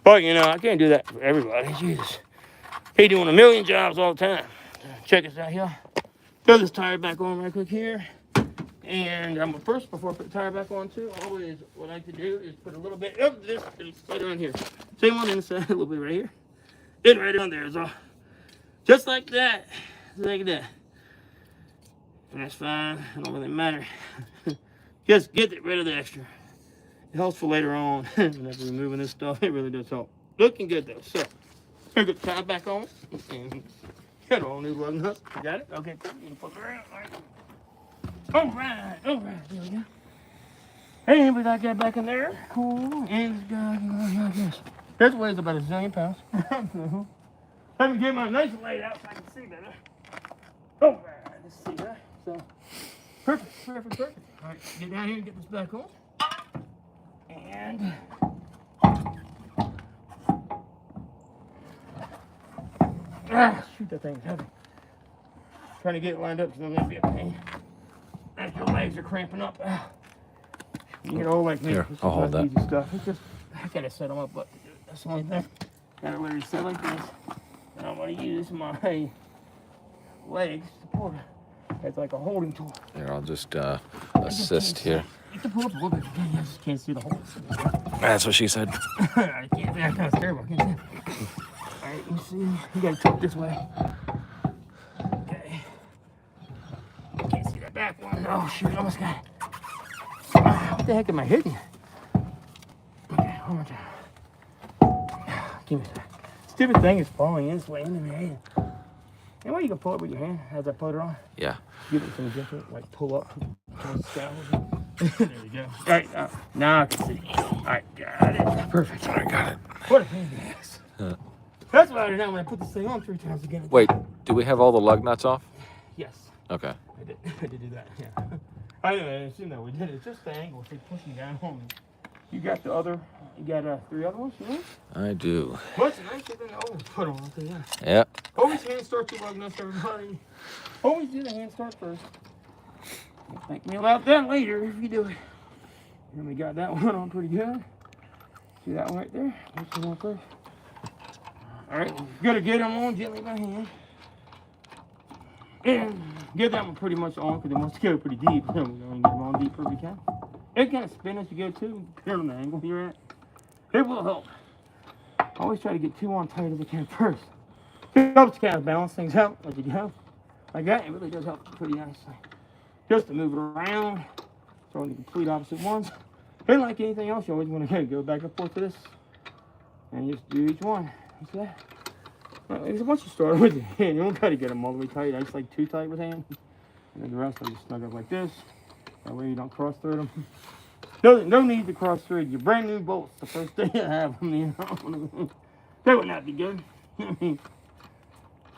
But, you know, I can't do that for everybody. Jesus. He doing a million jobs all the time. Check this out here. Throw this tire back on right quick here. And I'm first, before I put the tire back on too, always what I like to do is put a little bit of this right on here. Same on the inside, a little bit right here. And right on there is all. Just like that. Like that. And that's fine. It don't really matter. Just get rid of the extra. It helps for later on. Whenever we're moving this stuff, it really does help. Looking good though. So, here, get the tire back on. And got all new lug nuts. You got it? Okay, cool. You can put it around. All right. There we go. And we got that back in there. Cool. And this. This weighs about 1 zillion pounds. Let me get my nice laid out so I can see better. All right. Let's see that. So, perfect. All right, get down here and get this back on. And shoot, that thing's heavy. Trying to get it lined up so it's not gonna be a pain. As your legs are cramping up. You get old like me. Here, I'll hold that. Easy stuff. It's just, I gotta set them up, but that's the only thing. Gotta literally set like this. And I'm gonna use my legs to pull it. It's like a holding tool. Here, I'll just assist here. You can pull up a little bit. You just can't see the holes. That's what she said. I can't. That kind of terrible. I can't see. All right, you see, you gotta tilt this way. Okay. Can't see that back one. Oh shoot, almost got it. What the heck am I hitting? Okay, one more time. Give me that. Stupid thing is falling in this way into my hand. Anyway, you can pull it with your hand as I put it on. Yeah. Give it some gentle, like pull up. There you go. All right, now I can see. All right, got it. Perfect. I got it. What a pain in the ass. That's why I did not when I put this thing on 3 times again. Wait, do we have all the lug nuts off? Yes. Okay. I did. I did do that. Yeah. I assume that we did. It's just the angle. If you're pushing down on me. You got the other. You got 3 other ones. You know? I do. Much nicer than I always put on. I'll tell you that. Yep. Always hand start your lug nuts, everybody. Always do the hand start first. Thank me about that later if you do it. And we got that one on pretty good. See that one right there? Let's do one first. All right, gotta get them on gently by hand. And get that one pretty much on because it wants to go pretty deep. So we're going to get them on deeper if we can. It kind of spin as you go too, depending on the angle you're at. It will help. I always try to get 2 on tight as I can first. It helps kind of balance things out as you go. Like that, it really does help pretty nicely. Just to move it around, throwing the complete opposite ones. And like anything else, you always want to go back and forth to this. And just do each one. See that? Once you start with your hand, you don't try to get them all the way tight. I just like too tight with hand. And then the rest I just snug up like this. That way you don't cross thread them. No need to cross thread your brand new bolts the first day you have them, you know. That would not be good.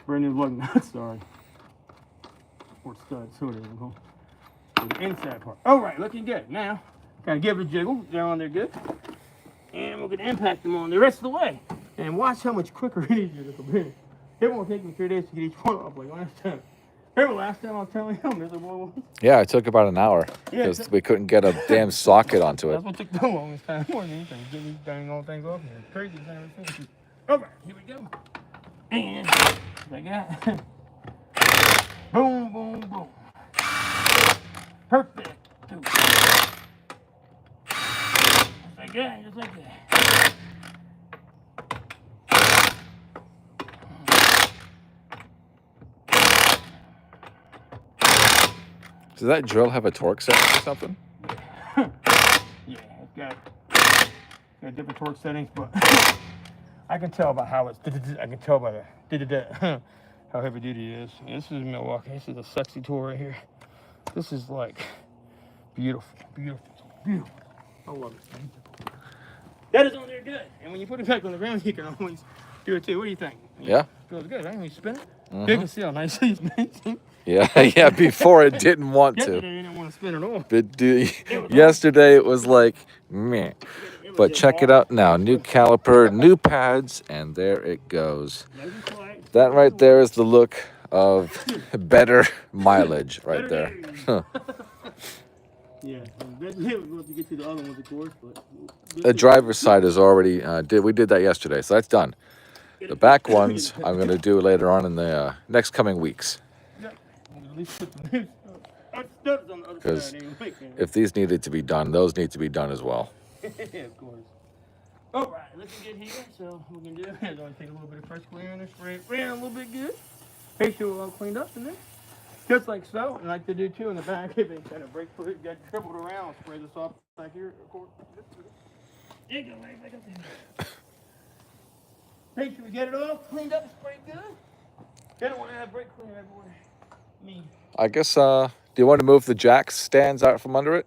Brand new lug nuts, sorry. Or studs, whatever they're called. So the inside part. Alright, looking good. Now, gotta give it a jiggle. They're on there good. And we're gonna impact them on the rest of the way. And watch how much quicker it is to come in. It won't take me 3 days to get each one off like last time. Remember last time I was telling you how miserable it was? Yeah, it took about an hour because we couldn't get a damn socket onto it. That's what took the longest time more than anything. Getting these dang old things off here. It's crazy. Alright, here we go. And like that. Boom, boom, boom. Perfect. Just like that, just like that. Does that drill have a torque setting or something? Yeah, it's got different torque settings, but I can tell by how it's. I can tell by the how heavy duty it is. Yeah, this is Milwaukee. This is a sexy tool right here. This is like beautiful, beautiful, beautiful. I love it. That is on there good. And when you put it back on the ground, you can always do it too. What do you think? Yeah. Feels good, right? When you spin it, you can see how nicely it's made. Yeah, yeah. Before it didn't want Yesterday, to. you didn't want to spin at all. But yesterday it was like meh. But check it out now. New caliper, new pads, and there it goes. That right there is the look of better mileage right there. Yeah, we'll get to the other ones, of course. But The driver's side is already we did that yesterday, so that's done. The back ones I'm going to do later on in the next coming weeks. Because if these needed to be done, those need to be done as well. Yeah, of course. All right, looking good here. So what we're gonna do is only take a little bit of fresh cleaner and spray it around a little bit good. Make sure we're all cleaned up in there. Just like so, and like to do too in the back if it kind of brake fluid got dribbled around. Spray this off back here, of course. There you go, right back up there. Make sure we get it all cleaned up and sprayed good. You don't want to have brake cleaner everywhere. I guess, do you want to move the jack stands out from under it?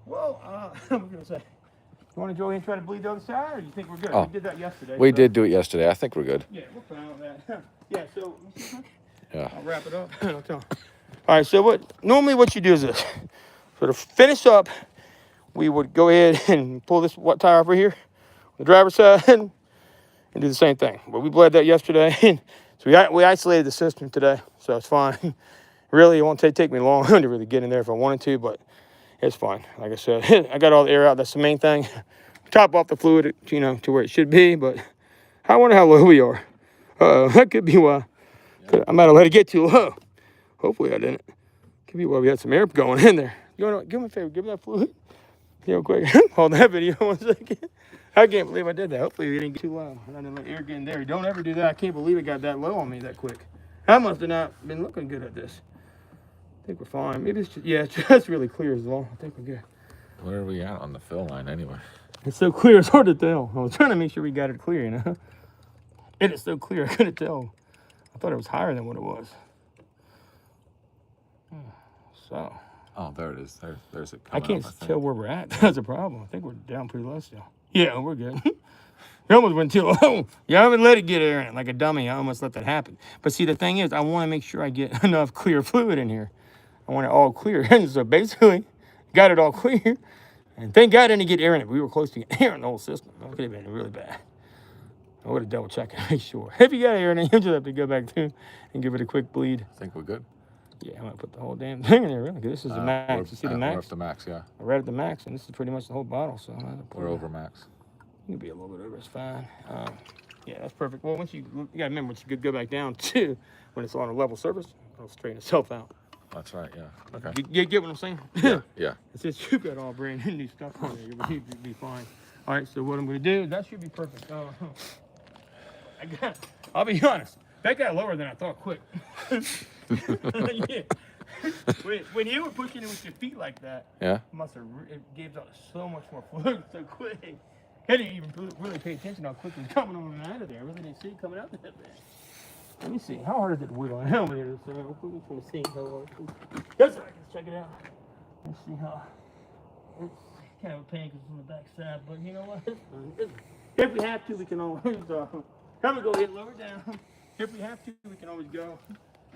Well, I was going to say, you want to go in and try to bleed the other side, or do you think we're good? Oh, we did that yesterday. We did do it yesterday. I think we're good. Yeah, we're fine with that. Yeah, so, Yeah. I'll wrap it up. All right, so normally what you do is this. So to finish up, we would go ahead and pull this tire over here on the driver's side and do the same thing. But we bled that yesterday, and so we isolated the system today, so it's fine. Really, it won't take me long to really get in there if I wanted to, but it's fine. Like I said, I got all the air out. That's the main thing. Top off the fluid, to where it should be, but I wonder how low we are. That could be why. I might have let it get too low. Hopefully I didn't. Could be why we had some air going in there. Give me a favor, give me that fluid. Quick. Hold that video 1 second. I can't believe I did that. Hopefully we didn't get too low. I didn't let air get in there. Don't ever do that. I can't believe it got that low on me that quick. I must have not been looking good at this. I think we're fine. Maybe it's just, it's just really clear as well. I think we're good. Where are we at on the fill line anyway? It's so clear, it's hard to tell. I was trying to make sure we got it clear, It is so clear, I couldn't tell. I thought it was higher than what it was. So, Oh, there it is. There's it. I Coming can't up, think. tell where we're at. That's a problem. I think we're down pretty low still. Yeah, we're good. We almost went too low. You haven't let it get air in it like a dummy. I almost let that happen. But see, the thing is, I want to make sure I get enough clear fluid in here. I want it all clear. And so basically, got it all clear. And thank God I didn't get air in it. We were close to getting air in the whole system. That could have been really bad. I would have double checked and make sure. If you got air in it, you just have to go back through and give it a quick bleed. I think we're good. Yeah, I'm going to put the whole damn thing in there, really. 'Cause this is the max. You see the max? We're up to max, yeah. We're right at the max, and this is pretty much the whole bottle. So We're over max. You can be a little bit over, it's fine. Yeah, that's perfect. Well, once you gotta remember, once you go back down to when it's on a level surface, it'll straighten itself out. That's right, yeah. Okay. You get what I'm saying? Yeah. Since you've got all brand new stuff on there, you'll be fine. All right, so what I'm gonna do, that should be perfect. I'll be honest, that got lower than I thought quick. Yeah. When you were pushing it with your feet like that, Yeah. it gave out so much more fluid so quick. I didn't even really pay attention how quick it was coming on out of there. I really didn't see it coming out that bad. Let me see. How hard is it to wheel on a helmet here? So we're just going to see how hard. That's right. Let's check it out. Let's see how. It's kind of a pain because it's on the back side, but you know what? If we have to, we can always. I'm going to go ahead and lower down. If we have to, we can always go.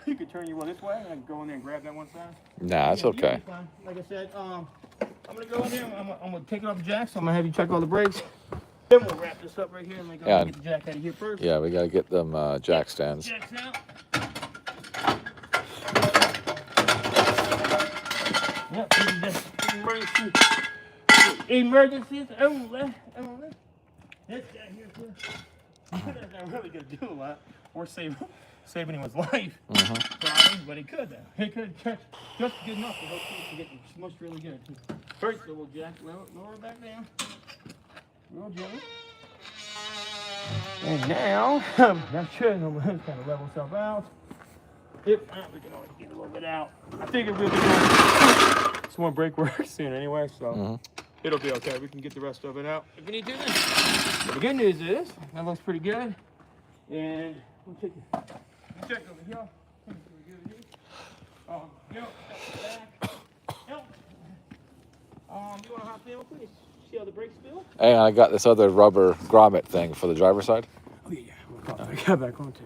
You could turn your wheel this way, and I can go in there and grab that one side. Nah, that's okay. Like I said, I'm gonna go in there. I'm gonna take it off the jack. So I'm gonna have you check all the brakes. Then we'll wrap this up right here and get the jack out of here first. Yeah, we gotta get them jack stands. Jacks out. Yep, this is just emergencies only. This guy here too. That's not really gonna do a lot. We're saving anyone's life. But he could though. He could catch just good enough to help you get smushed really good. First, so we'll jack lower it back down. Real gently. And now, that should kind of level itself out. If not, we can always get a little bit out. I figured we'll be doing some more brake work soon anyway, so it'll be okay. We can get the rest of it out if we need to. But the good news is, that looks pretty good. And we'll check over here. You want to hop in, please? See how the brakes feel? Hey, I got this other rubber grommet thing for the driver's side. Oh yeah, we'll pop that back on too.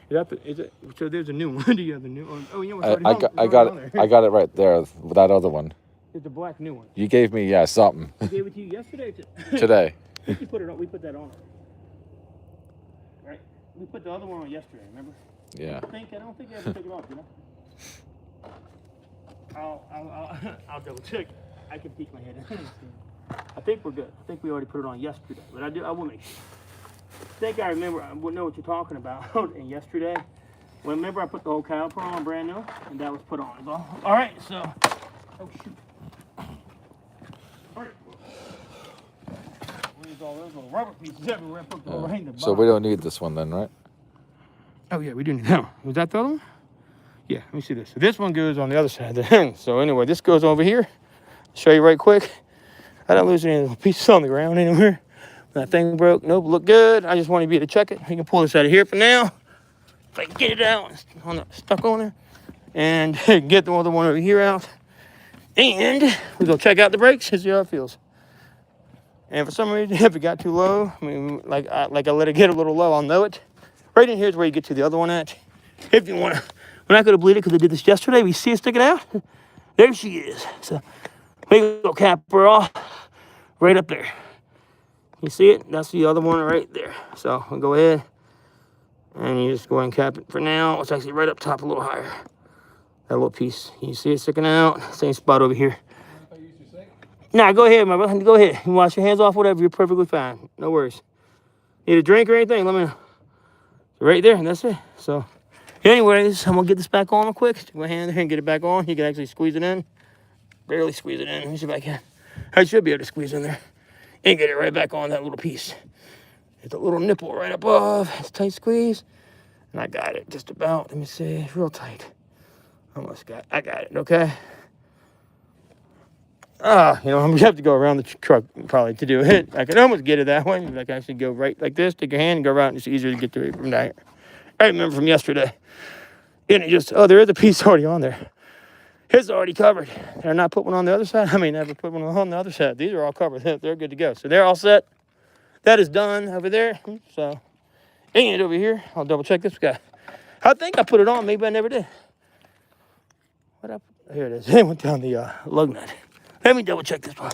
Yeah. So there's a new one. Do you have the new one? Oh, you know what's I got it right there with that other one. It's the black new one. You gave me something. I gave it to you yesterday. Today. We put it on. We put that on. Right. We put the other one on yesterday. Remember? Yeah. I don't think I ever took it off. Did I? I'll double check. I can peek my head in. I think we're good. I think we already put it on yesterday, but I will make sure. I think I remember. I know what you're talking about. And yesterday, well, remember I put the whole caliper on brand new, and that was put on. All right, so. Oh shoot. All right. Where's all those little rubber pieces everywhere? I put them right in the bottom. So we don't need this one then, right? Oh yeah, we do need that one. Was that the other one? Yeah, let me see this. So this one goes on the other side there. So anyway, this goes over here. I'll show you right quick. I don't lose any pieces on the ground anywhere. That thing broke. Nope, look good. I just wanted you to check it. You can pull this out of here for now. If I can get it out, it's stuck on there. And get the other one over here out. And we're gonna check out the brakes and see how it feels. And for some reason, if it got too low, I mean, like I let it get a little low, I'll know it. Right in here is where you get to the other one at. If you want to, we're not going to bleed it because I did this yesterday. We see it sticking out. There she is. So, big little capper off right up there. You see it? That's the other one right there. So, we'll go ahead and you just go ahead and cap it for now. It's actually right up top a little higher. That little piece. You see it sticking out? Same spot over here. Nah, go ahead, my brother. Go ahead. You wash your hands off, whatever. You're perfectly fine. No worries. Need a drink or anything? Let me know. Right there, and that's it. So, anyways, I'm gonna get this back on real quick. Stick my hand there and get it back on. You can actually squeeze it in. Barely squeeze it in. Let me see if I can. I should be able to squeeze in there and get it right back on that little piece. It's a little nipple right above. It's a tight squeeze. And I got it just about. Let me see. Real tight. I got it, okay? I'm gonna have to go around the truck probably to do it. I can almost get it that way. I can actually go right like this, take your hand and go around. It's easier to get to it from there. I remember from yesterday. And there is a piece already on there. His is already covered. They're not put one on the other side. I mean, never put one on the other side. These are all covered. They're good to go. So they're all set. That is done over there. So, and over here, I'll double check this guy. I think I put it on. Maybe I never did. Here it is. It went down the lug nut. Let me double check this one.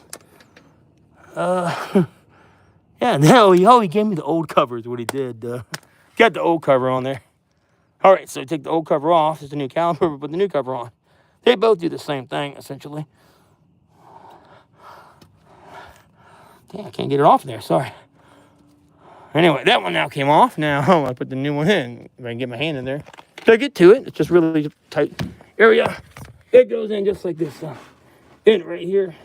Yeah, no, he gave me the old cover is what he did. Got the old cover on there. All right, so take the old cover off. It's a new caliper, put the new cover on. They both do the same thing, essentially. Damn, I can't get it off there, sorry. Anyway, that one now came off. Now I put the new one in. If I can get my hand in there. So I get to it. It's just really tight area. It goes in just like this. And right here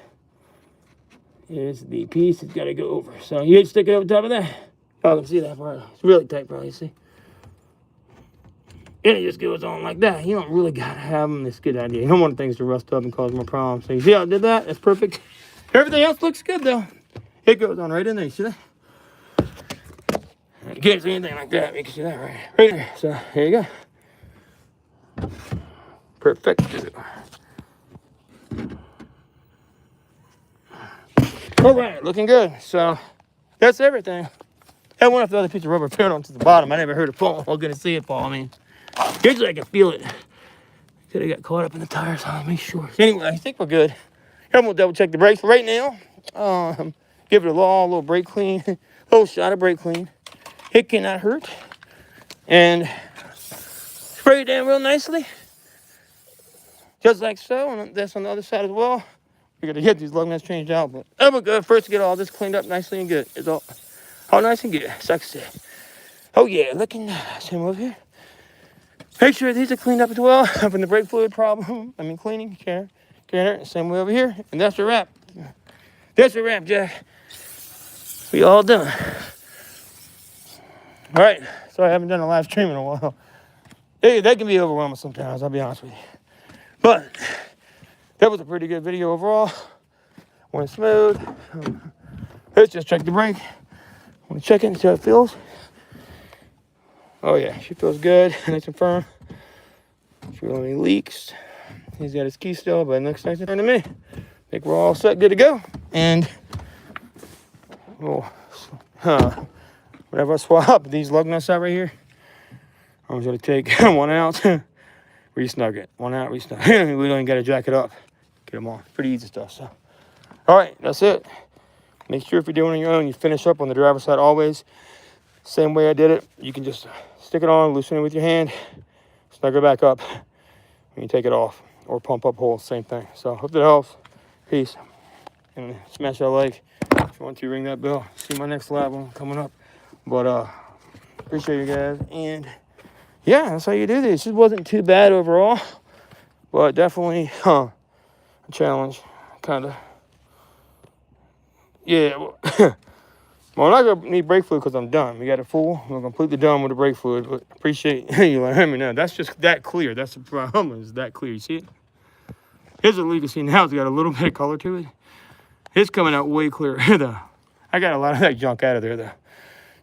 is the piece. It's got to go over. So you just stick it over top of that. Oh, I can see that part. It's really tight, probably, see? And it just goes on like that. You don't really got to have them. It's a good idea. You don't want things to rust up and cause more problems. So you see how I did that? That's perfect. Everything else looks good, though. It goes on right in there. You see that? You can't see anything like that. You can see that right there. So here you go. Perfect. All right, looking good. So that's everything. I went off the other piece of rubber paired onto the bottom. I never heard it fall. I'm gonna see it fall. I mean, usually I can feel it. Could have got caught up in the tires. I'll make sure. Anyway, I think we're good. I'm gonna double check the brakes right now. Give it a little brake clean, little shot of brake clean. It cannot hurt. And spray it down real nicely. Just like so, and that's on the other side as well. We're gonna get these lug nuts changed out, but that was good. First to get all this cleaned up nicely and good. It's all nice and good. Sucks it. Oh yeah, looking nice. Same over here. Make sure these are cleaned up as well. From the brake fluid problem. Cleaning, care. Same way over here. And that's a wrap. That's a wrap, Jack. We all done. All right. So I haven't done a live stream in a while. Hey, that can be overwhelming sometimes, I'll be honest with you. But that was a pretty good video overall. Went smooth. Let's just check the brake. I want to check it and see how it feels. Oh yeah, she feels good, nice and firm. Feel any leaks. He's got his key still, but it looks nice and firm to me. I think we're all set, good to go. And whenever I swap these lug nuts out right here, I'm just gonna take one out, re-snug it. One out, re-snug. We don't even gotta jack it up. Get them on. Pretty easy stuff. So, all right, that's it. Make sure if you're doing it on your own, you finish up on the driver's side always. Same way I did it. You can just stick it on, loosen it with your hand, snug it back up, and you take it off. Or pump up holes, same thing. So hope that helps. Peace. And smash that like. If you want to, ring that bell. See my next live one coming up. But appreciate you guys. And yeah, that's how you do this. It wasn't too bad overall. But definitely a challenge. Kind of. Yeah. Well, I'm not going to need brake fluid because I'm done. We got it full. I'm completely done with the brake fluid. But appreciate you letting me know. That's just that clear. That's the problem. Is that clear. You see it? Here's what you can see now. It's got a little bit of color to it. It's coming out way clearer, though. I got a lot of that junk out of there, though.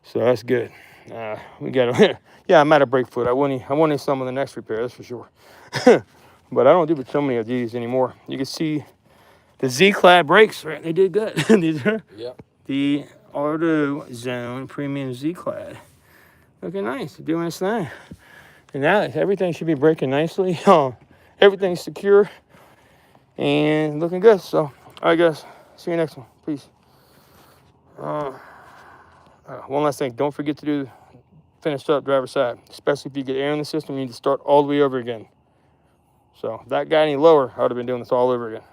So that's good. We got to... Yeah, I'm out of brake fluid. I wanted some on the next repair, that's for sure. But I don't do so many of these anymore. You can see the Z-clad brakes, right? They did good. These are the AutoZone Premium Z-clad. Looking nice, doing its thing. And now everything should be braking nicely. Everything's secure and looking good. So, all right, guys. See you next one. Peace. One last thing. Don't forget to finish up driver's side. Especially if you get air in the system, you need to start all the way over again. So if that got any lower, I would have been doing this all over again.